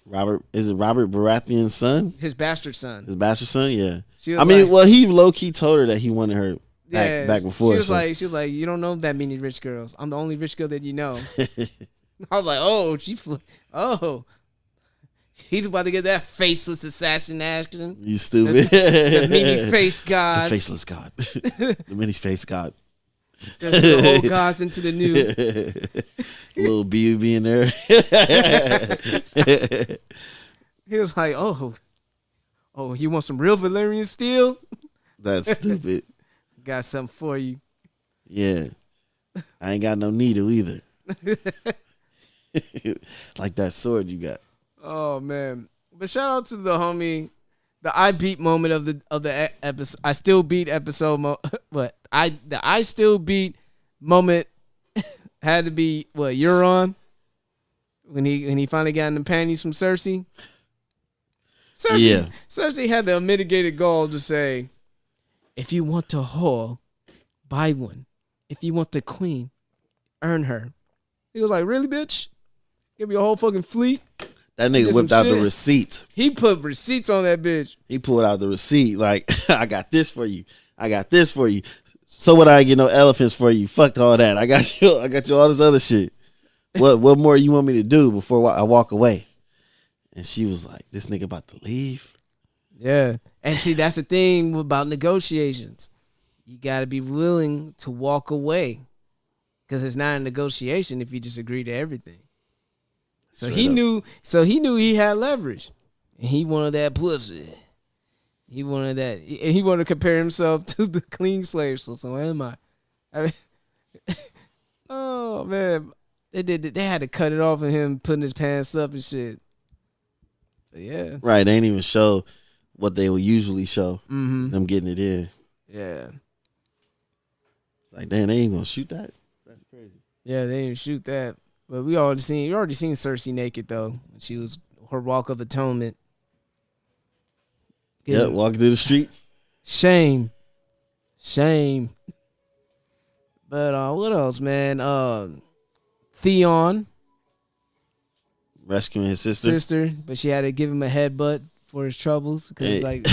Robert Baratheon's son? His bastard son. His bastard son? Yeah. She was like, well, he low key told her that he wanted her back before. She was like, you don't know that many rich girls. I'm the only rich girl that you know. I was like, oh, he's about to get that faceless assassin action. You stupid. The mini face god. The faceless god. The mini face god. The old gods into the new. Little B in there. He was like, oh, you want some real Valyrian steel? That's stupid. Got something for you. Yeah. I ain't got no needle either. Like that sword you got. Oh man! But shout out to the homie, the I beat moment of the episode. I still beat episode. The I still beat moment had to be what Euron when he finally got in the panties from Cersei. Cersei had the unmitigated gall to say, "If you want a whore, buy one. If you want the queen, earn her." He was like, "Really, bitch? Give me a whole fucking fleet." That nigga whipped out the receipt. He put receipts on that bitch. He pulled out the receipt like, I got this for you. I got this for you. So what? I ain't get no elephants for you. Fuck all that. I got you all this other shit. What more you want me to do before I walk away? And she was like, this nigga about to leave. Yeah. And see, that's the thing about negotiations. You got to be willing to walk away. Because it's not a negotiation if you just agree to everything. So he knew he had leverage. And he wanted that pussy. He wanted that. And he wanted to compare himself to the clean slave. So am I. Oh, man. They had to cut it off of him putting his pants up and shit. But yeah. Right. They ain't even show what they will usually show. Mm-hmm. Them getting it in. Yeah. It's like, damn, they ain't going to shoot that? That's crazy. Yeah, they didn't shoot that. But we already seen Cersei naked though. She was her walk of atonement. Yeah, walking through the street. Shame. But what else, man? Theon rescuing his sister, but she had to give him a headbutt for his troubles because like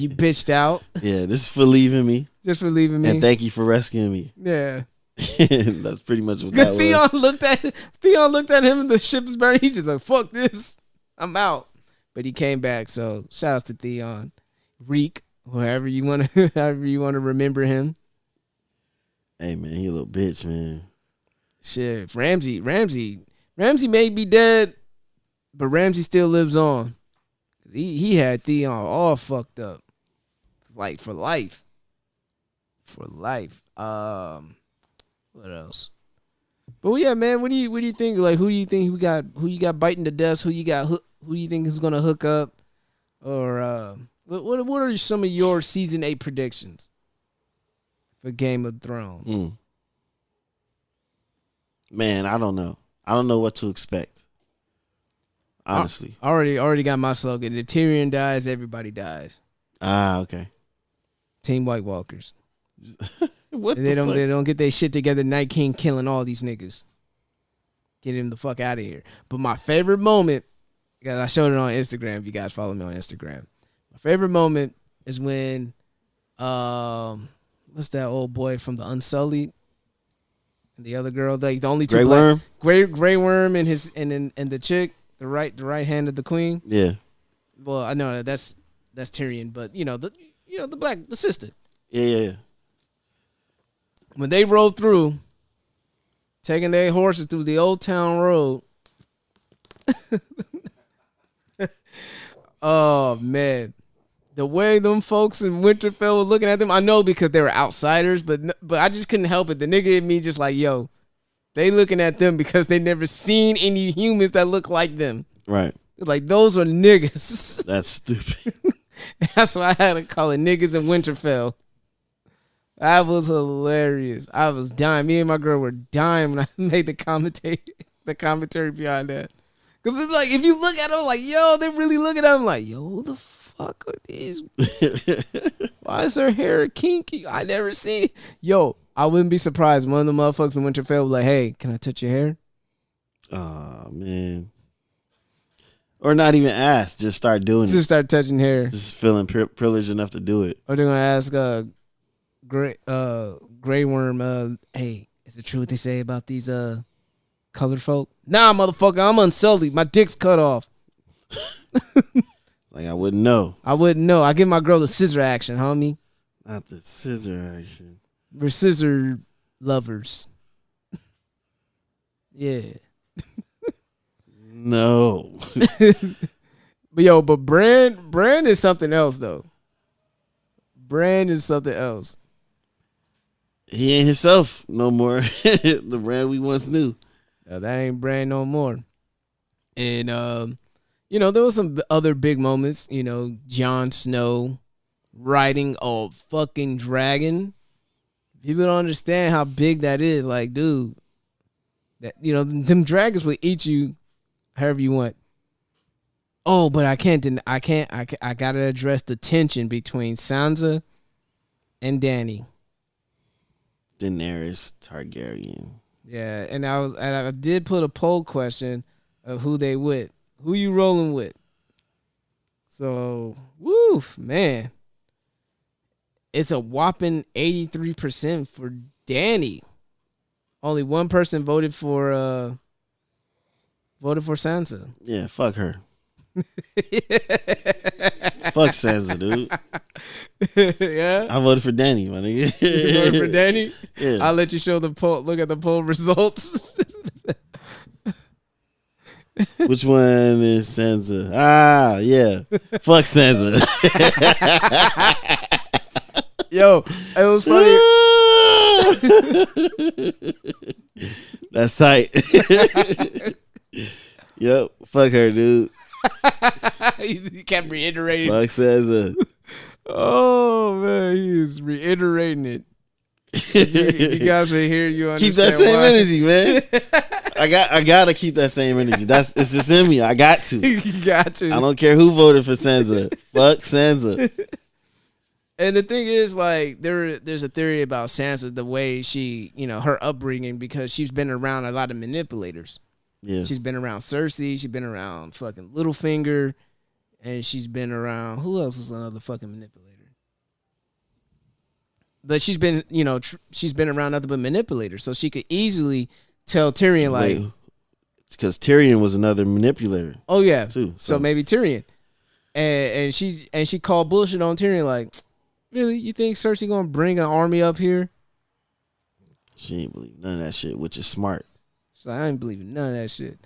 you bitched out. Yeah, this is for leaving me. Just for leaving me. And thank you for rescuing me. Yeah. That's pretty much what that was. Theon looked at him and the ship is burning. He's just like, fuck this. I'm out. But he came back, so shout out to Theon. Reek, however you want to remember him. Hey man, he a little bitch, man. Shit. Ramsay may be dead, but Ramsay still lives on. He had Theon all fucked up. Like for life. What else? But yeah, man, what do you think? Like, who you think who you got biting the dust? Who you think is gonna hook up? Or what are some of your season 8 predictions for Game of Thrones? Man, I don't know. I don't know what to expect. Honestly. I already got my slogan. If Tyrion dies, everybody dies. Ah, okay. Team White Walkers. What They the fuck? don't get their shit together. Night King killing all these niggas. Get him the fuck out of here. But my favorite moment, because I showed it on Instagram. If you guys follow me on Instagram, my favorite moment is when, what's that old boy from the Unsullied, and the other girl, the only two Grey Worm? Grey Worm and the chick, the right hand of the queen. Yeah. Well, I know that's Tyrion, but the sister. Yeah. When they rode through, taking their horses through the old town road. Oh man, the way them folks in Winterfell were looking at them, I know because they were outsiders, but I just couldn't help it. The nigga in me just like, yo, they looking at them because they never seen any humans that look like them. Right. Like, those are niggas. That's stupid. That's why I had to call it niggas in Winterfell. That was hilarious. I was dying. Me and my girl were dying when I made the commentary behind that. Because it's like, if you look at them, like, yo, they really look at them like, yo, who the fuck are these? Why is her hair kinky? I never seen. Yo, I wouldn't be surprised. One of the motherfuckers in Winterfell was like, hey, can I touch your hair? Oh, man. Or not even ask. Just start doing it. Just start touching hair. Just feeling privileged enough to do it. Or they're going to ask Grey Worm, hey, is it true what they say about these colored folk? Nah, motherfucker, I'm unsullied. My dick's cut off. Like, I wouldn't know. I give my girl the scissor action, homie. Not the scissor action. We're scissor lovers. Yeah. No. But Bran is something else, though. Bran is something else. He ain't himself no more. The Bran we once knew. That ain't Bran no more. And, there was some other big moments. Jon Snow riding a fucking dragon. People don't understand how big that is. Like, dude, them dragons will eat you however you want. Oh, but I gotta address the tension between Sansa and Dany. Daenerys Targaryen. Yeah, and I did put a poll question of who they with. Who you rolling with? So, woof, man. It's a whopping 83% for Dany. Only one person voted for Sansa. Yeah, fuck her. Fuck Sansa, dude. Yeah, I voted for Dany, my nigga. you voted for Dany. Yeah. I'll let you show the poll. Look at the poll results. Which one is Sansa? Ah, yeah. Fuck Sansa. Yo, it was funny. That's tight. Yep. Fuck her, dude. He kept reiterating. Fuck Sansa. Oh man, he is reiterating it. You guys are here. You understand? Keep that same why. energy, man. I gotta keep that same energy. It's just in me. I got to. You got to. I don't care who voted for Sansa. Fuck Sansa. And the thing is, like, there's a theory about Sansa, the way she, her upbringing, because she's been around a lot of manipulators. Yeah. She's been around Cersei. She's been around fucking Littlefinger. And she's been around, who else is another fucking manipulator? But she's been, she's been around nothing but manipulators. So she could easily tell Tyrion, like. It's because Tyrion was another manipulator. Oh, yeah. Too. So maybe Tyrion. And she called bullshit on Tyrion, like, really? You think Cersei gonna bring an army up here? She ain't believe none of that shit, which is smart. She's like, I ain't believing none of that shit.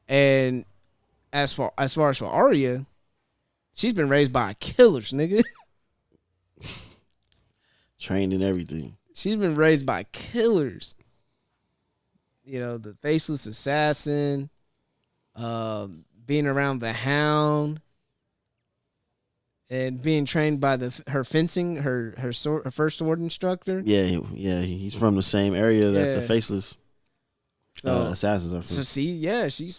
And as far as for Arya, she's been raised by killers, nigga. Trained in everything. She's been raised by killers. The faceless assassin, being around the Hound, and being trained by her fencing, her first sword instructor. Yeah, he's from the same area that the Faceless assassins are. So see, yeah, she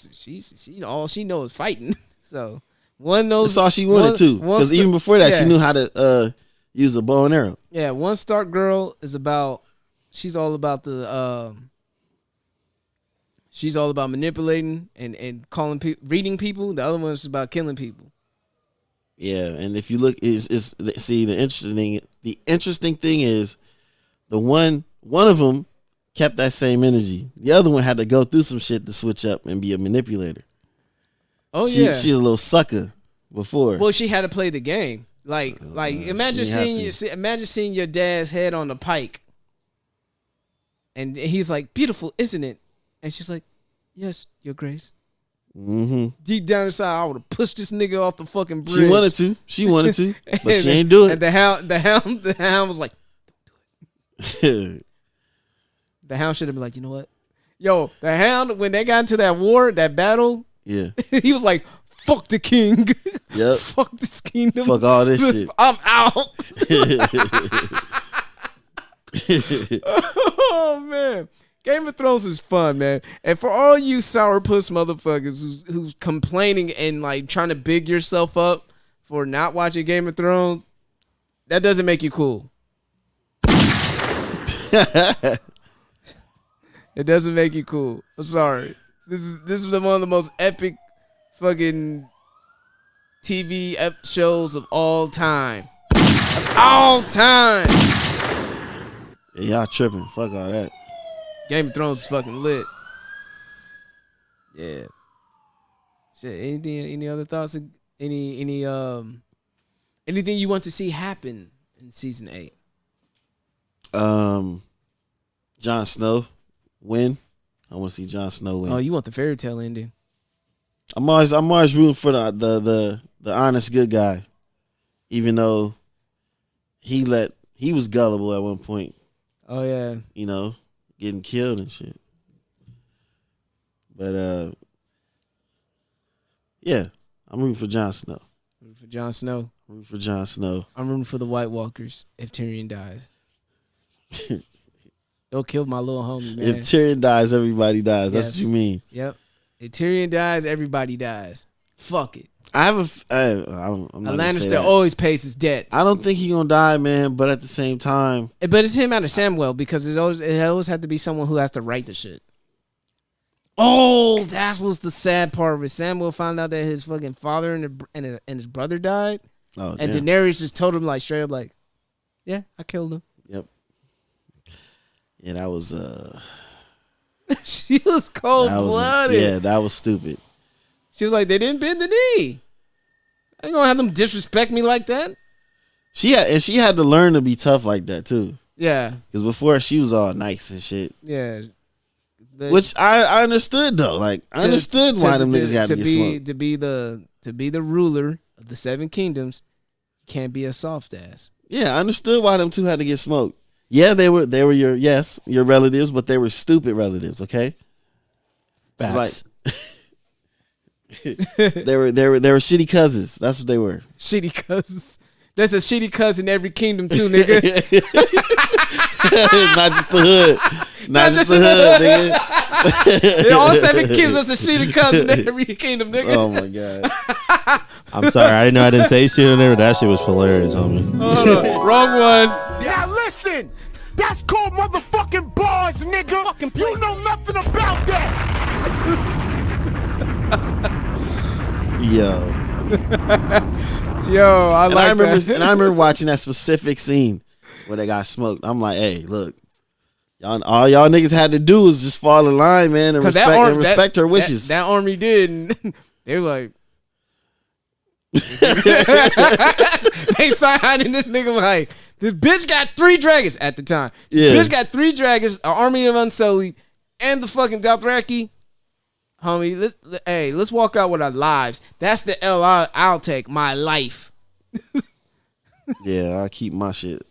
all she knows is fighting. So one knows that's all she wanted to. Because even before that, she knew how to use a bow and arrow. Yeah, one Stark girl is about. She's all about the. She's all about manipulating and calling people, reading people. The other one is about killing people. Yeah, and if you look, see the interesting thing is the one of them kept that same energy. The other one had to go through some shit to switch up and be a manipulator. Oh she yeah, was a little sucker before. Well, she had to play the game. Like imagine seeing your dad's head on the pike, and he's like, "Beautiful, isn't it?" And she's like, "Yes, Your Grace." Mm-hmm. Deep down inside, I would have pushed this nigga off the fucking bridge. She wanted to, but she ain't do it. And the hound was like, "Don't do it." The hound should have been like, "You know what, yo." The hound, when they got into that war, that battle, yeah, he was like, "Fuck the king." Yep. Fuck this kingdom. Fuck all this shit. I'm out. Oh man. Game of Thrones is fun, man. And for all you sourpuss motherfuckers who's complaining and like trying to big yourself up for not watching Game of Thrones, that doesn't make you cool. It doesn't make you cool. I'm sorry. This is one of the most epic fucking TV shows of all time. Of all time. Yeah, y'all tripping. Fuck all that. Game of Thrones is fucking lit. Yeah. Shit. Any other thoughts? Anything you want to see happen in season 8? Jon Snow win. I want to see Jon Snow win. Oh, you want the fairy tale ending? I'm always rooting for the honest good guy, even though he was gullible at one point. Oh yeah. You know, getting killed and shit. But yeah, I'm rooting for Jon Snow. Rooting for Jon Snow. Rooting for Jon Snow. I'm rooting for the White Walkers if Tyrion dies. It'll kill my little homie, man. If Tyrion dies, everybody dies. Yes. That's what you mean. Yep. If Tyrion dies, everybody dies. Fuck it. I'm not a Lannister that. Always pays his debts. I don't think he's gonna die, man. But at the same time, but it's him out of Samwell because it always had to be someone who has to write the shit. Oh, that was the sad part of it. Samwell found out that his fucking father and his brother died, and damn. Daenerys just told him like straight up like, "Yeah, I killed him." Yep. Yeah, that was she was cold blooded. Yeah, that was stupid. She was like, "They didn't bend the knee. I ain't gonna have them disrespect me like that." She had to learn to be tough like that too. Yeah, because before she was all nice and shit. Yeah, which I understood though. Like I understood why them niggas had to get smoked. To be the ruler of the 7 kingdoms, you can't be a soft ass. Yeah, I understood why them two had to get smoked. Yeah, they were your relatives, but they were stupid relatives. Okay, facts. Like, they were shitty cousins. That's what they were. Shitty cousins. There's a shitty cousin in every kingdom too, nigga. Not just the hood. Not just the hood, nigga. In all 7 kingdoms, there's a shitty cousin in every kingdom, nigga. Oh my god. I'm sorry, I didn't know I didn't say shit in there, but that shit was hilarious, homie. Hold on. Wrong one. Now listen, that's called motherfucking bars, nigga. You know nothing about that. Yo, I remember that. And I remember watching that specific scene where they got smoked. I'm like, hey, look, all y'all niggas had to do was just fall in line, man, and respect her wishes. That army did, and they were like, they signed in this nigga like, this bitch got 3 dragons at the time. Yeah, bitch got 3 dragons, an army of Unsullied, and the fucking Dothraki. Homie, let's walk out with our lives. That's the L I'll take, my life. Yeah, I'll keep my shit.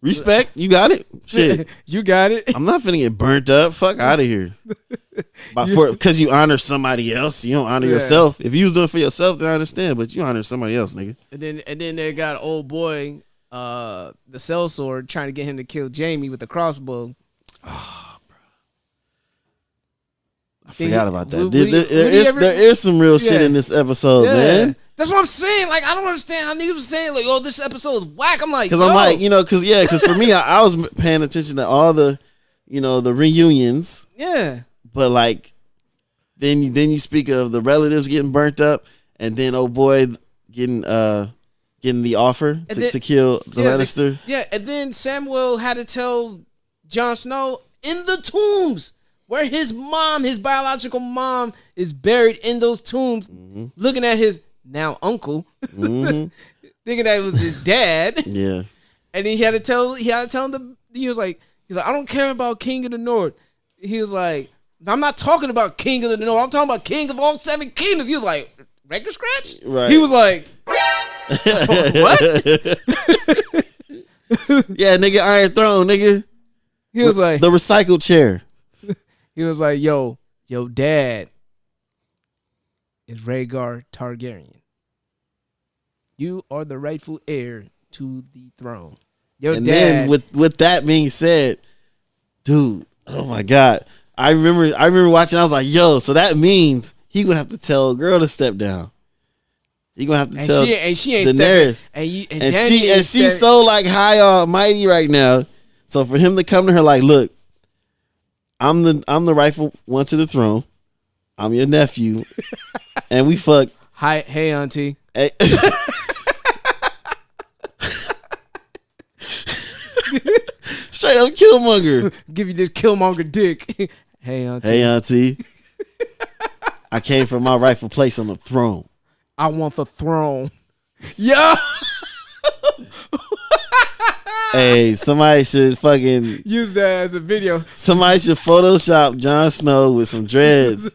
Respect, you got it. Shit, you got it. I'm not finna get burnt up. Fuck out of here. Because you honor somebody else, you don't honor yourself. If you was doing it for yourself, then I understand. But you honor somebody else, nigga. And then they got old boy, the sellsword, trying to get him to kill Jaime with the crossbow. Oh, bro. I forgot about that. There is some real shit in this episode, man. That's what I'm saying. Like, I don't understand how niggas was saying, like, oh, this episode is whack. I'm like, because I'm like, because for me, I was paying attention to all the, the reunions. Yeah. But like, then you speak of the relatives getting burnt up, and then oh boy getting the offer to kill the Lannister. And then Samuel had to tell Jon Snow in the tombs where his mom, his biological mom, is buried in those tombs, looking at his now uncle, thinking that it was his dad. Yeah. And then he had to tell him he was like, I don't care about King of the North. He was like, I'm not talking about King of the North. I'm talking about King of all 7 kingdoms. He was like, record scratch? Right. He was like, what? Yeah, nigga, Iron Throne, nigga. He was like, the recycled chair. He was like, yo, dad is Rhaegar Targaryen. You are the rightful heir to the throne. And then with that being said, dude, oh my God. I remember watching, I was like, yo, so that means he gonna have to tell a girl to step down. He gonna have to tell she ain't Daenerys. And she's so like high almighty right now. So for him to come to her like, look, I'm the rightful one to the throne. I'm your nephew. And we fuck. Hey auntie. Hey. Straight up Killmonger. Give you this Killmonger dick. Hey auntie. Hey auntie. I came from my rightful place on the throne. I want the throne. Yo. Hey, somebody should fucking use that as a video. Somebody should Photoshop Jon Snow with some dreads,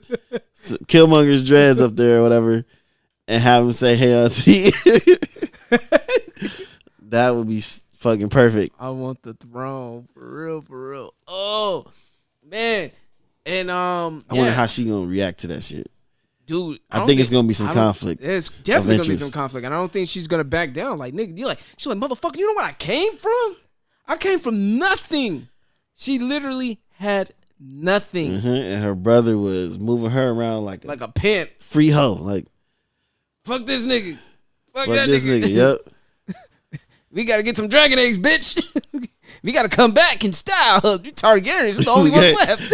Killmonger's dreads up there or whatever, and have him say, "Hey, auntie." That would be fucking perfect. I want the throne for real. Oh man, and I wonder how she gonna react to that shit. Dude, I think it's gonna be some conflict. It's definitely gonna be some conflict, and I don't think she's gonna back down. Like, nigga, she's like, motherfucker, you know where I came from? I came from nothing. She literally had nothing, and her brother was moving her around like a pimp, free hoe. Like, fuck this nigga, fuck that nigga. Yep. We gotta get some dragon eggs, bitch. We gotta come back in style. You Targaryens, the only one left.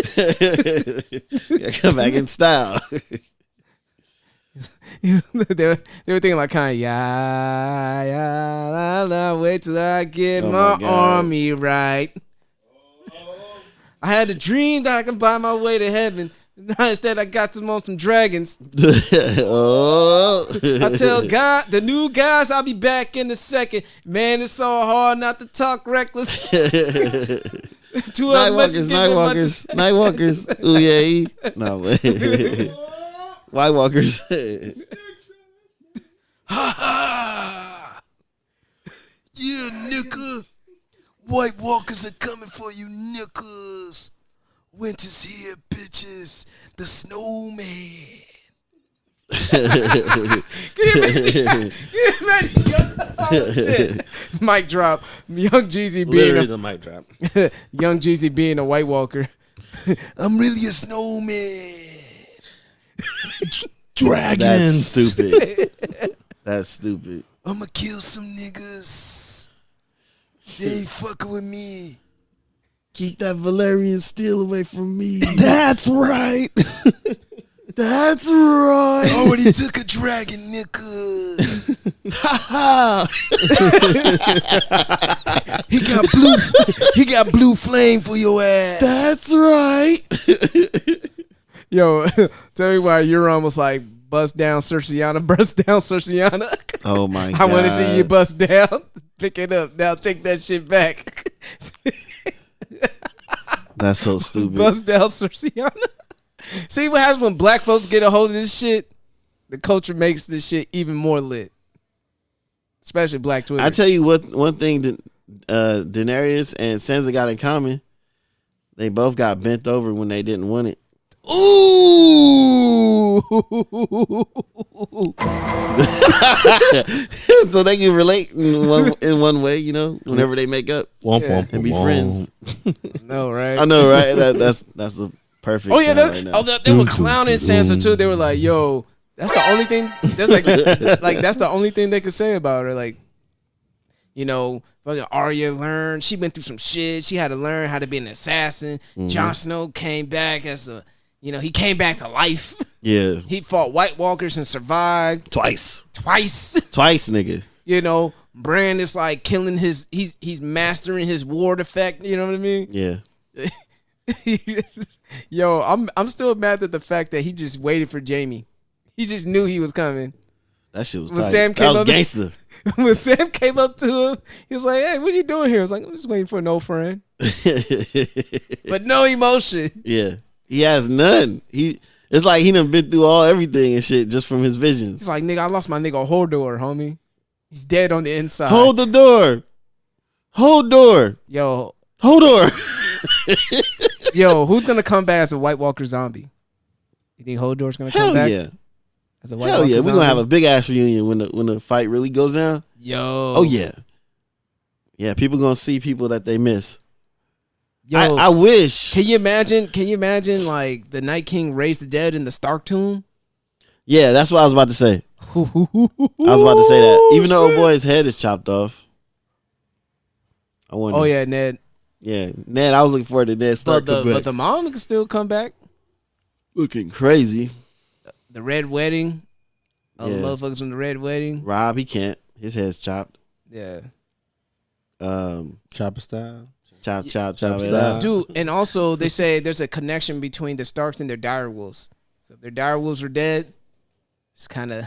Gotta come back in style. they were thinking like kind of yeah, wait till I get my army right. I had a dream that I could buy my way to heaven. Instead, I got them on some dragons. I tell God, the new guys, I'll be back in a second. Man, it's so hard not to talk reckless. Nightwalkers. Ooh yeah. No way. White Walkers. Ha ha! Yeah, nigga. White Walkers are coming for you, niggas. Winter's here, bitches. The snowman. Can you imagine? Oh, shit. Mic drop. Young Jeezy being the mic drop. Young Jeezy being a White Walker. I'm really a snowman. Dragons. That's stupid. That's stupid. I'ma kill some niggas. They ain't fucking with me. Keep that Valerian steel away from me. That's right. That's right. I already took a dragon, nigga. Ha ha. He got blue flame for your ass. That's right. Yo, tell me why you're almost like bust down Cerseiana. Oh my God. I want to see you bust down. Pick it up. Now take that shit back. That's so stupid. Bust down Cerseiana. See what happens when black folks get a hold of this shit? The culture makes this shit even more lit. Especially Black Twitter. I tell you what, one thing that Daenerys and Sansa got in common, they both got bent over when they didn't want it. Ooh. So they can relate in one way, you know, whenever they make up and be friends. No, right? I know, right? That's the perfect. Oh yeah, right now. they were clowning Sansa too. They were like, "Yo, that's the only thing." That's like that's the only thing they could say about her. Like, you know, fucking Arya learned. She been through some shit. She had to learn how to be an assassin. Jon Snow came back as a, he came back to life. Yeah, He fought White Walkers and survived twice, nigga. Bran is like killing he's mastering his ward effect. You know what I mean? Yeah. Yo, I'm still mad at the fact that he just waited for Jaime. He just knew he was coming. That shit was When tight. Sam That was gangster. When Sam came up to him, he was like, "Hey, what are you doing here?" I was like, "I'm just waiting for an old friend." But no emotion. Yeah. He has none. It's like he done been through everything and shit just from his visions. He's like, "Nigga, I lost my nigga Hodor, homie. He's dead on the inside." Hold the door. Hold door. Yo, Hodor. Yo, who's gonna come back as a White Walker zombie? You think Hodor's gonna come Hell back? yeah. As a White Hell Walker yeah. We're zombie? gonna have a big ass reunion when the fight really goes down. Yo. Oh yeah. Yeah, people gonna see people that they miss. Yo, I wish. Can you imagine like the Night King raised the dead in the Stark tomb? Yeah, that's what I was about to say. I was about to say that. Even though old boy's head is chopped off. I wonder. Oh yeah, Ned. Yeah, Ned. I was looking forward to Ned Stark. But the mom can still come back. Looking crazy. The Red Wedding. All the Yeah. motherfuckers from the Red Wedding. Rob, he can't. His head's chopped. Yeah. Chopper style. Chop it out. style. Dude, and also they say there's a connection between the Starks and their direwolves. So if their direwolves are dead, it's kind of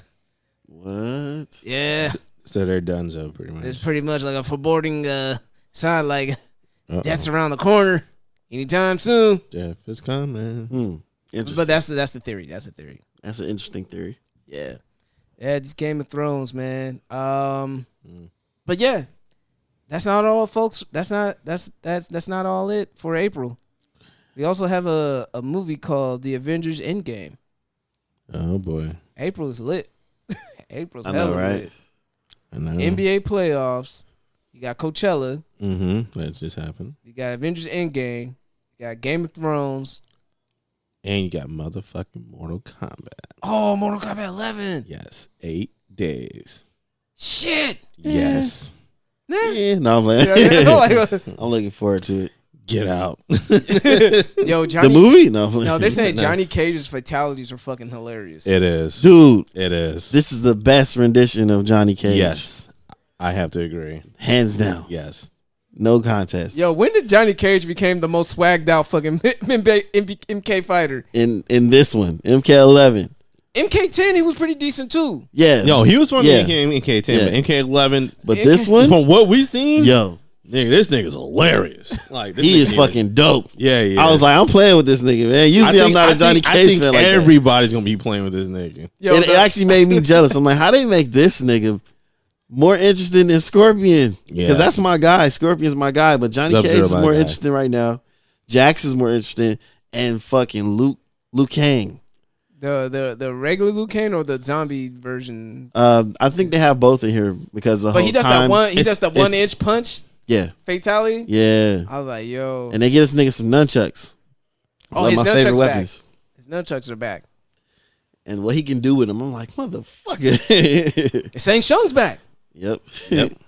What? yeah. So they're donezo pretty much. It's pretty much like a foreboding sign, like death's around the corner anytime soon. Death is coming. Interesting. But that's the theory. That's the theory. That's an interesting theory. Yeah. Yeah, it's Game of Thrones, man. But yeah. That's not all, folks. That's not all it for April. We also have a movie called The Avengers Endgame. Oh boy. April is lit. April's I know, hella right? lit. I know. NBA playoffs. You got Coachella. That just happened. You got Avengers Endgame. You got Game of Thrones. And you got motherfucking Mortal Kombat. Oh, Mortal Kombat 11. Yes. 8 days. Shit. Yes. Yeah, no, man. Yeah. I'm looking forward to it. Get out. Yo, Johnny. The movie? No. No, they're saying Johnny Cage's fatalities are fucking hilarious. It is. Dude, It is. this is the best rendition of Johnny Cage. Yes. I have to agree. Hands down. Yes. No contest. Yo, when did Johnny Cage become the most swagged out fucking MK fighter? In this one, MK11. MK10, he was pretty decent too. Yeah. Yo, he was funny Yeah. in MK10, Yeah. but MK11, But this one, from what we seen, yo, nigga, this nigga's hilarious. Like, this he nigga is fucking dope. Yeah, yeah. I was like, I'm playing with this nigga, man. Usually I'm not a Johnny Cage fan like that. everybody's gonna be playing with this nigga. Yo, It actually made me jealous. I'm like, how they make this nigga more interesting than Scorpion? Yeah. Because that's my guy. Scorpion's my guy, but Johnny Sub-Zero Cage is my more guy. interesting right now. Jax is more interesting, and fucking Luke Kang. the regular Liu Kang or the zombie version? I think they have both in here because the But whole he does time, that one. He it's- does the 1-inch punch Yeah, fatality. yeah. I was like, yo, And they get this nigga some nunchucks. oh, One his of my favorite nunchucks back. weapons. His nunchucks are back. And what he can do with them, I'm like, motherfucker. And Sang Shung's back. Yep.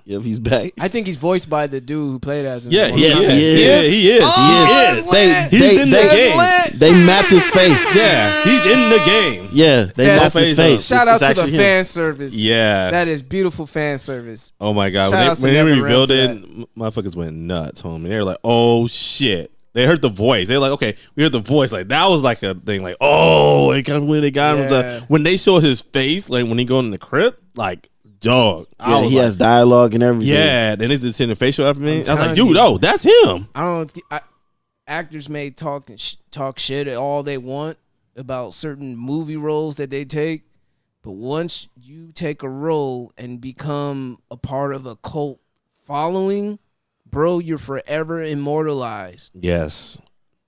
Yep, he's back. I think he's voiced by the dude who played as him. Yeah, he Yes, is. he is. Yeah, he is. Oh, he is. that's lit. He's in the game. They mapped his face. Yeah, he's in the game. Yeah, they Yeah, mapped his face face. Shout It's out to the actually him. fan service. Yeah. That is beautiful fan service. Oh my god, Shout outs to when they NetherRealm revealed for it, motherfuckers went nuts, homie. They were like, "Oh shit!" They heard the voice. They were like, "Okay, we heard the voice." Like that was like a thing. Like, oh, they kind of when they got him. Yeah. When they show his face, like when he go in the crypt, like dog. I Yeah, was he like, has dialogue and everything. yeah. Then they just send the facial after me. I was telling like, dude, you. oh, that's him. I don't. Actors may talk shit all they want about certain movie roles that they take, but once you take a role and become a part of a cult following, bro, you're forever immortalized. Yes.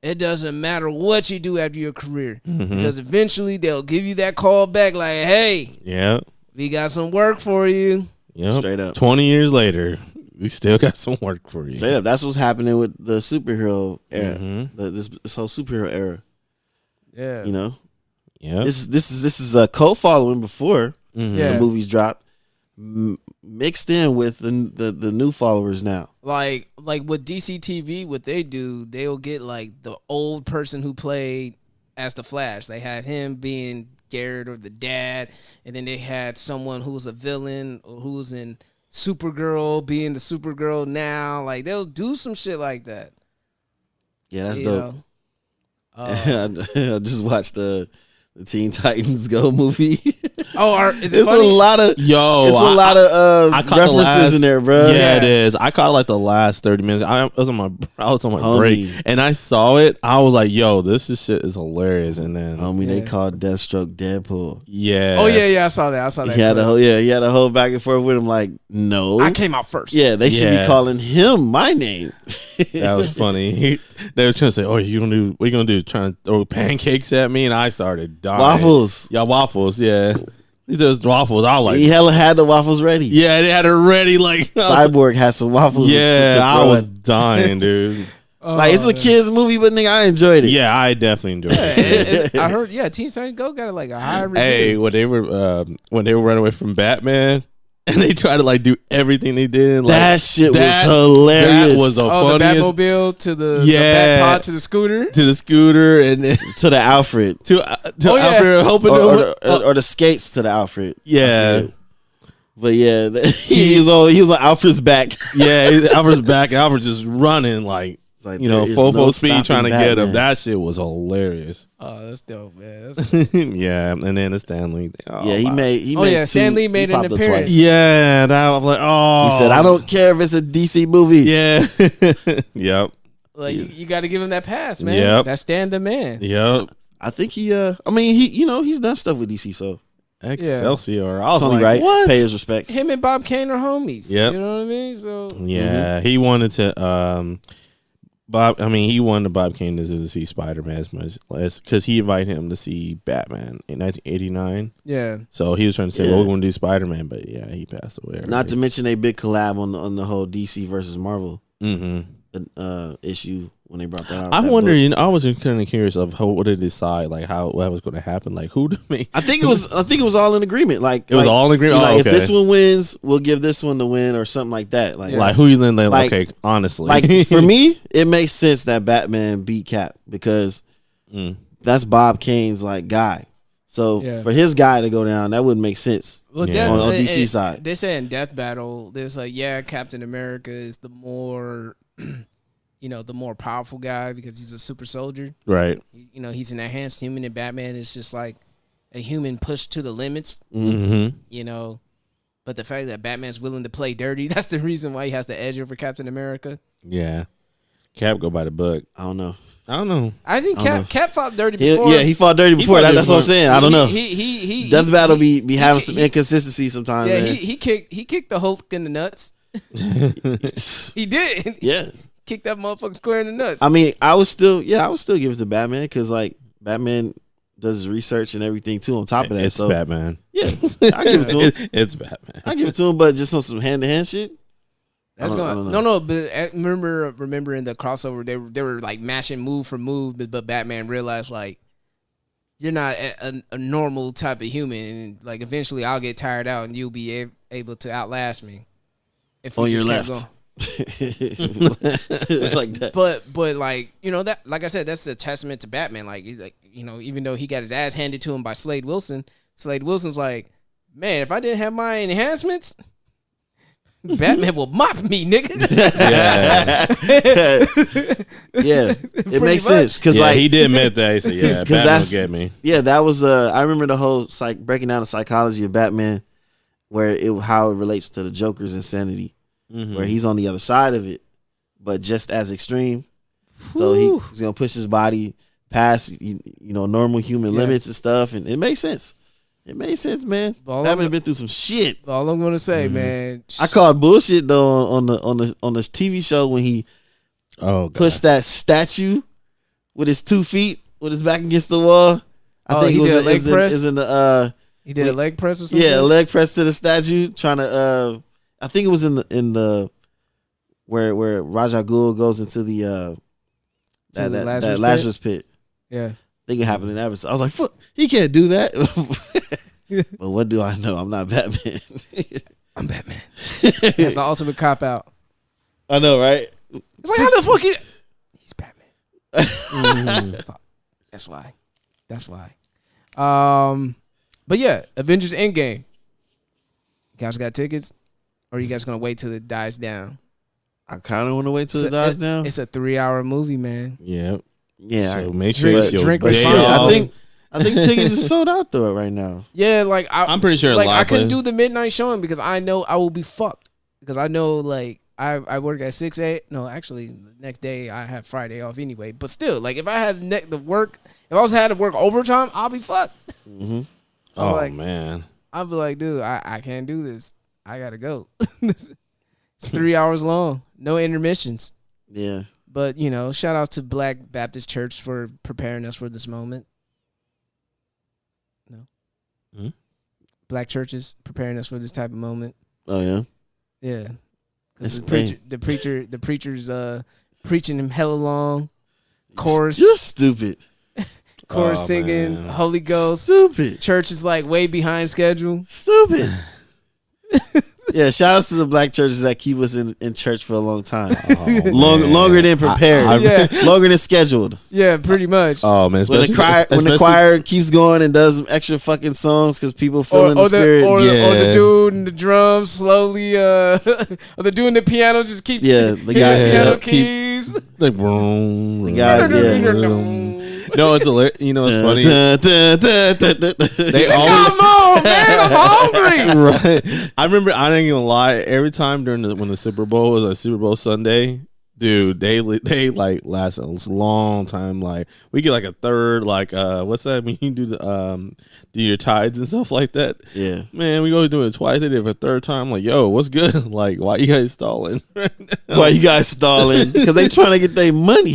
It doesn't matter what you do after your career, because eventually they'll give you that call back, like, "Hey, Yeah. we got some work for you." Yep. Straight up. 20 years later, we still got some work for you. Straight up. That's what's happening with the superhero era. Mhm. This whole superhero era. Yeah. You know, Yeah. this is a cult following before Yeah. the movies dropped, mixed in with the new followers now. Like with DC TV, what they do, they'll get like the old person who played as the Flash. They had him being Garrett or the dad, and then they had someone who was a villain or who was in Supergirl being the Supergirl now. Like they'll do some shit like that. Yeah, that's you dope. know? I just watched the Teen Titans Go movie. Is it It's funny? a lot of Yo, lot of I caught references in there, bro. Yeah, it is. I caught like the last 30 minutes. I was on my Homie. break and I saw it. I was like, "Yo, shit is hilarious." And then, They called Deathstroke Deadpool. yeah, Oh yeah, I saw that. He had a whole back and forth with him. Like, no, I came out first. Yeah, they should be calling him my name. that was funny. They were trying to say, "Oh, what you gonna do? Trying to throw pancakes at me?" And I started dying. Waffles. Yeah, waffles. Yeah, these waffles. I was like, He hella had the waffles ready. yeah, they had it ready. Like Cyborg had some waffles. yeah, to I throw was at. dying, dude. Like, it's a kids movie, but nigga, I enjoyed it. Yeah, I definitely enjoyed it. I heard. Yeah, Teen Titans Go got like a high review. Hey, when they were running away from Batman, and they tried to like do everything they did, like, That shit was hilarious. That was the the funniest. Batmobile to the Yeah. Batpod to the scooter. To the scooter and then To the Alfred. to Oh, yeah. Alfred hoping Or the skates to the Alfred. yeah. But yeah, he was on Alfred's back. Yeah, Alfred's back. And Alfred's just running like, It's like, you know, there is full no speed trying to stopping get him. Batman. That shit was hilarious. Oh, that's dope, man. That's Yeah, and then the Stanley. Yeah, he made. Stan Lee made an popped up appearance. twice. Yeah, that I was like, oh. He said, "I don't care if it's a DC movie." Yeah. Yep. like you got to give him that pass, man. Yep. That's Stan the man. Yep. I think he. I mean, he's done stuff with DC, so Excelsior. I was it's only like, right. what? Pay his respect. Him and Bob Kane are homies. Yep. You know what I mean? So Yeah, he wanted to. He wanted Bob Kane to see Spider-Man as much as because he invited him to see Batman in 1989. yeah. So he was trying to say, Yeah. "Well, we're going to do Spider-Man," but yeah, he passed away. Not to mention a big collab on the whole DC versus Marvel issue when they brought that out. I that wonder. book. You know, I was kind of curious of what to decide, like what was going to happen, like who to make. I think it was all in agreement. Like It was all in agreement? Like Oh, if okay. this one wins, we'll give this one the win or something like that. Like Like who you then? Like- Okay, honestly, like for me, it makes sense that Batman beat Cap because that's Bob Kane's like guy. So Yeah. for his guy to go down, that wouldn't make sense. Well, Yeah. On DC side. they say in Death Battle, there's like, Captain America is the more, the more powerful guy because he's a super soldier. right? He's an enhanced human, and Batman is just like a human pushed to the limits. Mm-hmm. But the fact that Batman's willing to play dirty, that's the reason why he has the edge over Captain America. Yeah, Cap go by the book. I don't know. I don't know. I think I don't know. Cap fought dirty before. He fought dirty before. fought dirty That's what I'm before. saying. I don't know. He Death Battle be having he- some he- inconsistency sometimes. Yeah, man. he kicked the Hulk in the nuts. He did. Yeah. Kicked that motherfucker square in the nuts. I mean, I would still give it to Batman because like Batman does his research and everything too. On top of that, It's so Batman. yeah, I give it to him. It's Batman. I give it to him, but just on some hand to hand shit. That's I don't going know. no. But remember in the crossover, they were like mashing move for move, but Batman realized like you're not a normal type of human, and like eventually I'll get tired out, and you'll be able to outlast me. If we On your just kept left. going. Like that. But like that, like I said, that's a testament to Batman. Like he's like even though he got his ass handed to him by Slade Wilson's like, man, if I didn't have my enhancements, Batman will mop me, nigga. Yeah, it Pretty makes much. sense because Yeah, like he did admit that. He said, "Yeah, 'cause Batman that's- will get me." yeah, that was I remember the whole breaking down the psychology of Batman, where how it relates to the Joker's insanity, where he's on the other side of it, but just as extreme. So he's gonna push his body past normal human limits and stuff, and it makes sense. It made sense, man. All Batman been through some shit. All I'm gonna say, man, I called bullshit though on the TV show when he Oh, God. pushed that statue with his 2 feet with his back against the wall. I think he it was did a leg press? is in the he did a leg press or something. yeah, leg press to the statue, trying to I think it was in the where Ra's al Ghul goes into the To the that Lazarus Lazarus pit. yeah. think it happened in the episode. I was like, fuck, he can't do that. But what do I know? I'm not Batman. I'm Batman. That's the ultimate cop out. I know, right? It's like, how the fuck he's Batman. Fuck. That's why. But yeah, Avengers Endgame. You guys got tickets? Or are you guys gonna wait till it dies down? I kind of want to wait till it dies down. It's a 3-hour movie, man. Yep. Yeah. So make sure it's your drink day responsibly. off. I think tickets are sold out though right now. Yeah, like I'm pretty sure. Like I couldn't Lachlan- do the midnight showing because I know I will be fucked. Because I know like I work at 6 a.m. No, actually the next day I have Friday off anyway. But still, like if I had the work, if I was had to work overtime, I'll be fucked. Mm-hmm. Oh like, man. I'll be like, dude, I can't do this. I gotta go. It's 3 hours long, no intermissions. Yeah. But you know, shout out to Black Baptist Church for preparing us for this moment. No, Black churches preparing us for this type of moment. Oh yeah. Yeah, It's the preacher's preaching him hella long, chorus You're stupid. singing, man. Holy Ghost. Stupid. Church is like way behind schedule. Stupid. Yeah, shout outs to the black churches that keep us in church for a long time. Oh, Longer than prepared. Yeah. Longer than scheduled. Yeah, pretty much. Oh man. When the choir keeps going and does some extra fucking songs because people feel in the spirit. Or the dude in the drums slowly, or the dude in the piano just keep Yeah, the hitting guy- the piano keep- keys. Like, the guy- No, it's hilarious. You know, it's funny. They always. Come on, man, I'm hungry. Right. I remember. I ain't gonna lie. Every time when the Super Bowl was a Super Bowl Sunday, dude, they like last a long time. Like we get like a third. Like what's that? When you do the do your tides and stuff like that. Yeah. Man, we go do it twice. They did it for a third time. Like, yo, what's good? Like, why you guys stalling? Why you guys stalling? Because they trying to get their money.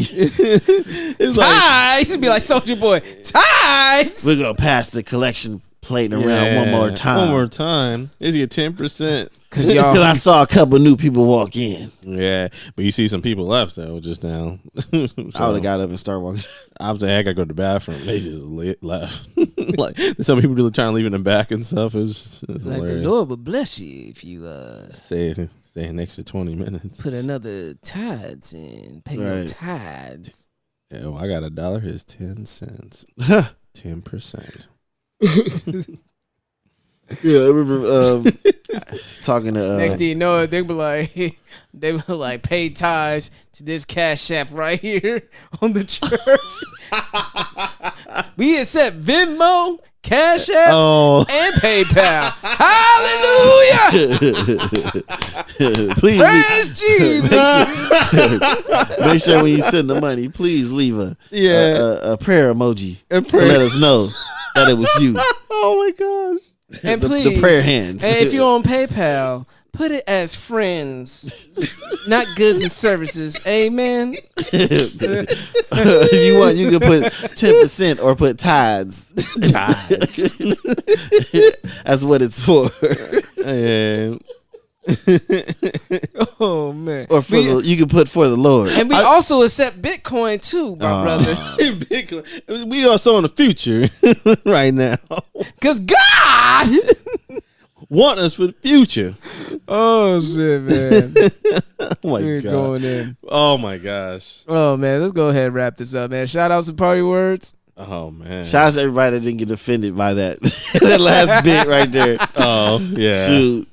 It's like, Tides. It'd be like Soulja Boy. Tides. We're gonna pass the collection plate around one more time. One more time. Is you 10%? Cause Because I saw a couple new people walk in. Yeah, but you see some people left though just now. I would have got up and started walking. I was like, I gotta go to the bathroom. They just left. Like some people really trying to leave in the back and stuff. It's like the hilarious. Lord will bless you if you Stay an extra 20 minutes. put another tides in, pay your Right. tides. Yeah, well, I got $1. Here's 10 cents. 10%. Yeah, I remember talking to Next thing you know, they be like, pay tithes to this cash app right here on the church. We accept Venmo, Cash App, and PayPal. Hallelujah! please Praise Jesus! make sure when you send the money, please leave a prayer emoji to let us know that it was you. Oh my gosh. And the please, prayer hands. And if you're on PayPal, put it as friends, not goods and services. Amen. If you want, you can put 10% or put tithes. That's what it's for. Yeah. Oh man. Or you can put for the Lord. And we also accept Bitcoin too, my brother. Bitcoin. We also in the future right now. Cause God Want us for the future. Oh shit, man. Oh my We're god. going in. Oh my gosh. Oh man, let's go ahead and wrap this up, man. Shout outs to party words. Oh man. Shout out to everybody that didn't get offended by that that last bit right there. Oh yeah. Shoot.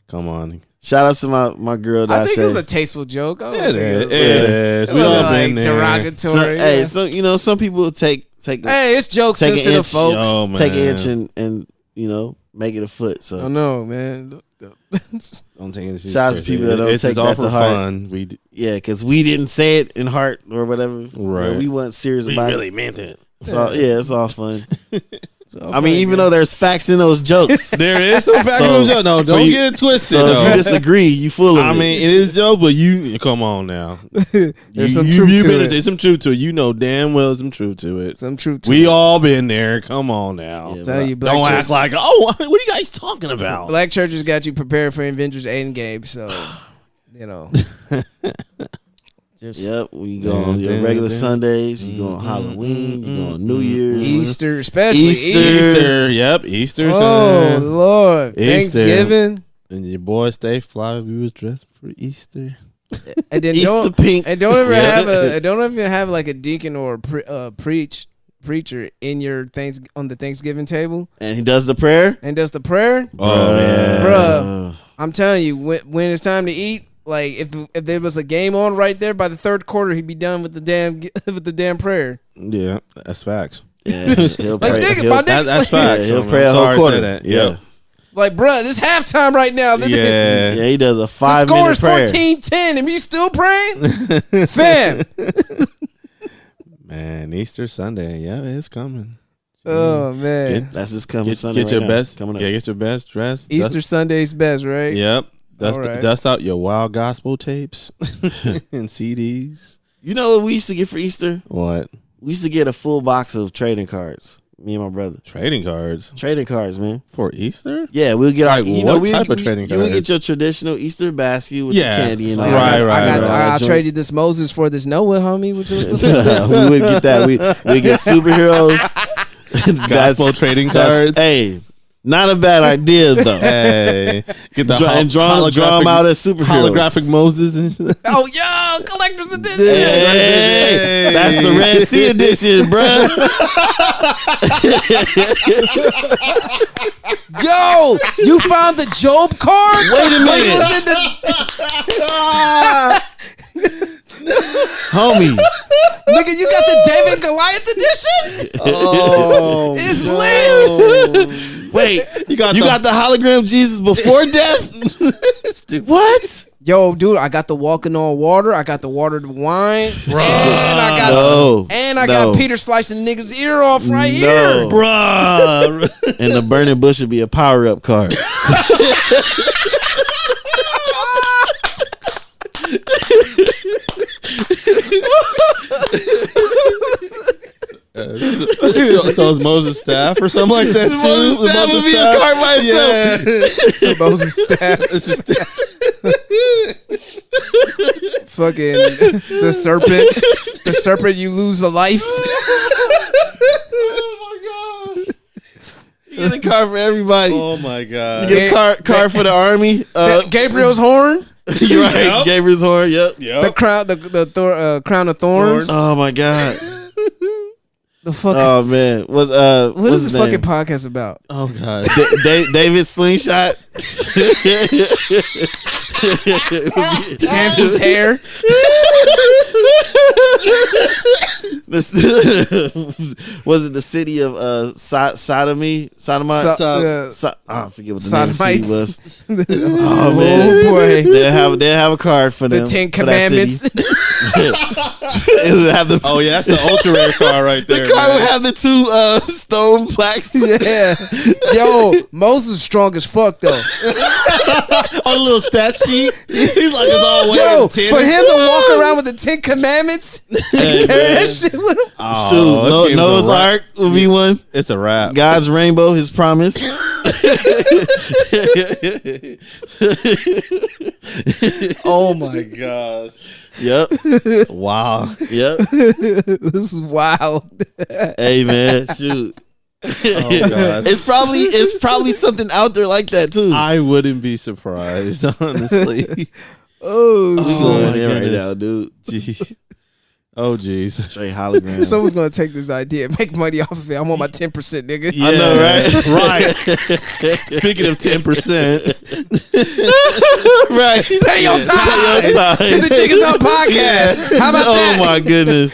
Come on. Shout out to my girl. I think Dasha. it was a tasteful joke. I don't It think is. it We was all like been there. derogatory. Hey, yeah. so you know, some people take Hey, it's joke take an sensitive, inch, folks. Yo, take an man. inch and you know make it a foot. I So know, man. Don't take it. Shout out to people that don't This take is all that for to heart. fun. yeah, because we didn't say it in heart or whatever. Right. We weren't serious about it. meant it. So, yeah, it's all fun. So, I mean, even though there's facts in those jokes. There is some facts. So, No, for don't you- get it twisted. So though. if you disagree, you full of I it. mean, it is joke, but you come on now. There's some truth to better it. say some truth to it. You know damn well some truth to it. some truth to We it. all been there. Come on now. Yeah, Tell you, black Don't church, act like, oh, what are you guys talking about? black churches got you prepared for Avengers Endgame. So, you know, Yep, we go on your regular Sundays. You go on Halloween. You go on New Year's, Easter, especially Easter. Yep, Easter. Oh Lord, Easter. Thanksgiving. And your boy Stay Fly. We was dressed for Easter. And then Easter pink. And don't ever have like a deacon or a preacher in your on the Thanksgiving table. And he does the prayer. Oh man, bruh. I'm telling you, when it's time to eat. Like if there was a game on right there by the third quarter, he'd be done with the damn prayer. Yeah, that's facts. Yeah, he'll pray. That's facts. He'll pray a whole quarter. That. Yeah. Like, bruh, this halftime right now. Yeah. Yeah, he does a 5-minute prayer. The score is 14-10, and you still praying? Fam. Man, Easter Sunday. Yeah, it's coming. Oh, man. That's just coming Sunday. Get your right best. coming up. Yeah, get your best dress. Easter Sunday's best, right? Yep. Right. Dust out your wild gospel tapes and CDs. You know what we used to get for Easter? What? We used to get a full box of trading cards. Me and my brother. Trading cards? Trading cards, man. For Easter? Yeah, we'll get our. What type of trading cards? You would get your traditional Easter basket with the candy and all right. I'll trade you this Moses for this Noah, homie. We would get that. We get superheroes. Gospel trading cards. Hey. Not a bad idea though. Hey, get the draw them out as superheroes. Holographic Moses and shit. Oh, yo, collector's edition. Hey, that's the Red Sea edition, bruh. Yo, you found the Job card? Wait a minute. Homie. Nigga, you got the David and Goliath edition? Oh, it's lit. Wait, you got the hologram Jesus before death? What? Yo, dude, I got the walking on water. I got the watered wine. Bruh. And I got Peter slicing niggas' ear off right here. Bruh. And the burning bush would be a power-up card. So is Moses' staff or something like that too? Moses' staff would be a card by itself. Moses' staff. Fucking the serpent, you lose a life. Oh my gosh. You get a card for everybody. Oh my god. You get a card for the army. Gabriel's horn. You're right. Yep. Gabriel's horn. Yep. The crown, the crown of thorns. Oh my god. The fuck. Oh man. What is this fucking podcast about? Oh god. David Slingshot. Samson's hair. Was it the city of Sodomite? I forget what the name of the city was. Oh man. Oh boy. They have a card for them. The 10 Commandments. Oh yeah, that's the ultra rare card right there. The card would have the 2 stone plaques. Yeah. Yo, Moses strong as fuck though. On a little stat sheet. He's like, it's all way. Yo, for him to walk around with the 10 Commandments, carry that shit with him. Oh, Noah's Ark would be one. It's a wrap. God's rainbow, his promise. Oh my gosh. Yep. Wow. Yep. This is wild. Hey man, shoot. Oh god. It's probably something out there like that too. I wouldn't be surprised, honestly. Oh, we going in right goodness. now, dude. Jeez. Oh jeez. Straight hologram. Someone's gonna take this idea and make money off of it. I want my 10%, nigga. Yeah, I know, right? Right. Speaking of 10%, right. Pay your time. To the Jig Is Up podcast. How about that? Oh my goodness.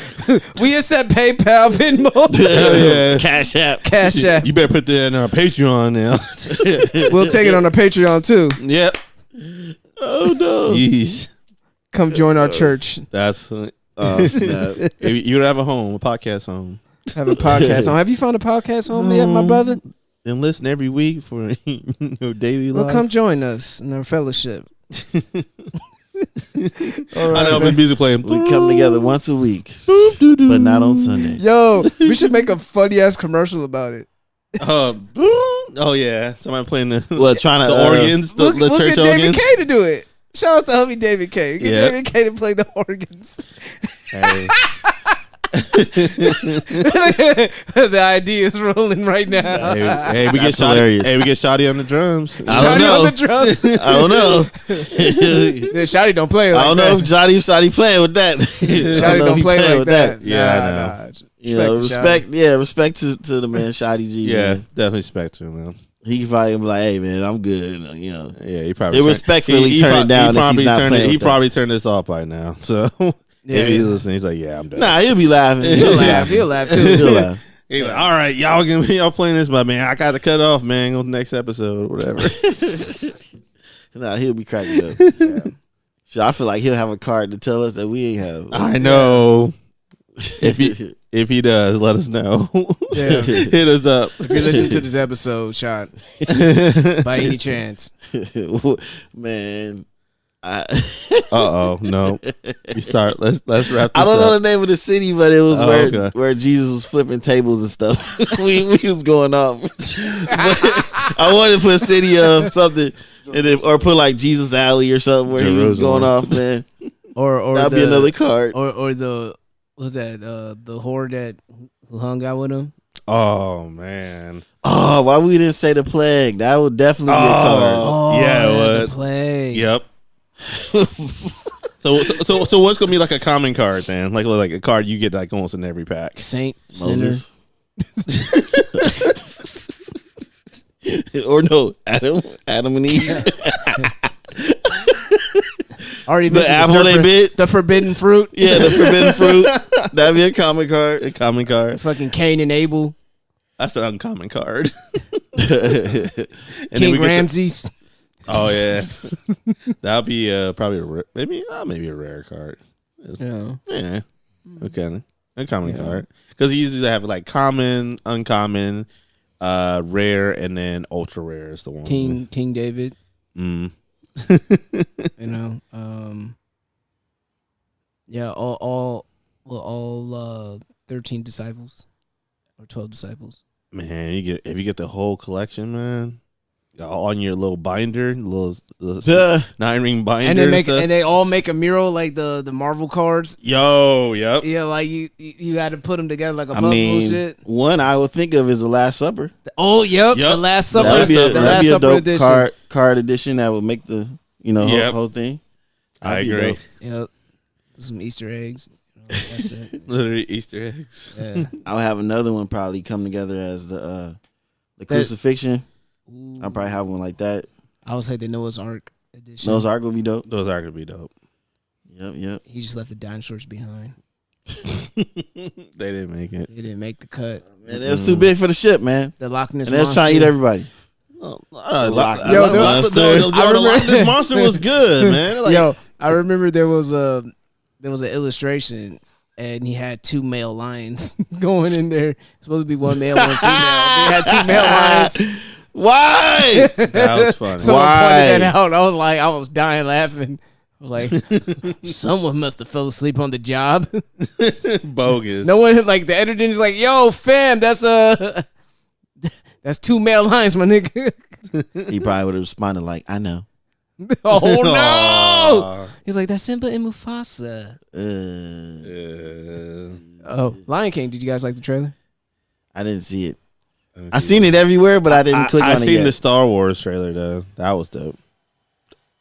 We accept PayPal, Venmo, yeah. Cash App. Cash App. You better put that in our Patreon now. We'll take it on our Patreon too. Yep. Oh no. Yeesh. Come join our church. That's Snap. you would have a home, a podcast home. Have a podcast home. Have you found a podcast home yet, my brother? And listen every week for your daily life. Well, come join us in our fellowship. All right, I know I've been busy playing. We come together once a week, but not on Sunday. Yo, we should make a funny ass commercial about it. Oh yeah, somebody playing the Well, trying to organs, the We'll church get David organs. K to do it. Shout out to homie David K. Get Yep. David K to play the organs. Hey. The idea is rolling right now. Hey, we get That's Shotty. hilarious. Hey, we get Shotty on the drums. I don't Shotty know. on the drums. I don't know. Yeah, Shotty don't play like I don't that. know if Shotty playing with that. Shotty don't play like that. Yeah, I Nah. You know, Respect respect to the man, Shotty G. Yeah, Man. definitely respect to him, man. He can probably be like, "Hey, man, I'm good." You know, Yeah, he probably They respectfully turn it down if he's not playing He with that. probably turned this off by now. So if he's listening, he's like, "Yeah, I'm done." nah, he'll be laughing. He'll laugh. He'll laugh too. He'll laugh. He's like, "All right, y'all playing this, but man, I got to cut off, man. On the next episode, or whatever." Nah, he'll be cracking up. So I feel like he'll have a card to tell us that we ain't have. I know. If he does, let us know. Yeah. Hit us up. If you're listening to this episode, Shot, by any chance. Man, No. You start. Let's wrap this I don't know up. the name of the city, but it was Okay. where Jesus was flipping tables and stuff. we was going off. I wanted to put city of something, and then, or put like Jesus Alley or something where he was going off, man. Or That'd be another card. Or the what's that? The whore that who hung out with him. Oh man. Oh, why we didn't say the plague? That would definitely be a card. Oh yeah, it the would. plague. Yep. So what's gonna be like a common card then? Like a card you get like almost in every pack. Saint, Moses. Or no, Adam and Eve. Already The mentioned apple they serpent, bit. the forbidden fruit. Yeah, the forbidden fruit. That'd be a common card. A common card. Fucking Cain and Abel. That's an uncommon card. And then we King get the- Ramses. Oh yeah, that'll be probably maybe a rare card. Yeah. Yeah, okay, a common card because you usually have like common, uncommon, rare, and then ultra rare is the one. King David. Mm. You know. Yeah. All 13 disciples or 12 disciples. Man, if you get the whole collection, man, on your little binder, little 9-ring binder, And they all make a mural like the Marvel cards. Yep. Yeah, like you got to put them together like a I puzzle mean, shit. one I would think of is the Last Supper. Oh, yep. Yep. The Last Supper. That'd be a, the that'd Last be a Supper dope edition. card edition that would make the whole thing. I That'd be agree. dope. Yep. Some Easter eggs. That's it. Literally Easter eggs. Yeah. I'll have another one probably come together as the crucifixion. I'll probably have one like that. I would say the Noah's Ark edition. Noah's Ark would be dope. Those are gonna be dope. Yep. He just left the dinosaurs behind. They didn't make it. He didn't make the cut. Man, it was too big for the ship, man. The Loch Ness And they was monster. trying to eat everybody. Loch Ness Monster was good, man. Like, Yo, I remember there was an illustration, and he had 2 male lions going in there. It's supposed to be one male, one female. They had 2 male lions. Why? that was funny. Someone Why? pointed that out. I was dying laughing. I was like, someone must have fell asleep on the job. Bogus. No one like the editor is like, yo, fam, that's 2 male lions, my nigga. He probably would have responded like, "I know." Oh no! Aw. He's like, that's Simba and Mufasa. Oh, Lion King. Did you guys like the trailer? I didn't see it. I seen it everywhere, but I didn't click on I it seen yet. the Star Wars trailer though. That was dope.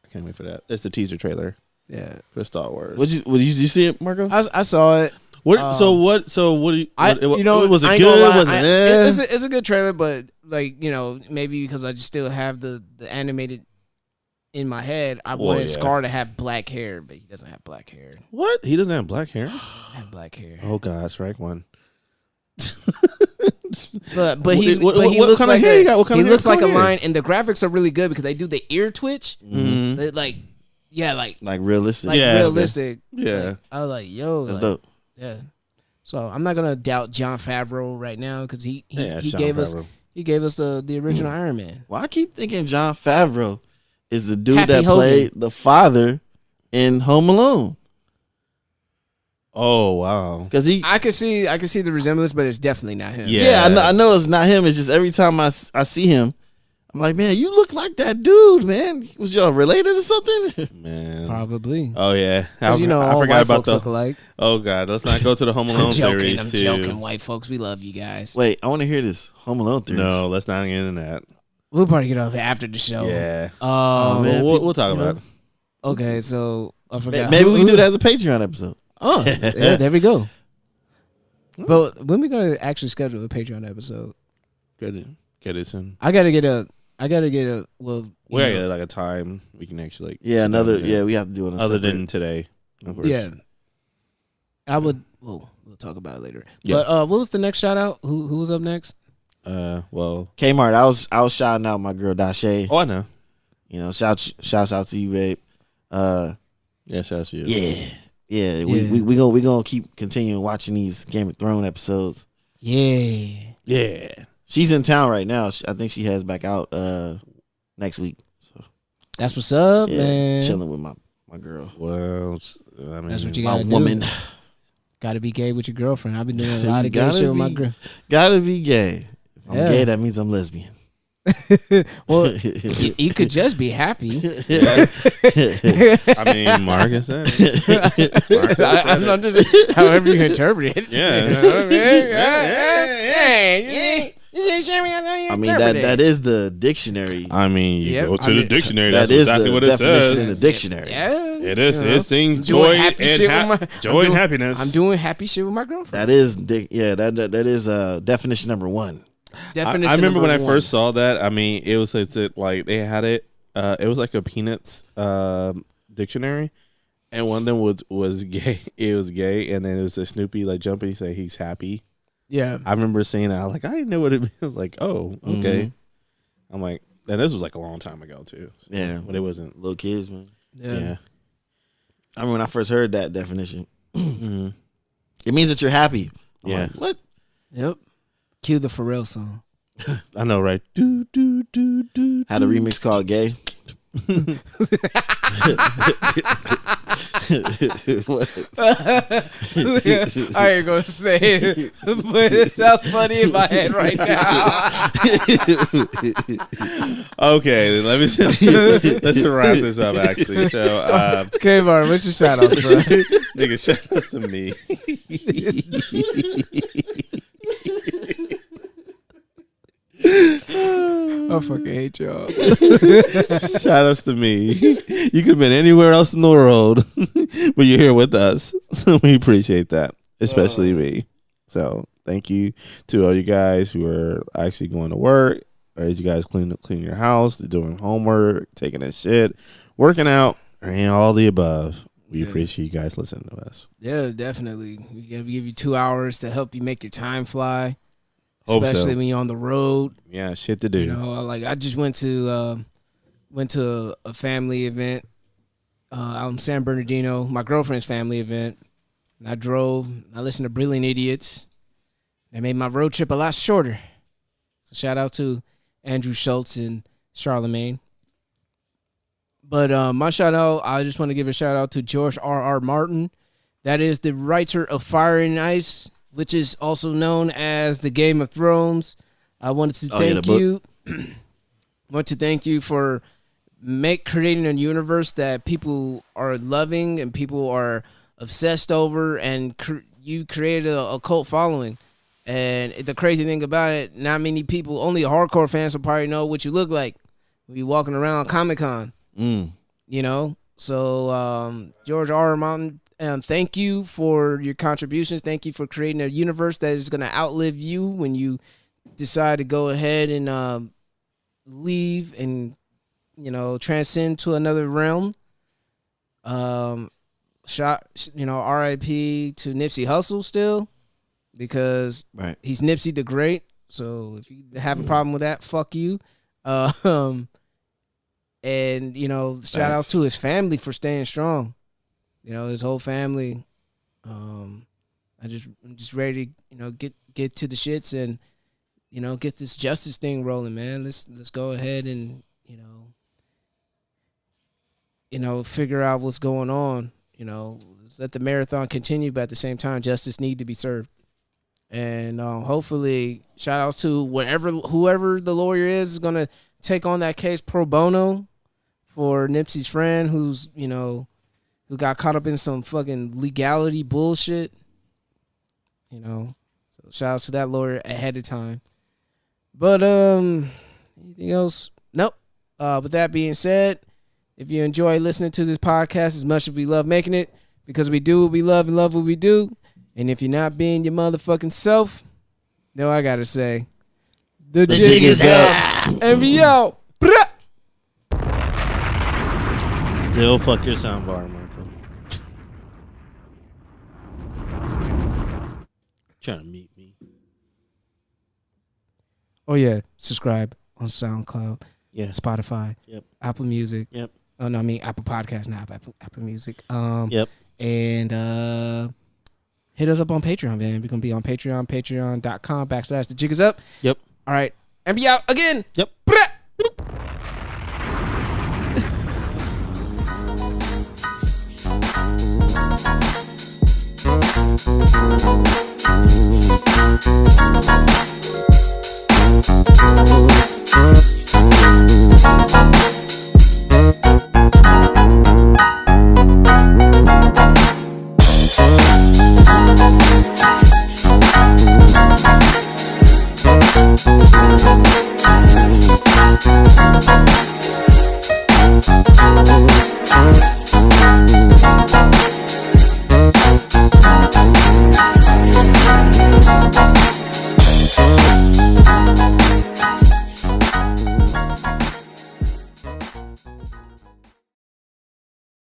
I can't wait for that. It's the teaser trailer Yeah, for Star Wars. Did you see it, Marco? I saw it. What? So what? Do you? Was I it ain't gonna good? lie, Was it? it's a good trailer, but like maybe because I just still have the animated in my head, I wanted Scar to have black hair, but he doesn't have black hair. What? He doesn't have black hair? He doesn't have black hair. Oh God, strike one. But he What looks kind of like hair you got? What kind he of looks like a hair? lion, and the graphics are really good because they do the ear twitch. Mm-hmm. They, like realistic. realistic. Yeah. Like, I was like, yo, That's like, dope. yeah. So I'm not gonna doubt Jon Favreau right now because he Sean gave Favreau. us the original Iron Man. Well, I keep thinking Jon Favreau is the dude Happy that Hogan. played the father in Home Alone. Oh wow. Because I can see the resemblance, but it's definitely not him. Yeah. I know it's not him. It's just every time I see him, I'm like, man, you look like that dude, man. Was y'all related or something? Man. Probably. Oh yeah, I You know, I all forgot white about folks the. look alike. Oh God, let's not go to the Home Alone I'm joking. theories I'm too. joking. White folks, we love you guys. Wait, I want to hear this Home Alone theory. No, let's not get into that. We'll probably get off after the show. Yeah. man. We'll talk people, about it. Okay, so I forgot. Maybe we can do that as a Patreon episode. Oh, yeah, there we go. But when we gonna actually schedule a Patreon episode? Get it soon. I gotta get a. Well, We gotta get like a time we can actually like. Yeah, sit down another. and- Yeah, we have to do it. Other than today, of course. yeah. I would. Well, we'll talk about it later. Yeah. But what was the next shout out? Who was up next? Well. Kmart. I was shouting out my girl Dashe. Oh, I know. You know, shouts out to you, babe. Yeah, shout out to you. Yeah. We gonna keep continuing watching these Game of Thrones episodes. Yeah. Yeah. She's in town right now. I think she heads back out next week. So That's what's up, yeah, man. chilling with my girl, Well, I mean, That's what you my gotta woman. do. Gotta be gay with your girlfriend. I've been doing a You lot of gay gotta shit with my be- girl. Gotta be gay. If I'm Yeah. gay, that means I'm lesbian. Well, you could just be happy. I mean, Marcus said it. I'm not just however you interpret it. Yeah. You know what I mean? Yeah. I mean that is the dictionary. I mean, you Yep, go to I the mean, dictionary. That That's is exactly the what it definition in says. the dictionary. Yeah. It is. You know, It sings I'm doing joy happy shit with my- joy I'm and doing- happiness. I'm doing happy shit with my girlfriend. That is that is definition number one. Definition I remember when I number one. first saw that. I mean, it was like they had it. It was like a Peanuts dictionary, and one of them was gay. It was gay, and then it was a Snoopy like jumping. He said he's happy. Yeah. I remember seeing it. I was like, I didn't know what it meant. I was like, oh, okay. I'm like, and this was like a long time ago too. So, Yeah, but it wasn't. little kids, man. Yeah. I remember when I first heard that definition. Mhm. It means that you're happy. I'm Yeah. like, what? Yep. Cue the Pharrell song. I know, right? Do do do do. Had a remix called "Gay." What? I ain't gonna say it, but it sounds funny in my head right now. Okay, then let's wrap this up. Actually, so Okay, Mark, what's your shout out, bro? nigga, shout outs to me. I fucking hate y'all. Shout outs to me. You could have been anywhere else in the world, but you're here with us. So we appreciate that, especially me. So thank you to all you guys who are actually going to work, or as you guys clean your house, doing homework, taking a shit, working out, or any all the above. We Yeah. appreciate you guys listening to us. Yeah, definitely. We give you 2 hours to help you make your time fly, Hope so. especially when you're on the road. Yeah, shit to do. You know, like I just went to a family event out in San Bernardino, my girlfriend's family event. And I drove. I listened to Brilliant Idiots. They made my road trip a lot shorter. So shout out to Andrew Schultz and Charlemagne. But my shout out, I just want to give a shout out to George R.R. Martin. That is the writer of Fire and Ice, which is also known as the Game of Thrones. I wanted to thank you. Want to thank you for creating a universe that people are loving and people are obsessed over, and you created a cult following. And the crazy thing about it, not many people, only hardcore fans will probably know what you look like when you walking around Comic-Con. You know? So George R. Martin, thank you for your contributions. Thank you for creating a universe that is going to outlive you when you decide to go ahead and leave and, you know, transcend to another realm. R.I.P. to Nipsey Hussle still, because he's Nipsey the Great. So if you have a problem with that, fuck you. And, you know, shout outs to his family for staying strong. You know, his whole family. I'm just ready to, you know, get to the shits and, you know, get this justice thing rolling, man. Let's go ahead and, figure out what's going on. You know, let's let the marathon continue, but at the same time, justice need to be served. And hopefully, shout outs to whoever the lawyer is gonna take on that case pro bono for Nipsey's friend who's, who got caught up in some fucking legality bullshit. So shout out to that lawyer ahead of time. But anything else? Nope. With that being said, if you enjoy listening to this podcast as much as we love making it, because we do what we love and love what we do, and if you're not being your motherfucking self, no, I gotta say, the jig is up. And we out. Still fuck your soundbar, Marco. Trying to meet me. Oh yeah, subscribe on SoundCloud, Yeah. Spotify, Yep. Apple Music. Yep. Oh no, I mean Apple Podcasts, not Apple Music. Yep. And hit us up on Patreon, man. We're gonna be on Patreon, patreon.com/the jig is up. Yep. All right, and be out again. Yep. Thank you.